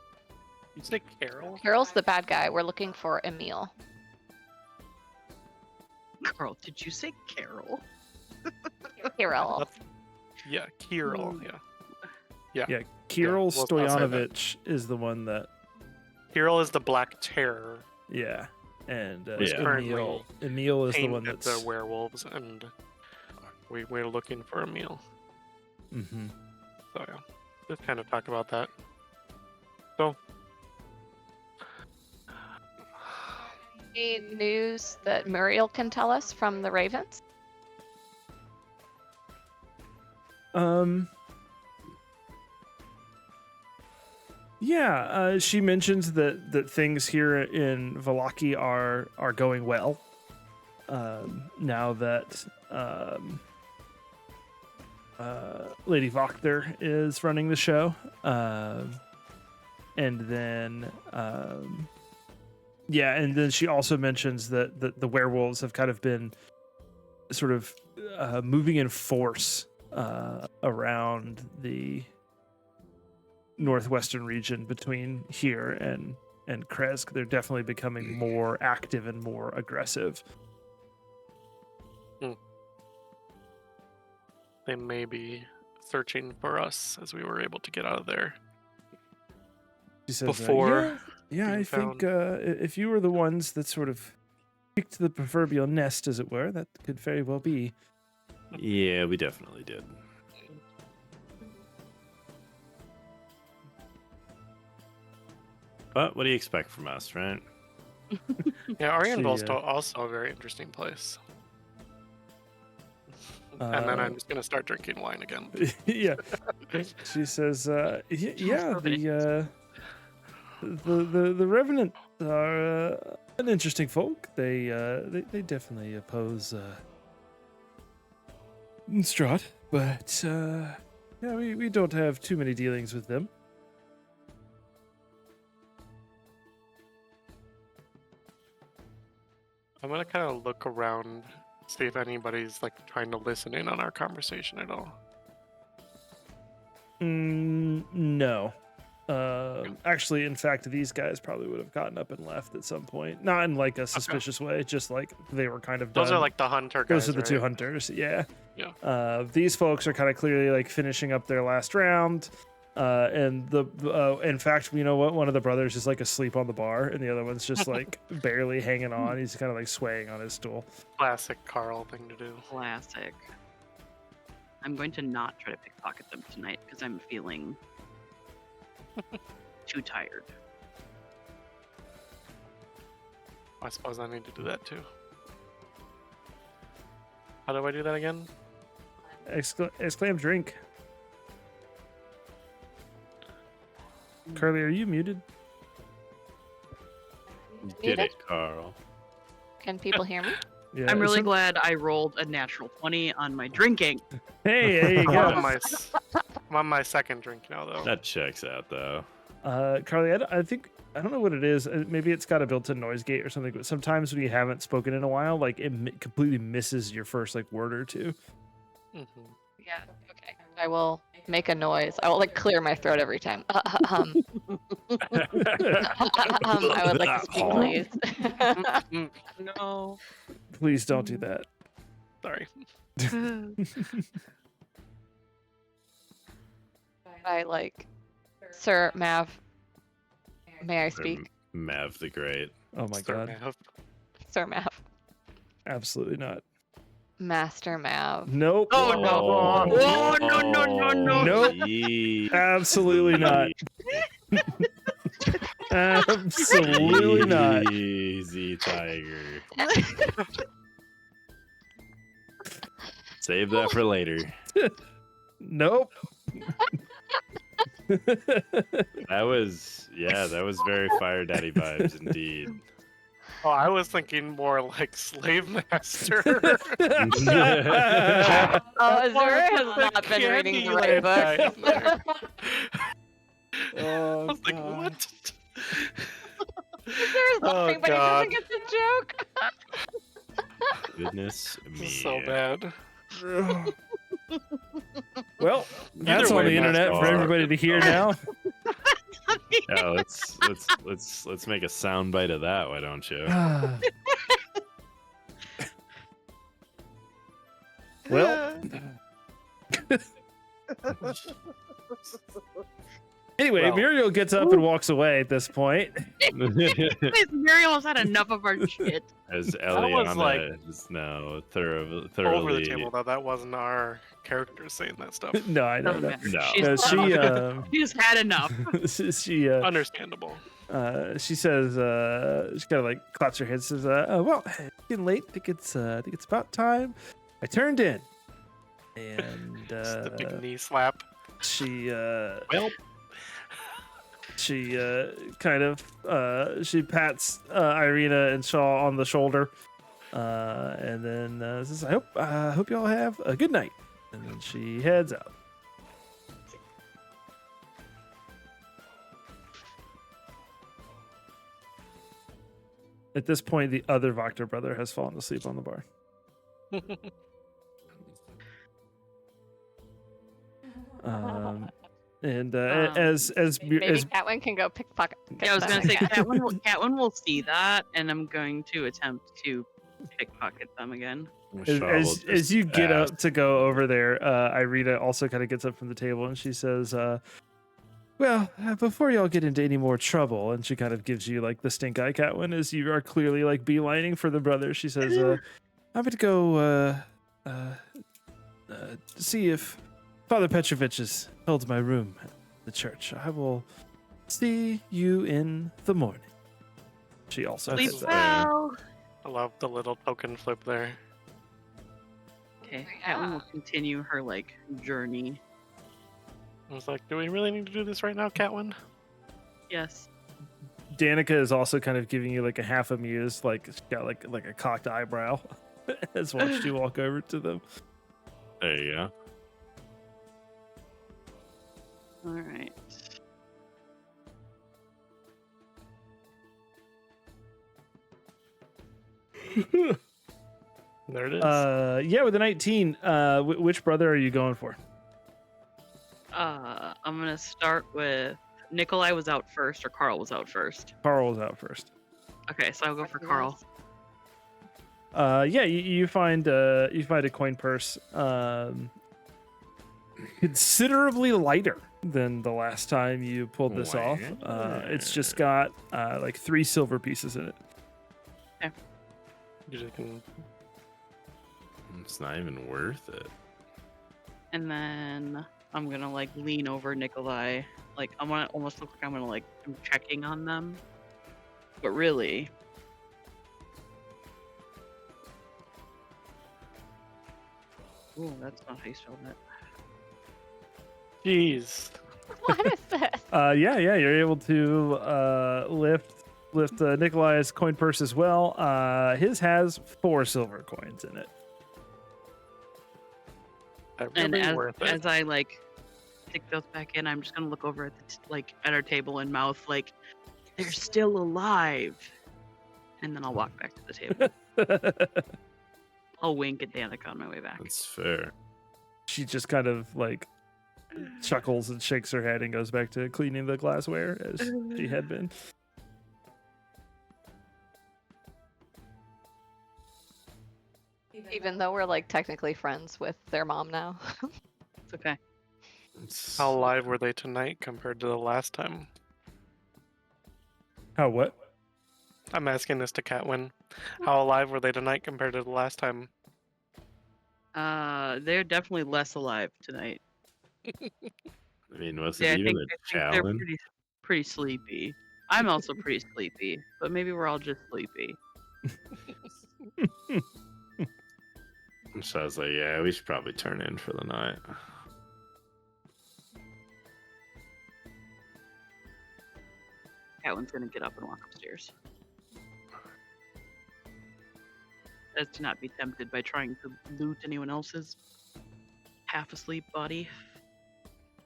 Speaker 3: You say Carol?
Speaker 5: Carol's the bad guy. We're looking for Emil.
Speaker 4: Carl, did you say Carol?
Speaker 5: Carol.
Speaker 3: Yeah, Kirill. Yeah.
Speaker 1: Yeah, Kirill
Speaker 3: we'll say that.
Speaker 1: Stoyanovich is the one that.
Speaker 3: Kirill is the Black Terror.
Speaker 1: Yeah, and
Speaker 3: currently
Speaker 1: Emil is the
Speaker 3: Aimed
Speaker 1: one
Speaker 3: at
Speaker 1: that's.
Speaker 3: the werewolves, and we're looking for Emil.
Speaker 1: Mm-hmm.
Speaker 3: So yeah, just kind of talk about that. So.
Speaker 5: Any news that Muriel can tell us from the Ravens?
Speaker 1: Yeah, she mentions that things here in Vallaki are going well. Now that Lady Vokter is running the show, and then and then she also mentions that the werewolves have kind of been sort of moving in force around the northwestern region between here and Kresk. They're definitely becoming more active and more aggressive.
Speaker 3: they may be searching for us as we were able to get out of there.
Speaker 1: She says,
Speaker 3: Before
Speaker 1: yeah,
Speaker 3: being
Speaker 1: I think
Speaker 3: found.
Speaker 1: if you were the ones that sort of picked the proverbial nest, as it were, that could very well be.
Speaker 6: Yeah, we definitely did. But what do you expect from us, right?
Speaker 3: Yeah, Arianville's
Speaker 1: She,
Speaker 3: also a very interesting place. And then I'm just gonna start drinking wine again.
Speaker 1: Yeah. She says, yeah, the Revenant are an interesting folk. They definitely oppose Strahd, but yeah, we don't have too many dealings with them.
Speaker 3: I'm gonna kind of look around, see if anybody's like trying to listen in on our conversation at all.
Speaker 1: No. Actually, in fact, these guys probably would have gotten up and left at some point. Not in like a suspicious way, just like they were kind of done.
Speaker 3: Those are like the hunter guys.
Speaker 1: Those are the two
Speaker 3: right?
Speaker 1: hunters, yeah.
Speaker 3: Yeah.
Speaker 1: These folks are kind of clearly like finishing up their last round. And in fact, you know what? One of the brothers is like asleep on the bar, and the other one's just like barely hanging on. He's kind of like swaying on his stool.
Speaker 3: Classic Carl thing to do.
Speaker 4: Classic. I'm going to not try to pickpocket them tonight because I'm feeling too tired.
Speaker 3: I suppose I need to do that too. How do I do that again?
Speaker 1: Exclaim drink. Curly, are you muted?
Speaker 6: You
Speaker 5: Muted?
Speaker 6: did it, Carl.
Speaker 5: Can people hear me?
Speaker 1: Yeah.
Speaker 4: I'm really glad I rolled a natural 20 on my drinking.
Speaker 1: Hey, there you
Speaker 3: I'm
Speaker 1: go.
Speaker 3: I'm on my second drink now, though.
Speaker 6: That checks out, though.
Speaker 1: Carly, I think I don't know what it is. Maybe it's got a built-in noise gate or something. But sometimes when you haven't spoken in a while, like it completely misses your first like word or two.
Speaker 3: Mhm.
Speaker 5: Yeah. Okay. I will make a noise. I will like clear my throat every time. I would like to speak, please.
Speaker 4: No.
Speaker 1: Please don't do that.
Speaker 3: Sorry.
Speaker 5: I like, Sir Mav. May I speak,
Speaker 6: Mav the Great.
Speaker 1: Oh my
Speaker 3: Sir
Speaker 1: god.
Speaker 3: Mav.
Speaker 5: Sir Mav?
Speaker 1: Absolutely not.
Speaker 5: Master Mav.
Speaker 1: Nope.
Speaker 4: Oh, no. Oh, no.
Speaker 1: Nope.
Speaker 6: Jeez.
Speaker 1: Absolutely not. Absolutely not.
Speaker 6: Easy, Tiger. Save that for later.
Speaker 1: Nope.
Speaker 6: That was very Fire Daddy vibes indeed.
Speaker 3: Oh, I was thinking more like slave master.
Speaker 5: Zura has not been reading the right book.
Speaker 1: Oh,
Speaker 3: I was like,
Speaker 1: God.
Speaker 3: what?
Speaker 5: Zura's laughing, but he
Speaker 3: God.
Speaker 5: doesn't get the joke.
Speaker 6: Goodness me.
Speaker 3: This is so bad.
Speaker 1: Well, that's
Speaker 3: Either
Speaker 1: on
Speaker 3: way,
Speaker 1: the internet for everybody to hear now.
Speaker 6: Yeah, let's make a sound bite of that, why don't you?
Speaker 1: Well. Anyway,
Speaker 3: Well.
Speaker 1: Muriel gets up and walks away at this point.
Speaker 4: Muriel has had enough of our shit.
Speaker 6: As
Speaker 3: was
Speaker 6: Eliana
Speaker 3: like-
Speaker 6: is now thoroughly
Speaker 3: Over the table, though. That wasn't our characters saying that stuff.
Speaker 1: No, I know
Speaker 4: Doesn't
Speaker 1: that.
Speaker 4: matter.
Speaker 6: No.
Speaker 4: She's had enough.
Speaker 1: She
Speaker 3: Understandable.
Speaker 1: she says she kind of like claps her hands, says well, it's getting late. I think it's about time I turned in. And
Speaker 3: Just the big knee slap.
Speaker 1: she
Speaker 3: Well,
Speaker 1: she kind of she pats Irina and Shaw on the shoulder, and then says, I hope y'all have a good night, and then she heads out. At this point, the other Vector brother has fallen asleep on the bar. And as
Speaker 5: Maybe Catwin can go pickpocket.
Speaker 4: Yeah, I was
Speaker 5: them
Speaker 4: gonna say
Speaker 5: again.
Speaker 4: Catwin will see that, and I'm going to attempt to pickpocket them again.
Speaker 1: As you get up to go over there, Irina also kind of gets up from the table and she says, well, before y'all get into any more trouble, and she kind of gives you like the stink eye cat one as you are clearly like beelining for the brother. She says, I'm going to go see if Father Petrovich has held my room at the church. I will see you in the morning. She also
Speaker 4: Sleep
Speaker 1: says that.
Speaker 4: well.
Speaker 3: I love the little token flip there.
Speaker 4: Okay, Catelyn will continue her like journey.
Speaker 3: I was like, do we really need to do this right now, Catwin?
Speaker 4: Yes.
Speaker 1: Danica is also kind of giving you like a half amused, like she's got like a cocked eyebrow. Has watched you walk over to them.
Speaker 6: There you go.
Speaker 4: All right.
Speaker 3: There it is.
Speaker 1: Yeah, with a 19, which brother are you going for?
Speaker 4: I'm gonna start with Nikolai was out first, or Carl was out first.
Speaker 1: Carl was out first.
Speaker 4: Okay, so I'll go for Carl.
Speaker 1: Yeah, you find a coin purse, considerably lighter than the last time you pulled this off. It's just got like 3 silver pieces in it.
Speaker 3: You just can...
Speaker 6: It's not even worth it.
Speaker 4: And then I'm gonna like lean over Nikolai. Like I want to almost look like I'm checking on them, but really. Ooh, that's not how you spell that.
Speaker 3: Jeez.
Speaker 5: What is this?
Speaker 1: Yeah, you're able to lift Nikolai's coin purse as well. His has 4 silver coins in it.
Speaker 4: And
Speaker 3: Really worth it.
Speaker 4: as I like stick those back in, I'm just gonna look over at at our table and mouth like they're still alive, and then I'll walk back to the table. I'll wink at Danica on my way back.
Speaker 6: That's fair.
Speaker 1: She just kind of like chuckles and shakes her head and goes back to cleaning the glassware as she had been.
Speaker 5: Even though we're like technically friends with their mom now.
Speaker 4: It's okay.
Speaker 3: How alive were they tonight compared to the last time?
Speaker 1: How what?
Speaker 3: I'm asking this to Catwin. How alive were they tonight compared to the last time?
Speaker 4: They're definitely less alive tonight.
Speaker 6: I mean, was
Speaker 4: Yeah,
Speaker 6: it
Speaker 4: I
Speaker 6: even
Speaker 4: think
Speaker 6: a
Speaker 4: they're
Speaker 6: challenge?
Speaker 4: pretty sleepy. I'm also pretty sleepy, but maybe we're all just sleepy.
Speaker 6: So I was like, yeah, we should probably turn in for the night.
Speaker 4: Catwin's gonna get up and walk upstairs. As to not be tempted by trying to loot anyone else's half asleep body.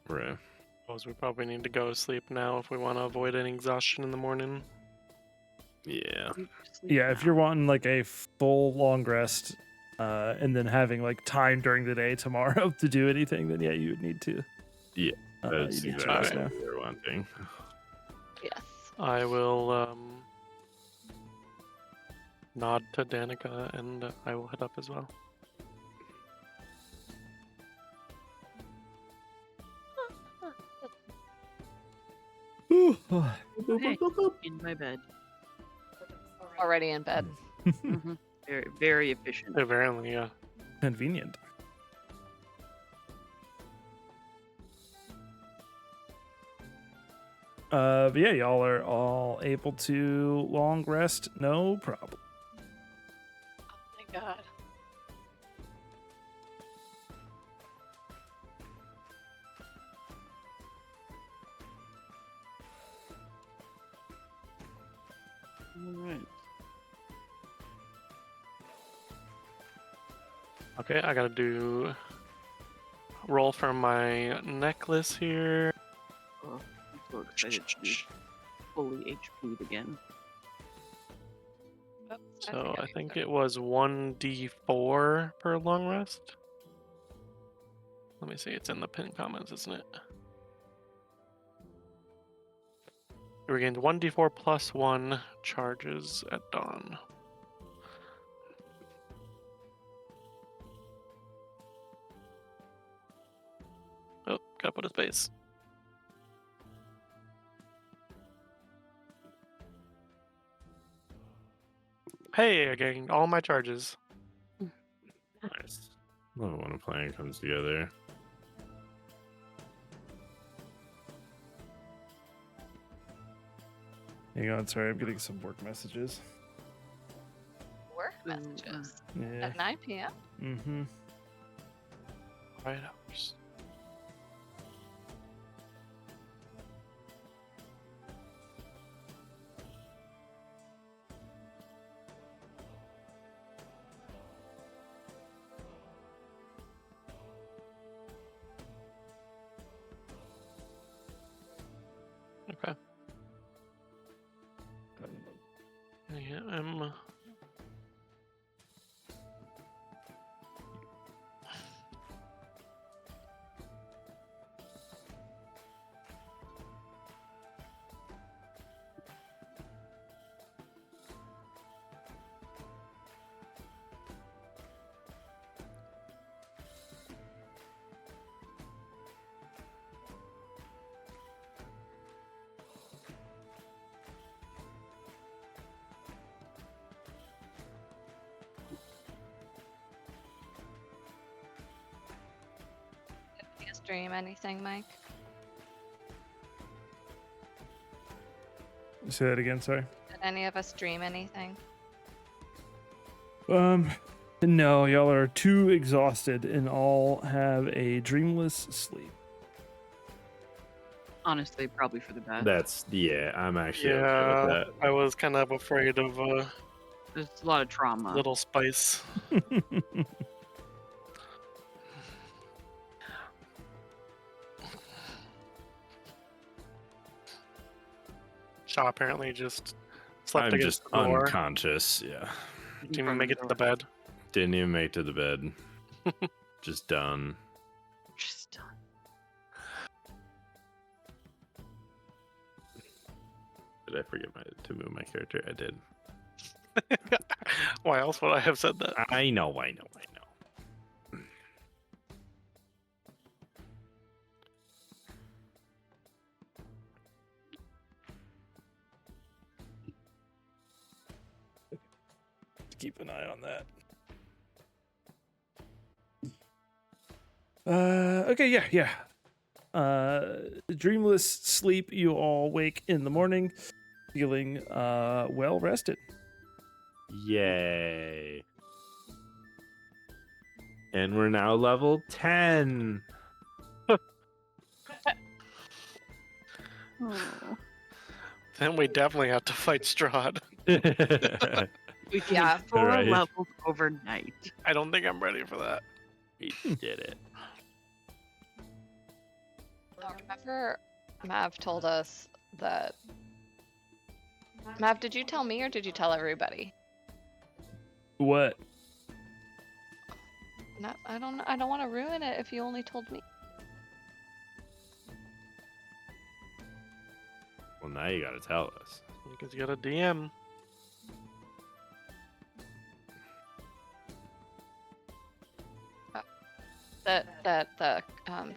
Speaker 6: Right.
Speaker 3: Suppose we probably need to go to sleep now if we want to avoid any exhaustion in the morning.
Speaker 6: Yeah.
Speaker 4: Sleep
Speaker 1: Yeah, if
Speaker 4: now.
Speaker 1: you're wanting like a full long rest, and then having like time during the day tomorrow to do anything, then yeah, you would need to.
Speaker 6: Yeah,
Speaker 1: you
Speaker 6: That's
Speaker 1: need to
Speaker 3: right.
Speaker 1: rest
Speaker 6: exactly
Speaker 1: now.
Speaker 6: what we were wanting.
Speaker 5: Yes.
Speaker 3: I will nod to Danica and I will head up as well.
Speaker 4: Okay, in my bed.
Speaker 5: Already in bed.
Speaker 4: Mhm. Very, very efficient.
Speaker 3: Apparently, yeah.
Speaker 1: Convenient. But yeah, y'all are all able to long rest, no problem.
Speaker 5: Oh my god.
Speaker 4: Alright.
Speaker 3: Okay, I gotta do roll for my necklace here.
Speaker 4: Oh, I'm so excited to be fully HP'd again.
Speaker 5: Oh,
Speaker 3: So I think it was 1d4 per long rest. Let me see, it's in the pinned comments, isn't it? You regained 1d4 plus 1 charges at dawn. up with his base. Hey, I gained all my charges.
Speaker 6: Nice. Love it when a plan comes together.
Speaker 1: Hang on, sorry, I'm getting some work messages.
Speaker 5: Work messages
Speaker 1: Yeah.
Speaker 5: at 9 p.m.
Speaker 1: Mm-hmm.
Speaker 3: 5 hours. Okay. Yeah, I'm.
Speaker 5: Do you stream anything, Mike?
Speaker 1: Say that again, sorry.
Speaker 5: Did any of us stream anything?
Speaker 1: No, y'all are too exhausted and all have a dreamless sleep.
Speaker 4: Honestly, probably for the best.
Speaker 6: That's I'm actually okay
Speaker 3: Yeah,
Speaker 6: with that.
Speaker 3: I was kind of afraid of
Speaker 4: There's a lot of trauma.
Speaker 3: little spice. Shaw apparently just slept
Speaker 6: I'm
Speaker 3: against
Speaker 6: just
Speaker 3: the door.
Speaker 6: unconscious. Yeah.
Speaker 3: Didn't even make it to the bed.
Speaker 6: Didn't even make it to the bed. Just done.
Speaker 4: Just done.
Speaker 6: Did I forget to move my character? I did.
Speaker 3: Why else would I have said that?
Speaker 6: I know.
Speaker 1: Keep an eye on that. Okay, yeah. Dreamless sleep, you all wake in the morning feeling well rested.
Speaker 6: Yay. And we're now level 10.
Speaker 4: Oh.
Speaker 3: Then we definitely have to fight Strahd.
Speaker 4: We can
Speaker 5: Yeah,
Speaker 4: 4
Speaker 6: right.
Speaker 4: levels overnight.
Speaker 3: I don't think I'm ready for that.
Speaker 6: We did it.
Speaker 5: Remember, Mav told us that. Mav, did you tell me or did you tell everybody?
Speaker 1: What?
Speaker 5: No, I don't want to ruin it if you only told me.
Speaker 6: Well, now you gotta tell us.
Speaker 3: Because you got a DM.
Speaker 5: That the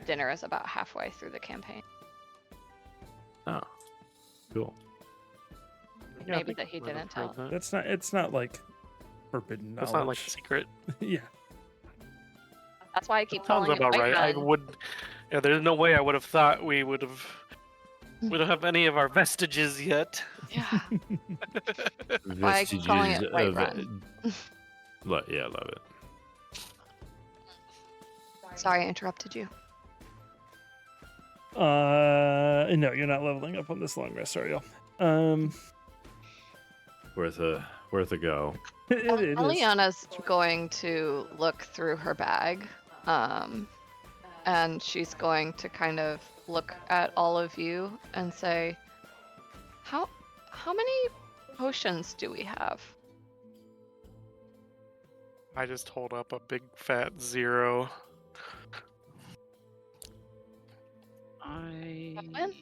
Speaker 5: dinner is about halfway through the campaign.
Speaker 6: Oh, cool.
Speaker 3: Yeah, I
Speaker 5: Maybe
Speaker 3: think
Speaker 5: that he
Speaker 3: I might have
Speaker 5: didn't tell.
Speaker 3: heard that.
Speaker 1: It's not like forbidden knowledge.
Speaker 3: That's not like a secret.
Speaker 1: Yeah.
Speaker 5: That's why I keep
Speaker 3: Sounds
Speaker 5: calling it
Speaker 3: about right. I
Speaker 5: Whiterun.
Speaker 3: would. Yeah, there's no way I would have thought we would have. We don't have any of our vestiges yet.
Speaker 5: Yeah. Why I keep calling it Whiterun.
Speaker 6: Yeah, love it.
Speaker 5: Sorry, I interrupted you.
Speaker 1: No, you're not leveling up on this long rest, sorry, y'all.
Speaker 6: Worth a go.
Speaker 1: It is.
Speaker 5: Eliana's going to look through her bag, and she's going to kind of look at all of you and say, "How many potions do we have?"
Speaker 3: I just hold up a big fat 0.
Speaker 5: Catwin?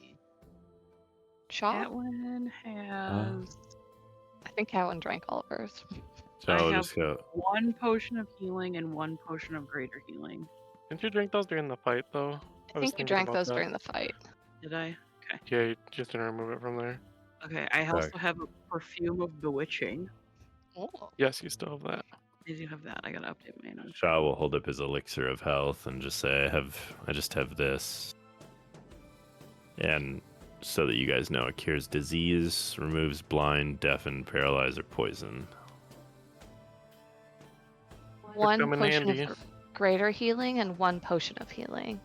Speaker 5: Shaw?
Speaker 4: Catwin has.
Speaker 5: I think Catwin drank all of hers.
Speaker 6: So
Speaker 4: I
Speaker 6: I'll
Speaker 4: have
Speaker 6: just go.
Speaker 4: 1 potion of healing and 1 potion of greater healing.
Speaker 3: Didn't you drink those during the fight though? was
Speaker 5: think you
Speaker 3: thinking
Speaker 5: drank
Speaker 3: about
Speaker 5: those
Speaker 3: that.
Speaker 5: during the fight.
Speaker 4: Did I? Okay.
Speaker 3: Yeah, you just didn't remove it from there.
Speaker 4: Okay. I also have a perfume of bewitching.
Speaker 5: Oh.
Speaker 3: Yes, you still have that.
Speaker 4: I do have that. I gotta update my inventory.
Speaker 6: Shaw will hold up his elixir of health and just say, I just have this. And so that you guys know, it cures disease, removes blind, deafen, paralyze, or poison.
Speaker 5: One
Speaker 3: come in
Speaker 5: potion
Speaker 3: handy.
Speaker 5: of greater healing and one potion of healing.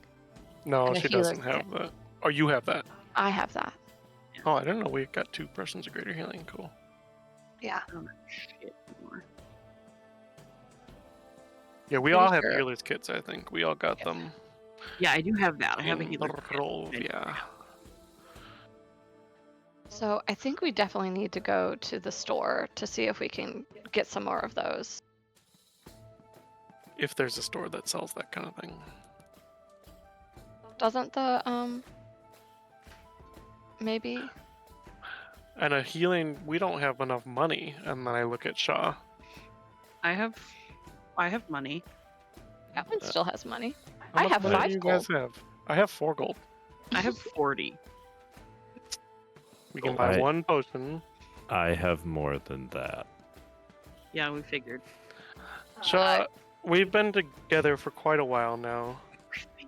Speaker 3: No,
Speaker 5: And a
Speaker 3: she
Speaker 5: healer's
Speaker 3: doesn't have
Speaker 5: kit.
Speaker 3: that. Oh, you have that.
Speaker 5: I have that.
Speaker 3: Oh, I didn't know we got 2 persons of greater healing. Cool.
Speaker 5: Yeah.
Speaker 4: I don't have shit anymore.
Speaker 3: Yeah, we
Speaker 5: Pretty
Speaker 3: all have
Speaker 5: sure.
Speaker 3: healers kits, I think. We all got
Speaker 5: Yeah.
Speaker 3: them.
Speaker 4: Yeah, I do have that. I have a
Speaker 3: in
Speaker 4: healer. kit.
Speaker 3: Yeah.
Speaker 5: So I think we definitely need to go to the store to see if we can get some more of those.
Speaker 3: If there's a store that sells that kind of thing.
Speaker 5: Doesn't the maybe?
Speaker 3: And a healing, we don't have enough money. And then I look at Shaw.
Speaker 4: I have money.
Speaker 5: That one still has money.
Speaker 3: How
Speaker 5: I
Speaker 3: much
Speaker 5: have
Speaker 3: money
Speaker 5: 5
Speaker 3: do you guys have? I have 4 gold.
Speaker 4: I have 40.
Speaker 3: We can
Speaker 6: Oh,
Speaker 3: buy
Speaker 6: I-
Speaker 3: 1 potion.
Speaker 6: I have more than that.
Speaker 4: Yeah, we figured.
Speaker 3: Shaw, we've been together for quite a while now.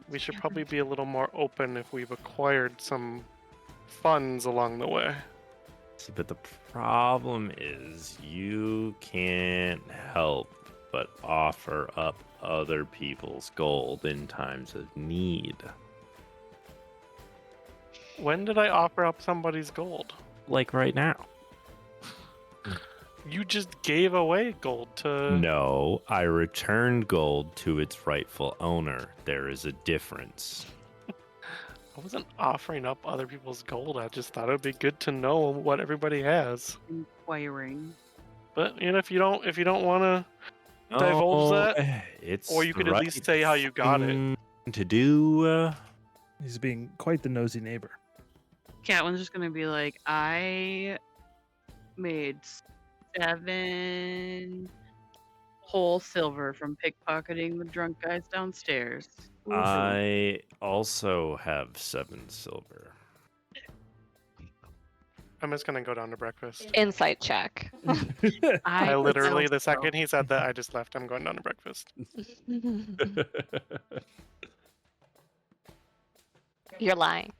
Speaker 3: We should probably be a little more open if we've acquired some funds along the way.
Speaker 6: See, but the problem is you can't help but offer up other people's gold in times of need.
Speaker 3: When did I offer up somebody's gold?
Speaker 6: Like right now.
Speaker 3: You just gave away gold to...
Speaker 6: No, I returned gold to its rightful owner. There is a difference.
Speaker 3: I wasn't offering up other people's gold. I just thought it would be good to know what everybody has.
Speaker 4: Inquiring.
Speaker 3: But if you don't want to divulge that,
Speaker 6: It's
Speaker 3: or you could
Speaker 6: the
Speaker 3: at least
Speaker 6: right
Speaker 3: say how you got it.
Speaker 6: thing to do.
Speaker 1: He's being quite the nosy neighbor.
Speaker 4: Catwin's just gonna be like, I made 7 whole silver from pickpocketing the drunk guys downstairs.
Speaker 6: I also have 7 silver.
Speaker 3: I'm just gonna go down to breakfast.
Speaker 5: Insight check.
Speaker 3: I literally, the
Speaker 4: also-
Speaker 3: second he said that, I just left. I'm going down to breakfast.
Speaker 5: You're lying.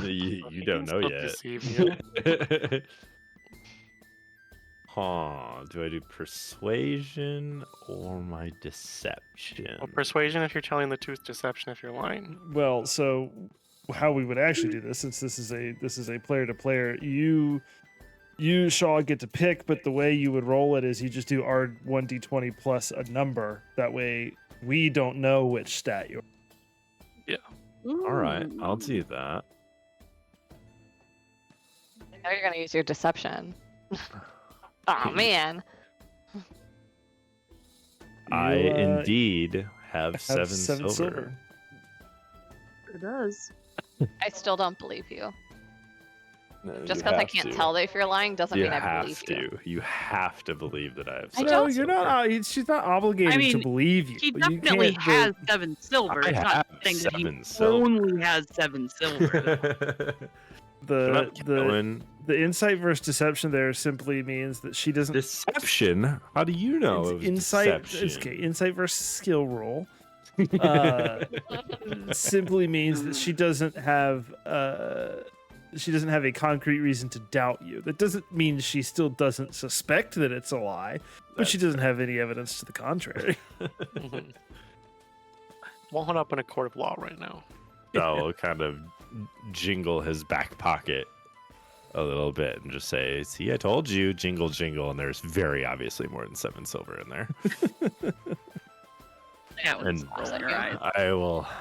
Speaker 6: you don't know
Speaker 3: Still
Speaker 6: yet.
Speaker 3: deceive you.
Speaker 6: Huh, do I do persuasion or my deception?
Speaker 3: Well, persuasion if you're telling the truth, deception if you're lying.
Speaker 1: Well, so how we would actually do this, since this is a player to player, you Shaw get to pick, but the way you would roll it is you just do R1d20 plus a number. That way we don't know which stat you're.
Speaker 6: All right, I'll do that.
Speaker 5: Now you're gonna use your deception. Oh man.
Speaker 6: I
Speaker 1: You,
Speaker 6: indeed have,
Speaker 1: have
Speaker 6: 7
Speaker 1: 7
Speaker 6: silver.
Speaker 4: It does.
Speaker 5: I still don't believe you.
Speaker 6: No,
Speaker 5: Just
Speaker 6: you
Speaker 5: because I
Speaker 6: have
Speaker 5: can't
Speaker 6: to.
Speaker 5: tell if you're lying doesn't
Speaker 6: You
Speaker 5: mean I
Speaker 6: have
Speaker 5: believe
Speaker 6: to.
Speaker 5: you.
Speaker 6: You have to believe that I have
Speaker 5: I
Speaker 6: 7
Speaker 5: don't-
Speaker 1: You're
Speaker 6: silver.
Speaker 1: not. She's not obligated to
Speaker 4: mean,
Speaker 1: believe you.
Speaker 4: He
Speaker 1: but you
Speaker 4: definitely
Speaker 1: can't-
Speaker 4: has 7 silver.
Speaker 6: I
Speaker 4: It's not
Speaker 6: have
Speaker 4: saying that he
Speaker 6: 7 silver.
Speaker 4: only has 7 silver.
Speaker 1: the insight versus deception there simply means that she doesn't.
Speaker 6: Deception? How do you know it was
Speaker 1: insight.
Speaker 6: deception?
Speaker 1: Okay, insight versus skill roll. Simply means that she doesn't have a concrete reason to doubt you. That doesn't mean she still doesn't suspect that it's a lie, but she doesn't have any evidence to the contrary.
Speaker 3: Mhm. Won't up in a court of law right now.
Speaker 6: I'll kind of jingle his back pocket a little bit and just say, "See, I told you, jingle, jingle." And there's very obviously more than 7 silver in there.
Speaker 4: Catwin's
Speaker 6: And
Speaker 4: rolling her eyes.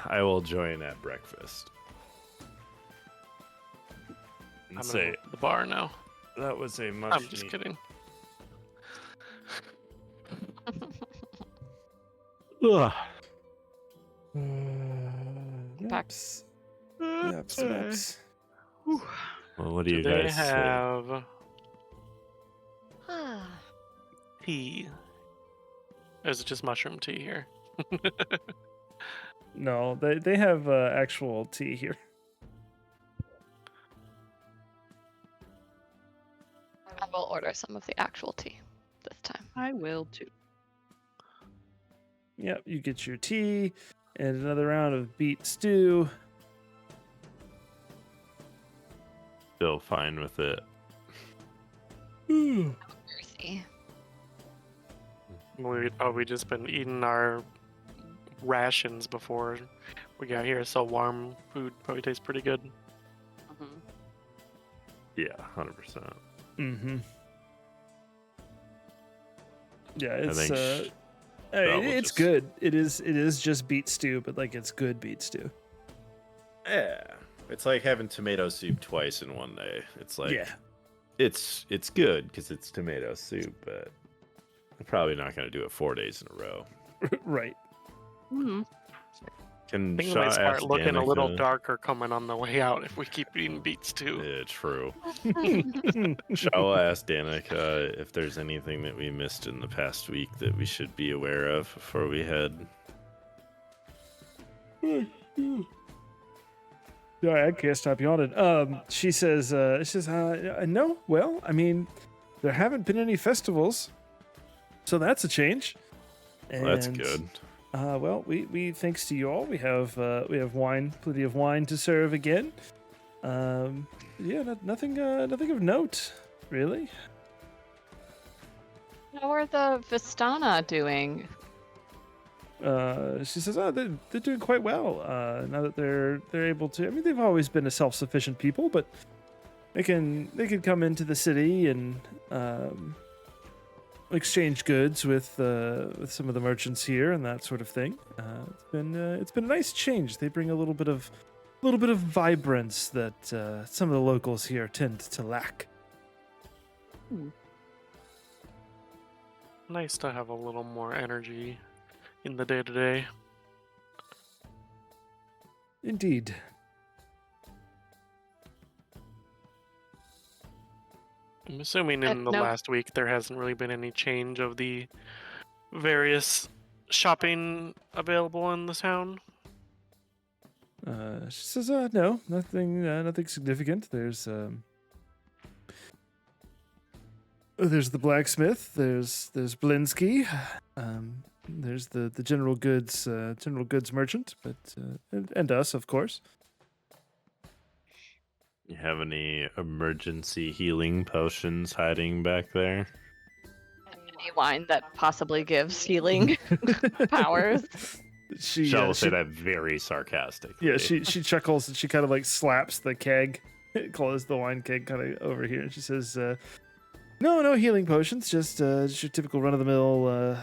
Speaker 6: I will join at breakfast. And
Speaker 3: I'm
Speaker 6: say
Speaker 3: gonna go to the bar now.
Speaker 6: that was a much.
Speaker 3: I'm just kidding.
Speaker 6: Ugh.
Speaker 5: Back.
Speaker 1: Yaps.
Speaker 6: Well, what do you
Speaker 3: They
Speaker 6: guys say?
Speaker 3: have tea. Or is it just mushroom tea here?
Speaker 1: No, they have actual tea here.
Speaker 5: I will order some of the actual tea this time.
Speaker 4: I will too.
Speaker 1: Yep, you get your tea and another round of beet stew.
Speaker 6: Still fine with it.
Speaker 5: Mercy.
Speaker 3: We'd probably just been eating our rations before we got here, so warm food probably tastes pretty good.
Speaker 4: Mhm.
Speaker 6: Yeah, 100%.
Speaker 1: Mm-hmm. Yeah,
Speaker 6: I
Speaker 1: it's
Speaker 6: think
Speaker 1: it's
Speaker 6: just-
Speaker 1: good. It is just beet stew, but like it's good beet stew.
Speaker 6: Yeah, it's like having tomato soup twice in one day. It's like
Speaker 1: Yeah.
Speaker 6: it's good because it's tomato soup, but I'm probably not gonna do it 4 days in a row.
Speaker 1: Right.
Speaker 4: Mhm.
Speaker 6: Can
Speaker 3: Things
Speaker 6: Shaw
Speaker 3: might start
Speaker 6: ask
Speaker 3: looking a little
Speaker 6: Danica-
Speaker 3: darker coming on the way out if we keep eating beets too.
Speaker 6: Yeah, true. Shall I ask Danica if there's anything that we missed in the past week that we should be aware of before we head?
Speaker 1: Sorry, I can't stop yawning. She says, no. Well, I mean, there haven't been any festivals, so that's a change.
Speaker 6: Well, that's
Speaker 1: And,
Speaker 6: good.
Speaker 1: Well, we thanks to you all, we have wine, plenty of wine to serve again. Yeah, nothing of note, really.
Speaker 5: How are the Vistana doing?
Speaker 1: She says, they're doing quite well. Now that they're able to. I mean, they've always been a self-sufficient people, but they can come into the city and exchange goods with some of the merchants here and that sort of thing. It's been a nice change. They bring a little bit of vibrance that some of the locals here tend to lack.
Speaker 3: Nice to have a little more energy in the day-to-day.
Speaker 1: Indeed.
Speaker 3: I'm assuming in the
Speaker 5: no.
Speaker 3: last week there hasn't really been any change of the various shopping available in the town.
Speaker 1: She says, no, nothing significant. There's the blacksmith. There's Blinsky. There's the general goods merchant, but and us, of course.
Speaker 6: You have any emergency healing potions hiding back there?
Speaker 5: Any wine that possibly gives healing powers?
Speaker 1: She
Speaker 6: Shall say that very sarcastically.
Speaker 1: yeah, she chuckles and she kind of like slaps the keg, closes the wine keg kind of over here, and she says, "No healing potions, just your typical run of the mill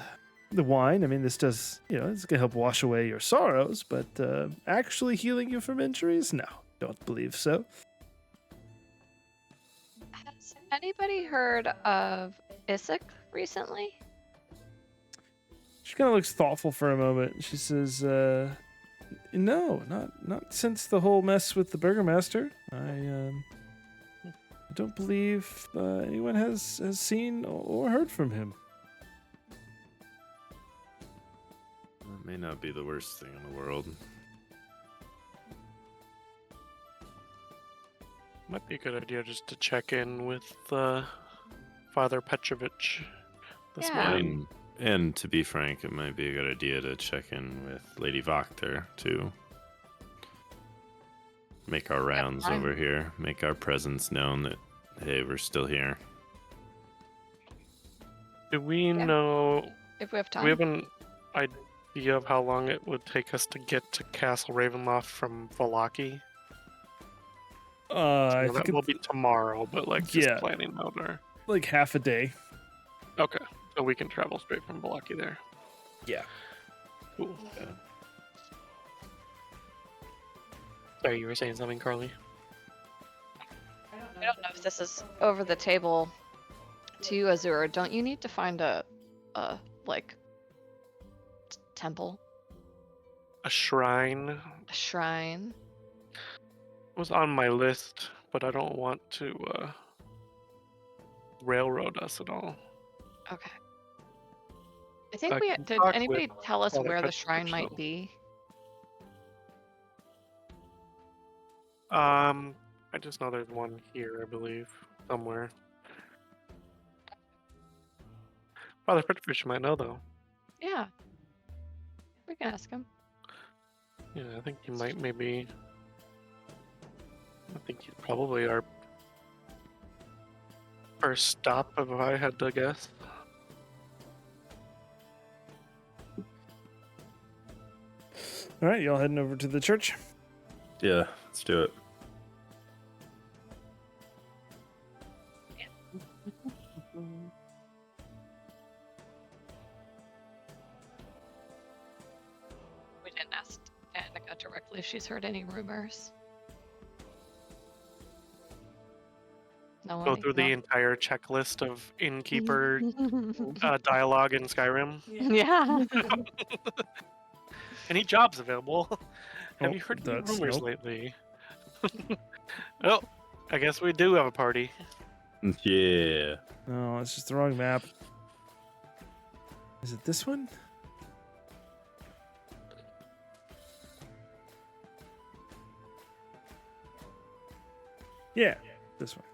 Speaker 1: the wine. I mean, this does it's gonna help wash away your sorrows, but actually healing you from injuries, no, don't believe so."
Speaker 5: Has anybody heard of Isaac recently?
Speaker 1: She kind of looks thoughtful for a moment. She says, "No, not since the whole mess with the burgomaster. I don't believe anyone has seen or heard from him."
Speaker 6: That may not be the worst thing in the world.
Speaker 3: Might be a good idea just to check in with Father Petrovich this
Speaker 5: Yeah.
Speaker 3: morning.
Speaker 6: And to be frank, it might be a good idea to check in with Lady Wachter too. Make our rounds
Speaker 5: fine.
Speaker 6: over here. Make our presence known that, hey, we're still here.
Speaker 3: Do we
Speaker 5: Yeah.
Speaker 3: know?
Speaker 5: If we have
Speaker 3: Do
Speaker 5: time.
Speaker 3: we have an idea of how long it would take us to get to Castle Ravenloft from Valaki?
Speaker 1: I
Speaker 3: So
Speaker 1: think
Speaker 3: that will
Speaker 1: it's
Speaker 3: be tomorrow, but like just
Speaker 1: Yeah.
Speaker 3: planning out our.
Speaker 1: like half a day.
Speaker 3: Okay, so we can travel straight from Valaki there.
Speaker 1: Yeah.
Speaker 3: Cool. Sorry, you were saying something, Carly?
Speaker 5: I don't know if this is over the table to you, Azur. Don't you need to find a like temple,
Speaker 3: A shrine
Speaker 5: a shrine?
Speaker 3: was on my list, but I don't want to railroad us at all.
Speaker 5: Okay. I think
Speaker 3: I
Speaker 5: we
Speaker 3: can
Speaker 5: did.
Speaker 3: talk
Speaker 5: Anybody
Speaker 3: with
Speaker 5: tell us
Speaker 3: Father
Speaker 5: where the
Speaker 3: Petrovich,
Speaker 5: shrine might
Speaker 3: though.
Speaker 5: be?
Speaker 3: I just know there's one here, I believe, somewhere. Father Petfish might know though.
Speaker 5: Yeah. We can ask him.
Speaker 3: Yeah, I think he might maybe. I think he's probably our first stop if I had to guess.
Speaker 1: All right, y'all heading over to the church.
Speaker 6: Yeah, let's do it.
Speaker 5: We didn't ask Danica directly if she's heard any rumors. No one.
Speaker 3: Go through the entire checklist of innkeeper dialogue in Skyrim.
Speaker 5: Yeah.
Speaker 3: Any jobs available? Have
Speaker 1: Oh,
Speaker 3: you heard any
Speaker 1: that's-
Speaker 3: rumors
Speaker 1: nope.
Speaker 3: lately? Oh, I guess we do have a party.
Speaker 6: Yeah.
Speaker 1: No, it's just the wrong map. Is it this one? Yeah, this one.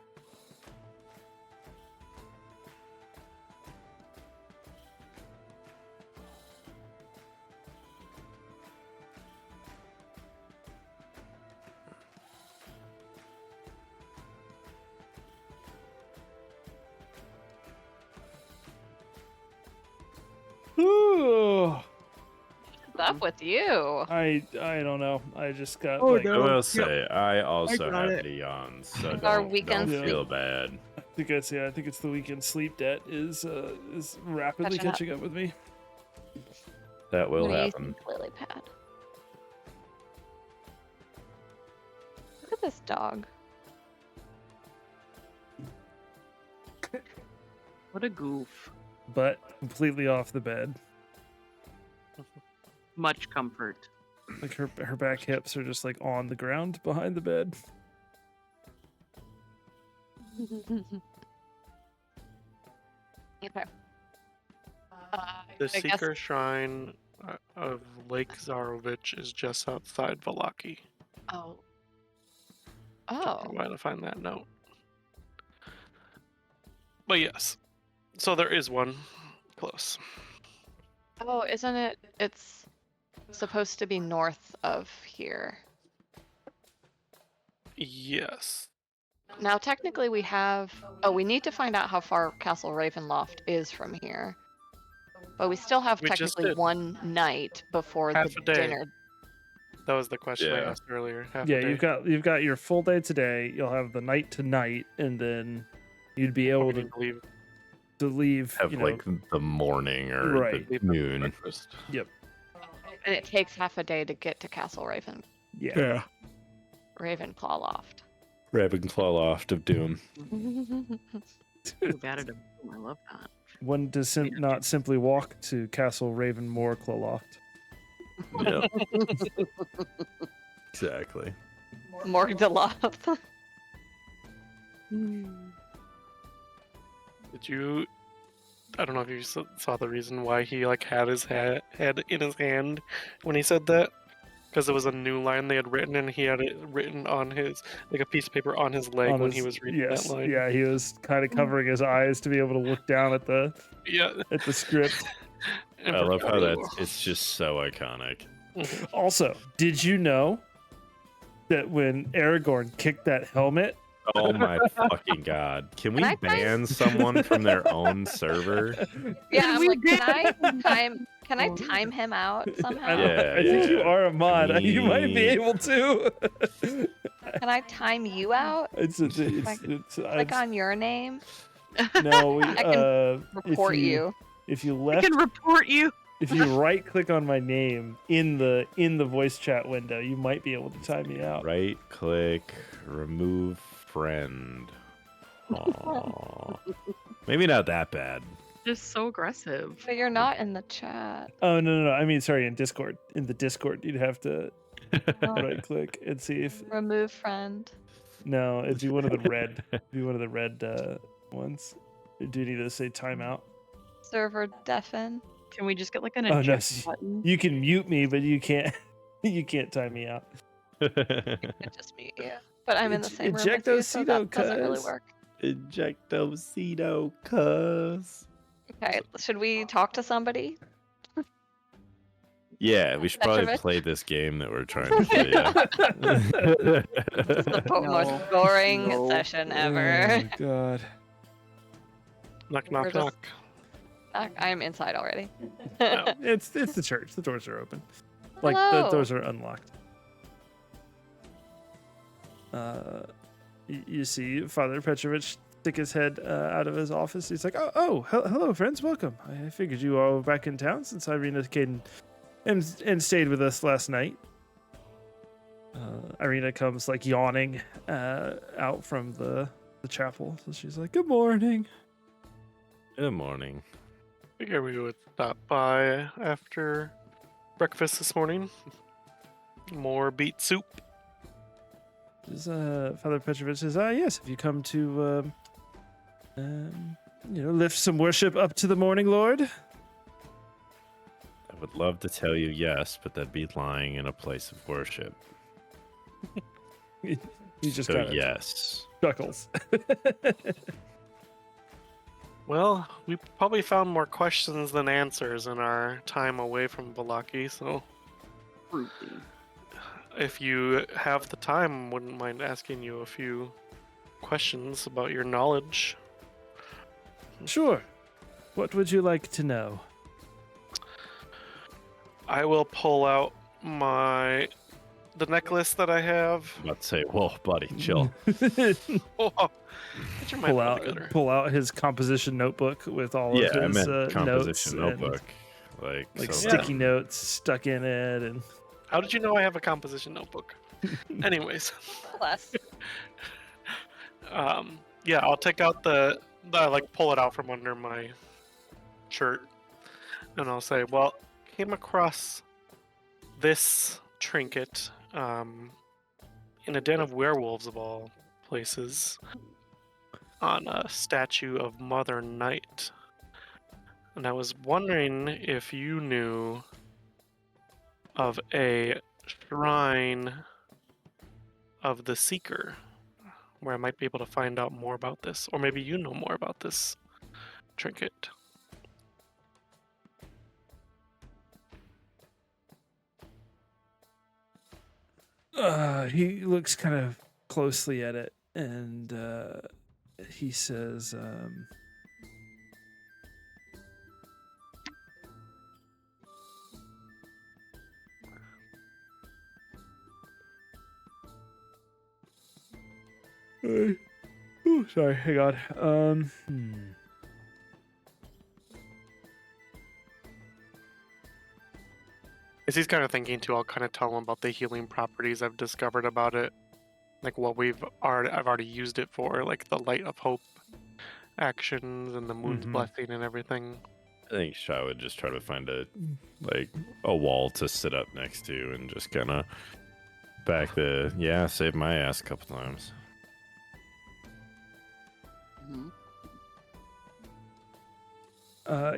Speaker 1: Ooh,
Speaker 5: What's up with you?
Speaker 1: I don't know. I just got
Speaker 4: Oh,
Speaker 1: like
Speaker 6: I
Speaker 4: no.
Speaker 6: will say, I also
Speaker 4: got
Speaker 6: have
Speaker 4: it.
Speaker 6: the yawns, so
Speaker 5: Our
Speaker 6: don't
Speaker 5: weekend
Speaker 1: sleep.
Speaker 6: feel bad.
Speaker 1: I think it's the weekend sleep debt is rapidly
Speaker 5: Catching up.
Speaker 1: catching up with me.
Speaker 6: That will
Speaker 5: What do you
Speaker 6: happen.
Speaker 5: think, lily pad? Look at this dog.
Speaker 4: What a goof.
Speaker 1: But completely off the bed.
Speaker 4: Much comfort.
Speaker 1: Like her back hips are just like on the ground behind the bed.
Speaker 5: Okay.
Speaker 3: The
Speaker 5: I guess-
Speaker 3: Seeker Shrine of Lake Zarovich is just outside Valaki.
Speaker 5: Oh. Oh.
Speaker 3: Why to find that note? But yes, so there is one close.
Speaker 5: Oh, isn't it? It's supposed to be north of here.
Speaker 3: Yes.
Speaker 5: Now, technically, we have. Oh, we need to find out how far Castle Ravenloft is from here. But we still have
Speaker 3: We just
Speaker 5: technically
Speaker 3: did.
Speaker 5: one night before
Speaker 3: Half
Speaker 5: the
Speaker 3: a day.
Speaker 5: dinner.
Speaker 3: That was the question I
Speaker 6: Yeah.
Speaker 3: asked earlier. Half a
Speaker 1: Yeah,
Speaker 3: day.
Speaker 1: you've got your full day today. You'll have the night tonight, and then you'd be able
Speaker 3: We
Speaker 1: to
Speaker 3: need to leave.
Speaker 1: leave.
Speaker 6: Have
Speaker 1: You know,
Speaker 6: like the morning or
Speaker 1: Right.
Speaker 6: the
Speaker 3: leave after
Speaker 6: noon.
Speaker 3: breakfast.
Speaker 5: And it takes half a day to get to Castle
Speaker 1: yeah.
Speaker 5: Ravenclaw Loft.
Speaker 6: Ravenclaw Loft of Doom.
Speaker 4: You've added a I love that.
Speaker 1: One does not simply walk to Castle Ravenmore Cloloft.
Speaker 6: Yep. Exactly.
Speaker 5: Morgue de Loft.
Speaker 3: Did you? I don't know if you saw the reason why he like had his head in his hand when he said that, because it was a new line they had written, and he had it written on his like a piece of paper on his leg
Speaker 1: On
Speaker 3: when
Speaker 1: his-
Speaker 3: he was reading
Speaker 1: yes,
Speaker 3: that line.
Speaker 1: yeah, he was kind of covering his eyes to be able to look down at the
Speaker 3: Yeah.
Speaker 1: script.
Speaker 3: And
Speaker 6: I love how
Speaker 3: forgot.
Speaker 6: it's just so iconic.
Speaker 1: Also, did you know that when Aragorn kicked that helmet,
Speaker 6: Oh my fucking god. Can we
Speaker 5: Can I
Speaker 6: ban someone from their own server?
Speaker 5: Yeah, I'm
Speaker 4: We
Speaker 5: like,
Speaker 4: did.
Speaker 5: can I time him out
Speaker 1: I,
Speaker 5: somehow?
Speaker 6: Yeah,
Speaker 1: I think you
Speaker 6: yeah.
Speaker 1: are a mod.
Speaker 6: Can
Speaker 1: You might be
Speaker 6: we-
Speaker 1: able to.
Speaker 5: Can I time you out?
Speaker 1: it's
Speaker 5: Click on your name,
Speaker 1: no. We,
Speaker 5: I can report you.
Speaker 1: If you
Speaker 4: I
Speaker 1: left,
Speaker 4: can report you.
Speaker 1: if you right click on my name in the voice chat window, you might be able to time me out.
Speaker 6: Right click, remove friend. Aw. Maybe not that bad.
Speaker 4: Just so aggressive.
Speaker 5: But you're not in the chat.
Speaker 1: Oh no! I mean, sorry. In Discord, the Discord, you'd have to
Speaker 5: Oh,
Speaker 1: right click and see if
Speaker 5: remove friend.
Speaker 1: no. It'd be one of the red. Be one of the red ones. Do you need to say timeout?
Speaker 5: Server deafen.
Speaker 4: Can we just get like an
Speaker 1: Oh, no,
Speaker 4: eject
Speaker 1: see-
Speaker 4: button?
Speaker 1: You can mute me, but you can't. You can't time me out.
Speaker 5: It's just me, yeah. But I'm in the same room with you, so
Speaker 1: Ejectocito,
Speaker 5: that doesn't really
Speaker 1: cuz.
Speaker 5: work.
Speaker 6: Ejectocito, cuz.
Speaker 5: Okay, should we talk to somebody?
Speaker 6: Yeah, we should probably
Speaker 5: Petrovich?
Speaker 6: play this game that we're trying to play. Yeah.
Speaker 5: This is the most
Speaker 4: No.
Speaker 5: boring
Speaker 4: No.
Speaker 5: session ever.
Speaker 1: Oh god.
Speaker 3: Knock, knock,
Speaker 5: We're just-
Speaker 3: knock.
Speaker 5: I'm inside already.
Speaker 3: Oh.
Speaker 1: It's the church. The doors are open. Like the
Speaker 5: Hello.
Speaker 1: doors are unlocked. You see Father Petrovich stick his head out of his office. He's like, hello, friends, welcome. I figured you all were back in town since Irina came and stayed with us last night. Irina comes like yawning out from the chapel. So she's like, good morning.
Speaker 6: Good morning.
Speaker 3: Figure we would stop by after breakfast this morning. More beet soup.
Speaker 1: Father Petrovich says, yes, if you come to, lift some worship up to the morning Lord.
Speaker 6: I would love to tell you yes, but that'd be lying in a place of worship.
Speaker 1: He just
Speaker 6: So
Speaker 1: kind of
Speaker 6: yes.
Speaker 1: chuckles.
Speaker 3: Well, we probably found more questions than answers in our time away from Balaki, so if you have the time, wouldn't mind asking you a few questions about your knowledge.
Speaker 1: Sure. What would you like to know?
Speaker 3: I will pull out the necklace that I have.
Speaker 6: I'm about to say, whoa, buddy, chill.
Speaker 3: Oh, get your mind
Speaker 1: pull
Speaker 3: all
Speaker 1: out
Speaker 3: together.
Speaker 1: pull out his composition notebook with all
Speaker 6: Yeah,
Speaker 1: of
Speaker 6: I
Speaker 1: his
Speaker 6: meant composition
Speaker 1: notes
Speaker 6: notebook.
Speaker 1: and,
Speaker 6: Like so
Speaker 1: sticky notes stuck in it, and
Speaker 3: How did you know I have a composition notebook? Anyways,
Speaker 5: Bless.
Speaker 3: yeah, I'll take out pull it out from under my shirt, and I'll say, well, came across this trinket in a den of werewolves of all places on a statue of Mother Night. And I was wondering if you knew of a shrine of the Seeker where I might be able to find out more about this, or maybe you know more about this trinket.
Speaker 1: he looks kind of closely at it, and he says, sorry, hang on.
Speaker 3: As he's kind of thinking too, I'll kind of tell him about the healing properties I've discovered about it, like what I've already used it for, like the Light of Hope actions and the Moon's
Speaker 1: Mhm.
Speaker 3: Blessing and everything.
Speaker 6: I think Sha would just try to find a wall to sit up next to and just kind of save my ass a couple times.
Speaker 4: Mhm.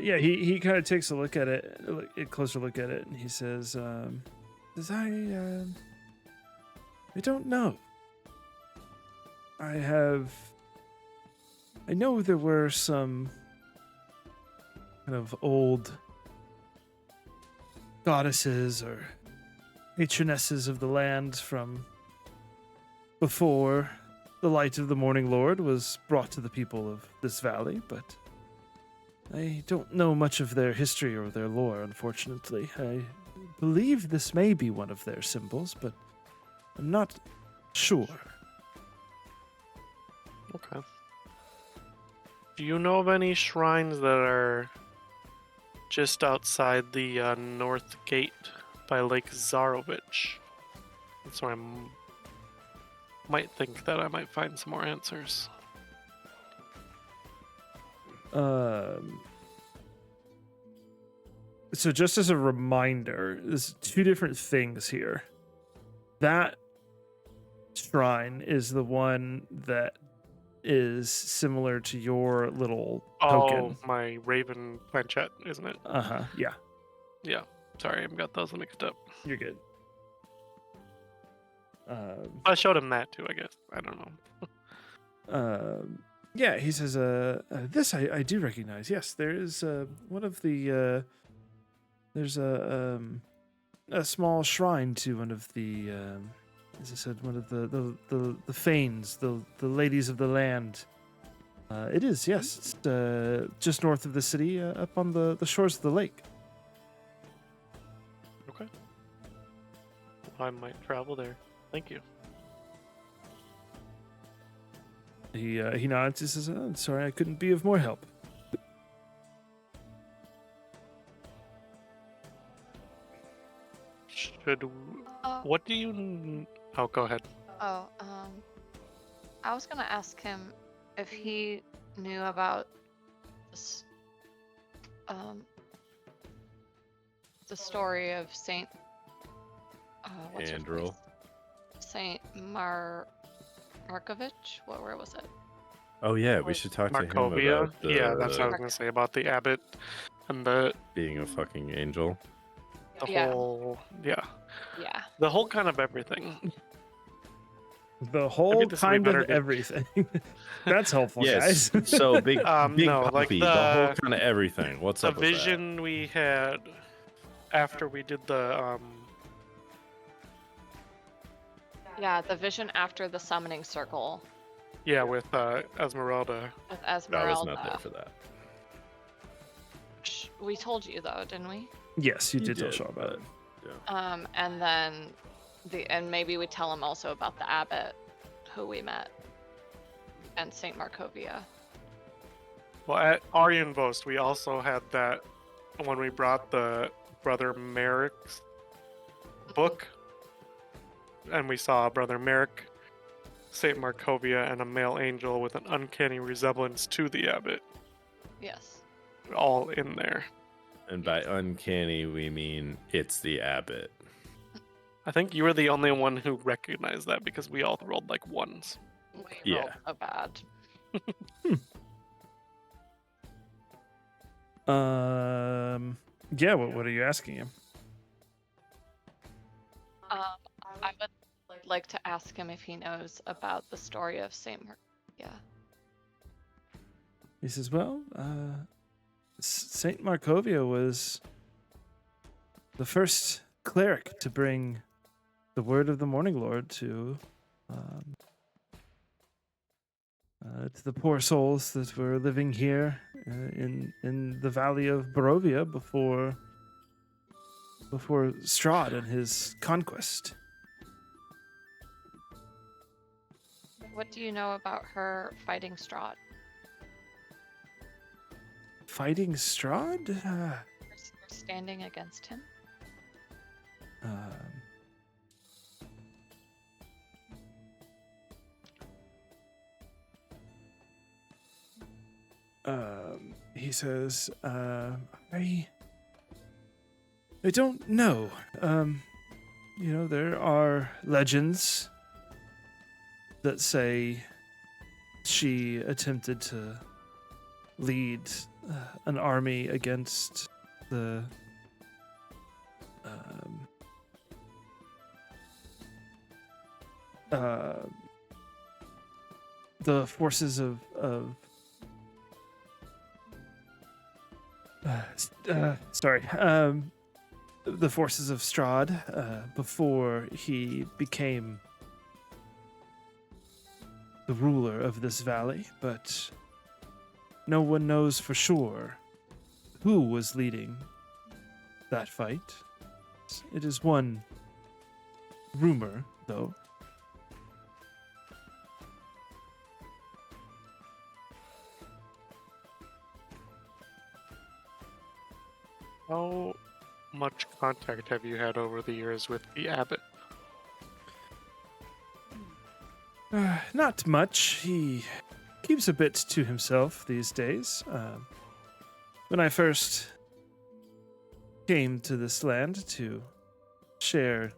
Speaker 1: Yeah, he kind of takes a look at it, a closer look at it, and he says, I don't know. I know there were some kind of old goddesses or patronesses of the land from before the light of the Morning Lord was brought to the people of this valley, but I don't know much of their history or their lore, unfortunately. I believe this may be one of their symbols, but I'm not sure.
Speaker 3: Okay. Do you know of any shrines that are just outside the north gate by Lake Zarovich? So I might think that I might find some more answers.
Speaker 1: So just as a reminder, there's two different things here. That shrine is the one that is similar to your little token.
Speaker 3: Oh, my Raven planchette, isn't it?
Speaker 1: Yeah,
Speaker 3: Yeah. Sorry, I've got those mixed up.
Speaker 1: you're good.
Speaker 3: I showed him that too, I guess. I don't know.
Speaker 1: Yeah, he says, this I do recognize. Yes, there is one of the there's a small shrine to one of the as I said, one of the Fanes, the ladies of the land. It is, yes. It's just north of the city, up on the shores of the lake.
Speaker 3: Okay. I might travel there. Thank you.
Speaker 1: He nods. He says, "Oh, sorry, I couldn't be of more help."
Speaker 3: Should what do you? Oh, go ahead.
Speaker 5: Oh, I was gonna ask him if he knew about this, the story of Saint. What's her
Speaker 6: Andrew.
Speaker 5: face? Saint Markovich. Where was it?
Speaker 6: Oh yeah, we should talk to him
Speaker 3: Markovia.
Speaker 6: about
Speaker 3: Yeah, that's what I was gonna say about the abbot and the
Speaker 6: being a fucking angel.
Speaker 5: Yeah.
Speaker 3: whole
Speaker 5: Yeah.
Speaker 3: the whole kind of everything.
Speaker 1: The whole
Speaker 3: this will be
Speaker 1: kind of
Speaker 3: better to-
Speaker 1: everything. That's helpful,
Speaker 6: Yes.
Speaker 1: guys.
Speaker 6: So big, big
Speaker 3: no, like
Speaker 6: puppy, the whole kind of everything. What's
Speaker 3: The
Speaker 6: up with that?
Speaker 3: vision we had after we did the
Speaker 5: Yeah, the vision after the summoning circle
Speaker 3: with Esmeralda.
Speaker 5: with
Speaker 6: I
Speaker 5: Esmeralda.
Speaker 6: was not there for that.
Speaker 5: We told you though, didn't we?
Speaker 1: Yes, you did tell
Speaker 6: did,
Speaker 1: Shaw about it.
Speaker 5: And then and maybe we tell him also about the abbot who we met and Saint Markovia.
Speaker 3: Well, at Aryan Vost, we also had that when we brought the Brother Merrick's book, and we saw Brother Merrick, Saint Markovia, and a male angel with an uncanny resemblance to the abbot,
Speaker 5: Yes.
Speaker 3: all in there.
Speaker 6: And by uncanny, we mean it's the abbot.
Speaker 3: I think you were the only one who recognized that because we all rolled like ones.
Speaker 5: We
Speaker 6: Yeah.
Speaker 5: rolled so bad.
Speaker 1: Yeah. What are you asking him?
Speaker 5: I would like to ask him if he knows about the story of Saint Markovia.
Speaker 1: He says, "Well, Saint Markovia was the first cleric to bring the word of the Morning Lord to the poor souls that were living here in the valley of Barovia before Strahd and his conquest."
Speaker 5: What do you know about her fighting Strahd?
Speaker 1: Fighting Strahd?
Speaker 5: Her standing against him?
Speaker 1: He says, I don't know. There are legends that say she attempted to lead an army against the forces of the forces of Strahd before he became the ruler of this valley, but no one knows for sure who was leading that fight. It is one rumor, though.
Speaker 3: How much contact have you had over the years with the abbot?
Speaker 1: Not much. He keeps a bit to himself these days. When I first came to this land to share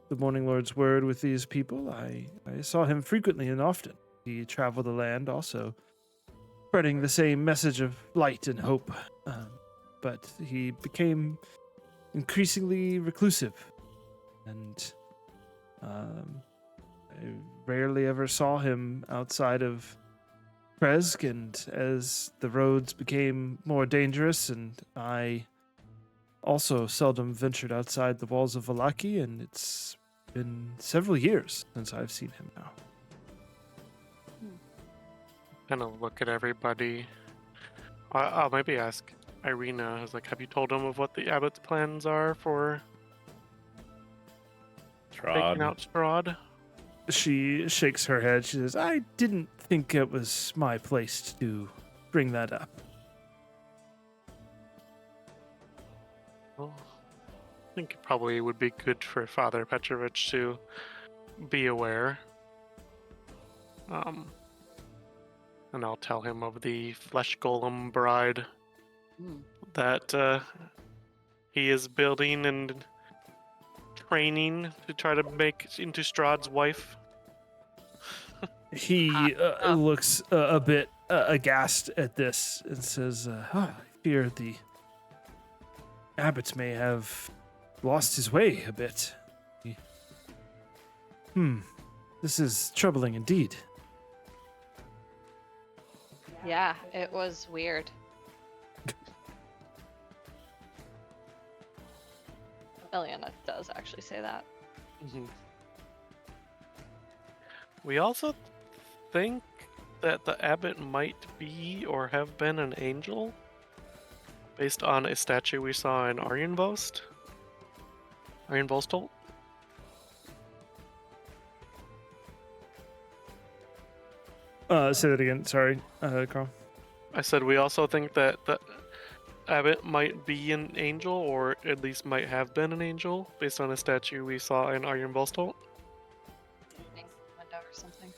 Speaker 1: the Morning Lord's word with these people, I saw him frequently and often. He traveled the land also, spreading the same message of light and hope. But he became increasingly reclusive, and I rarely ever saw him outside of Kresk, and as the roads became more dangerous, and I also seldom ventured outside the walls of Valaki, and it's been several years since I've seen him now.
Speaker 3: Kind of look at everybody. I'll maybe ask Irina. I was like, have you told him of what the abbot's plans are for taking out Strahd?
Speaker 1: She shakes her head. She says, I didn't think it was my place to bring that up.
Speaker 3: Well, I think it probably would be good for Father Petrovich to be aware. And I'll tell him of the flesh golem bride that he is building and training to try to make into Strahd's wife.
Speaker 1: He looks a bit aghast at this and says, I fear the abbot may have lost his way a bit. This is troubling indeed.
Speaker 5: Yeah, it was weird. Eliana does actually say that.
Speaker 3: We also think that the abbot might be or have been an angel based on a statue we saw in Arjenvost. Arjenvostholt?
Speaker 1: Say that again. Sorry, Carl.
Speaker 3: I said we also think that the abbot might be an angel, or at least might have been an angel, based on a statue we saw in Arjenvostholt.
Speaker 5: Window or something.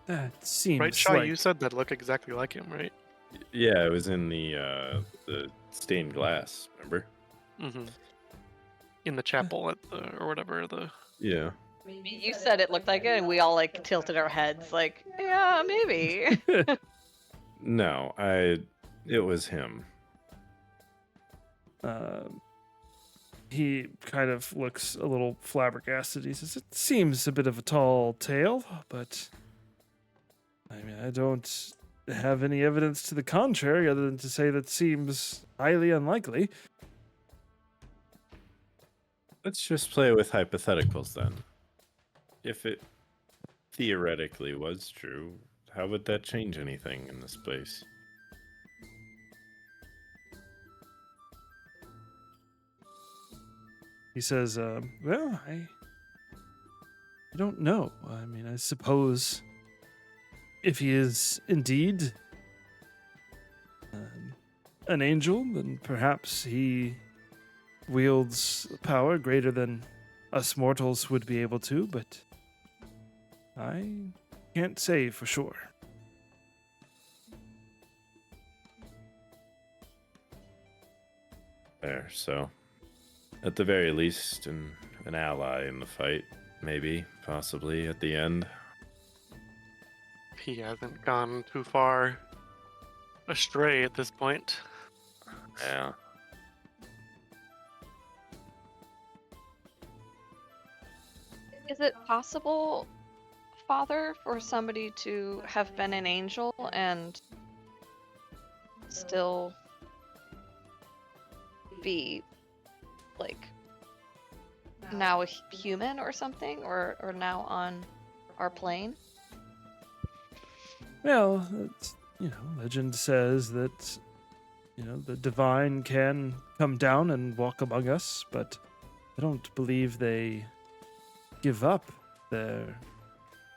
Speaker 1: That seems
Speaker 3: Right, Shaw,
Speaker 1: like...
Speaker 3: you said that look exactly like him, right?
Speaker 6: Yeah, it was in the stained glass. Remember?
Speaker 3: Mm-hmm. In the chapel at the, or whatever, the...
Speaker 6: Yeah.
Speaker 5: You said it looked like it, and we all like tilted our heads, like, yeah, maybe.
Speaker 6: No, it was him.
Speaker 1: He kind of looks a little flabbergasted. He says, it seems a bit of a tall tale, but I mean, I don't have any evidence to the contrary other than to say that seems highly unlikely.
Speaker 6: Let's just play with hypotheticals then. If it theoretically was true, how would that change anything in this place?
Speaker 1: He says, well, I don't know. I mean, I suppose if he is indeed an angel, then perhaps he wields power greater than us mortals would be able to, but I can't say for sure.
Speaker 6: There, so at the very least, an ally in the fight, maybe, possibly at the end.
Speaker 3: He hasn't gone too far astray at this point.
Speaker 6: Yeah.
Speaker 5: Is it possible, Father, for somebody to have been an angel and still be, like, now a human or something? Or now on our plane?
Speaker 1: Well, it's, legend says that, the divine can come down and walk among us, but I don't believe they give up their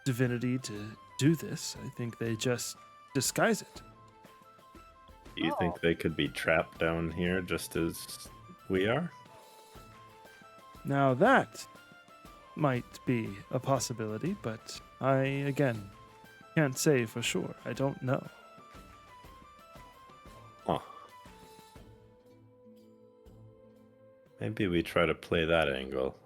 Speaker 1: divinity to do this. I think they just disguise it.
Speaker 6: Do you think they could be trapped down here just as we are?
Speaker 1: Now that might be a possibility, but I, again, can't say for sure. I don't know.
Speaker 6: Huh. Maybe we try to play that angle.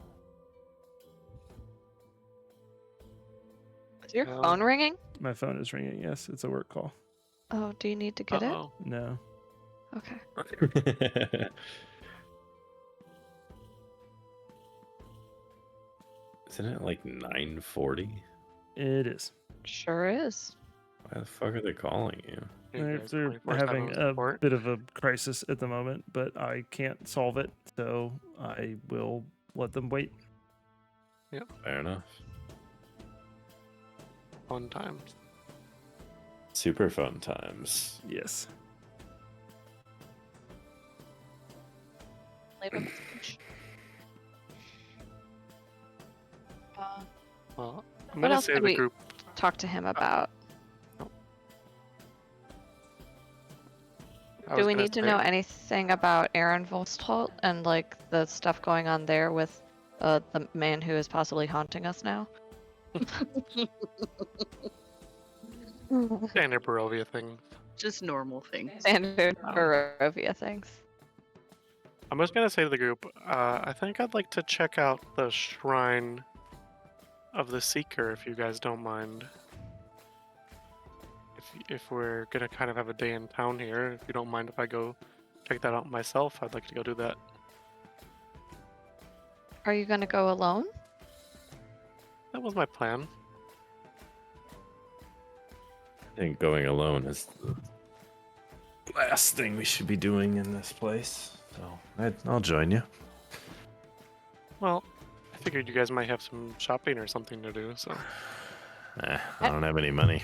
Speaker 5: Is your phone ringing?
Speaker 1: My phone is ringing. Yes, it's a work call.
Speaker 5: Oh, do you need to get
Speaker 3: Uh-oh.
Speaker 1: No.
Speaker 5: it? Okay.
Speaker 6: Isn't it like 9:40?
Speaker 1: It is.
Speaker 5: Sure is.
Speaker 6: Why the fuck are they calling you?
Speaker 3: You
Speaker 1: They're,
Speaker 3: guys
Speaker 1: they're
Speaker 3: 24/7
Speaker 1: having a
Speaker 3: support.
Speaker 1: bit of a crisis at the moment, but I can't solve it, so I will let them wait.
Speaker 6: Fair enough.
Speaker 3: Fun times.
Speaker 6: Super fun times.
Speaker 1: Yes.
Speaker 5: Leave a message.
Speaker 3: Well, I'm
Speaker 5: What
Speaker 3: gonna
Speaker 5: else
Speaker 3: say
Speaker 5: could
Speaker 3: the
Speaker 5: we
Speaker 3: group.
Speaker 5: talk to him about?
Speaker 3: I
Speaker 5: Do
Speaker 3: was
Speaker 5: we
Speaker 3: gonna
Speaker 5: need to
Speaker 3: say-
Speaker 5: know anything about Aaron Volstholt and like the stuff going on there with the man who is possibly haunting us now?
Speaker 3: Standard Barovia thing.
Speaker 4: Just normal things.
Speaker 5: Standard Barovia things.
Speaker 3: I'm just gonna say to the group, I think I'd like to check out the Shrine of the Seeker, if you guys don't mind. If we're gonna kind of have a day in town here, if you don't mind if I go check that out myself, I'd like to go do that.
Speaker 5: Are you gonna go alone?
Speaker 3: That was my plan.
Speaker 6: I think going alone is the last thing we should be doing in this place. So I'll join you.
Speaker 3: Well, I figured you guys might have some shopping or something to do, so.
Speaker 6: I don't have any money.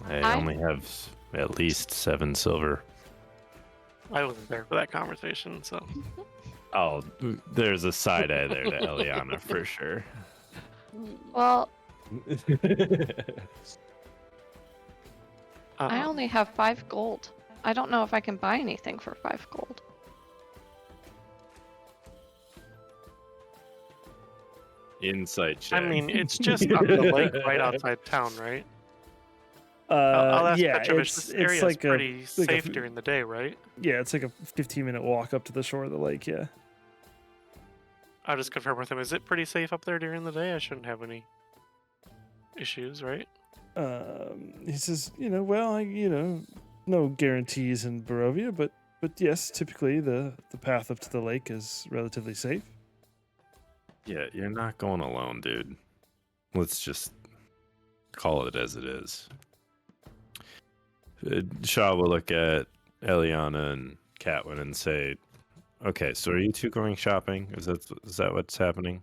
Speaker 6: I only have at least 7 silver.
Speaker 3: I wasn't there for that conversation, so.
Speaker 6: Oh, there's a side eye there to Eliana for sure.
Speaker 5: Well, I
Speaker 3: Um,
Speaker 5: only have 5 gold. I don't know if I can buy anything for 5 gold.
Speaker 6: Insight check.
Speaker 3: I mean, it's just up the lake right outside town, right? I'll ask
Speaker 1: Yeah,
Speaker 3: Petrovich, this area is
Speaker 1: like
Speaker 3: pretty
Speaker 1: like
Speaker 3: safe during the day, right?
Speaker 1: yeah, it's like a 15-minute walk up to the shore of the lake. Yeah.
Speaker 3: I'll just confirm with him. Is it pretty safe up there during the day? I shouldn't have any issues, right?
Speaker 1: He says, no guarantees in Barovia, but yes, typically the path up to the lake is relatively safe.
Speaker 6: Yeah, you're not going alone, dude. Let's just call it as it is. Shaw will look at Eliana and Catwin and say, "Okay, so are you two going shopping? Is that what's happening?"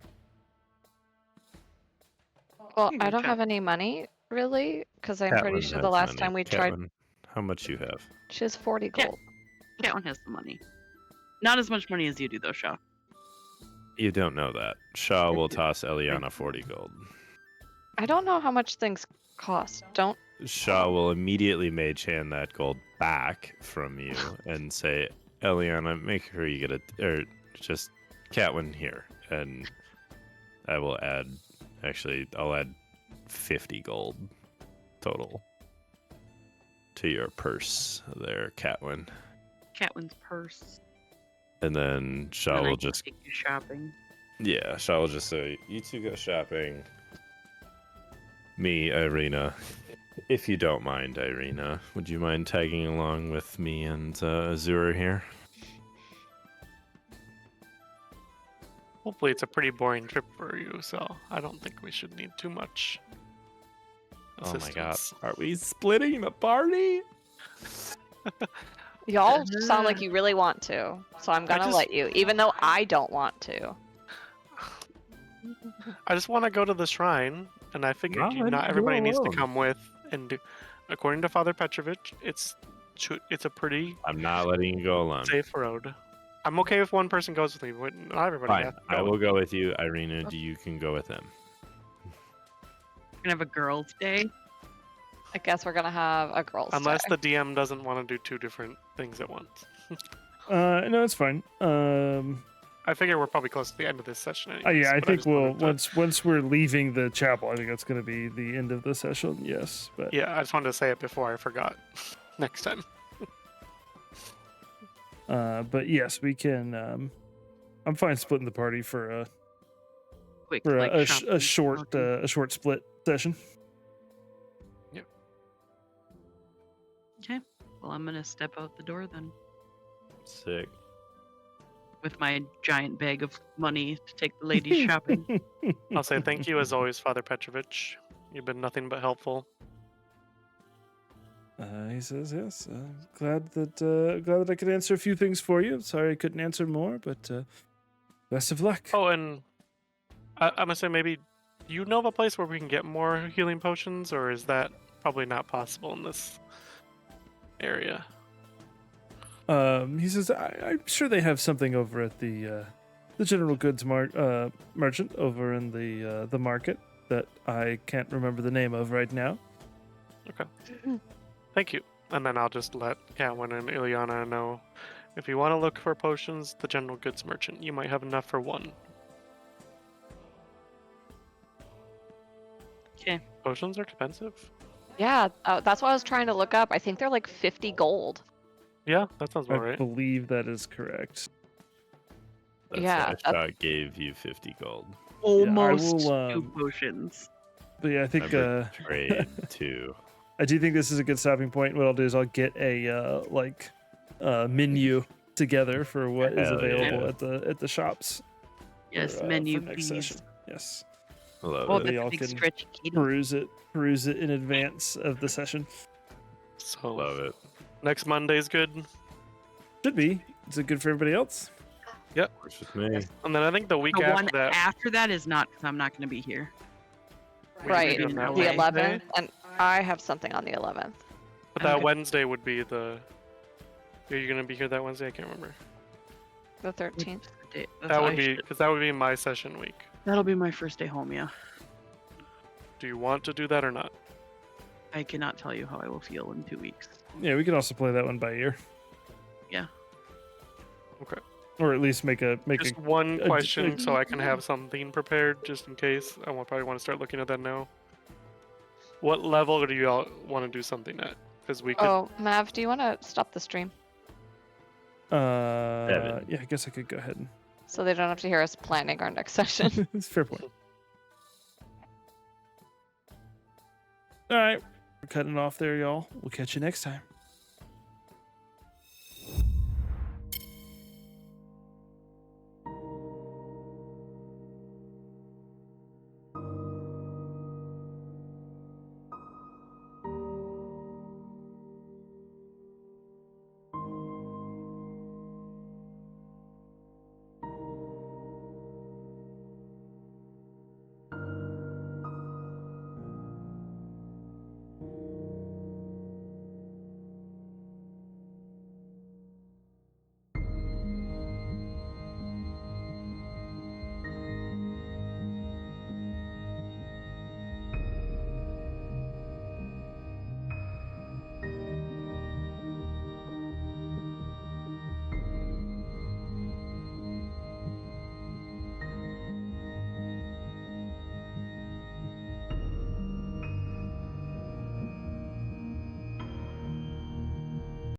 Speaker 5: Well,
Speaker 4: You
Speaker 5: I
Speaker 4: go
Speaker 5: don't
Speaker 4: check.
Speaker 5: have any money, really, because I'm pretty
Speaker 6: Catwin
Speaker 5: sure the
Speaker 6: has
Speaker 5: last
Speaker 6: money.
Speaker 5: time we tried,
Speaker 6: Catwin, how much you have?
Speaker 5: she has 40
Speaker 4: Yeah.
Speaker 5: gold.
Speaker 4: Catwin has the money. Not as much money as you do, though, Shaw.
Speaker 6: You don't know that. Shaw will toss Eliana 40 gold.
Speaker 5: I don't know how much things cost. Don't.
Speaker 6: Shaw will immediately mage hand that gold back from you and say, "Eliana, make sure you get just Catwin here." And I will add, I'll add 50 gold total to your purse there, Catwin.
Speaker 4: Catwin's purse.
Speaker 6: And then Shaw
Speaker 4: And I
Speaker 6: will
Speaker 4: can
Speaker 6: just,
Speaker 4: take you shopping.
Speaker 6: yeah, Shaw will just say, "You two go shopping. Me, Irina. If you don't mind, Irina, would you mind tagging along with me and Azura here?"
Speaker 3: Hopefully, it's a pretty boring trip for you, so I don't think we should need too much assistance.
Speaker 6: Are we splitting the party?
Speaker 5: Y'all sound like you really want to, so I'm gonna
Speaker 3: just-
Speaker 5: let you, even though I don't want to.
Speaker 3: I just want to go to the shrine, and I figured
Speaker 6: No,
Speaker 3: not
Speaker 6: go
Speaker 3: everybody needs to
Speaker 6: alone.
Speaker 3: come with. And according to Father Petrovich, it's a pretty
Speaker 6: I'm not letting you go alone.
Speaker 3: safe road. I'm okay if one person goes with me, but not everybody
Speaker 6: Fine,
Speaker 3: has to
Speaker 6: I
Speaker 3: go.
Speaker 6: will go with you, Irina. You can go with him.
Speaker 4: We're gonna have a girls' day.
Speaker 5: I guess we're gonna have a girls'
Speaker 3: Unless
Speaker 5: day.
Speaker 3: the DM doesn't want to do 2 different things at once.
Speaker 1: No, it's fine.
Speaker 3: I figure we're probably close to the end of this session anyway.
Speaker 1: Yeah, I think we'll once we're leaving the chapel, I think that's going to be the end of the session. Yes, but
Speaker 3: Yeah, I just wanted to say it before I forgot. Next time.
Speaker 1: but yes, we can. I'm fine splitting the party for a
Speaker 4: Quick,
Speaker 1: for
Speaker 4: like
Speaker 1: a
Speaker 4: shopping,
Speaker 1: short
Speaker 4: walking.
Speaker 1: a short split session.
Speaker 4: Okay. Well, I'm gonna step out the door then.
Speaker 6: Sick.
Speaker 4: with my giant bag of money to take the ladies shopping.
Speaker 3: I'll say thank you as always, Father Petrovich. You've been nothing but helpful.
Speaker 1: He says, yes. Glad that I could answer a few things for you. Sorry I couldn't answer more, but best of luck.
Speaker 3: Oh, and I'm gonna say maybe you know of a place where we can get more healing potions, or is that probably not possible in this area?
Speaker 1: He says, I'm sure they have something over at the general goods merchant over in the market that I can't remember the name of right now.
Speaker 3: Okay. Thank you. And then I'll just let Catwin and Ilyana know if you want to look for potions, the general goods merchant. You might have enough for one.
Speaker 4: Okay.
Speaker 3: Potions are expensive.
Speaker 5: Yeah, that's what I was trying to look up. I think they're like 50 gold.
Speaker 3: Yeah, that sounds
Speaker 1: I
Speaker 3: about right.
Speaker 1: believe that is correct.
Speaker 6: That's
Speaker 5: Yeah,
Speaker 6: why Shot gave you 50 gold.
Speaker 4: Almost
Speaker 1: will,
Speaker 4: 2 potions.
Speaker 1: But yeah, I think
Speaker 6: Remember trade too.
Speaker 1: I do think this is a good stopping point. What I'll do is I'll get a menu together for what is
Speaker 6: Hell
Speaker 1: available
Speaker 6: yeah.
Speaker 1: at the shops.
Speaker 4: Yes,
Speaker 1: for
Speaker 4: menu,
Speaker 1: next
Speaker 4: please.
Speaker 1: session. Yes,
Speaker 6: Love
Speaker 4: Oh,
Speaker 6: it.
Speaker 1: they
Speaker 4: that's
Speaker 1: all
Speaker 4: a big
Speaker 1: can
Speaker 4: stretch.
Speaker 1: peruse it in advance of the session.
Speaker 3: So
Speaker 6: Love it.
Speaker 3: next Monday's good.
Speaker 1: Should be. Is it good for everybody else?
Speaker 6: Works with me.
Speaker 3: And then I think the week
Speaker 4: The one
Speaker 3: after that,
Speaker 4: after that is not, because I'm not going to be here.
Speaker 3: we
Speaker 5: Right,
Speaker 3: can do
Speaker 4: the
Speaker 3: that
Speaker 5: The
Speaker 4: LA.
Speaker 3: Wednesday.
Speaker 5: 11th, and I have something on the 11th.
Speaker 3: But that
Speaker 4: Okay.
Speaker 3: Wednesday would be the. Are you gonna be here that Wednesday? I can't remember.
Speaker 5: The 13th.
Speaker 3: That would be because that would be my session week.
Speaker 4: That'll be my first day home, yeah.
Speaker 3: Do you want to do that or not?
Speaker 4: I cannot tell you how I will feel in 2 weeks.
Speaker 1: Yeah, we can also play that one by ear.
Speaker 4: Yeah.
Speaker 3: Okay.
Speaker 1: Or at least make
Speaker 3: Just one
Speaker 1: a-
Speaker 3: question, so I can have something prepared just in case. I probably want to start looking at that now. What level do you all want to do something at? Because we could.
Speaker 5: Oh, Mav, do you want to stop the stream
Speaker 6: Seven.
Speaker 1: yeah, I guess I could go ahead and
Speaker 5: so they don't have to hear us planning our next session?
Speaker 1: it's a fair point. All right, we're cutting it off there, y'all. We'll catch you next time.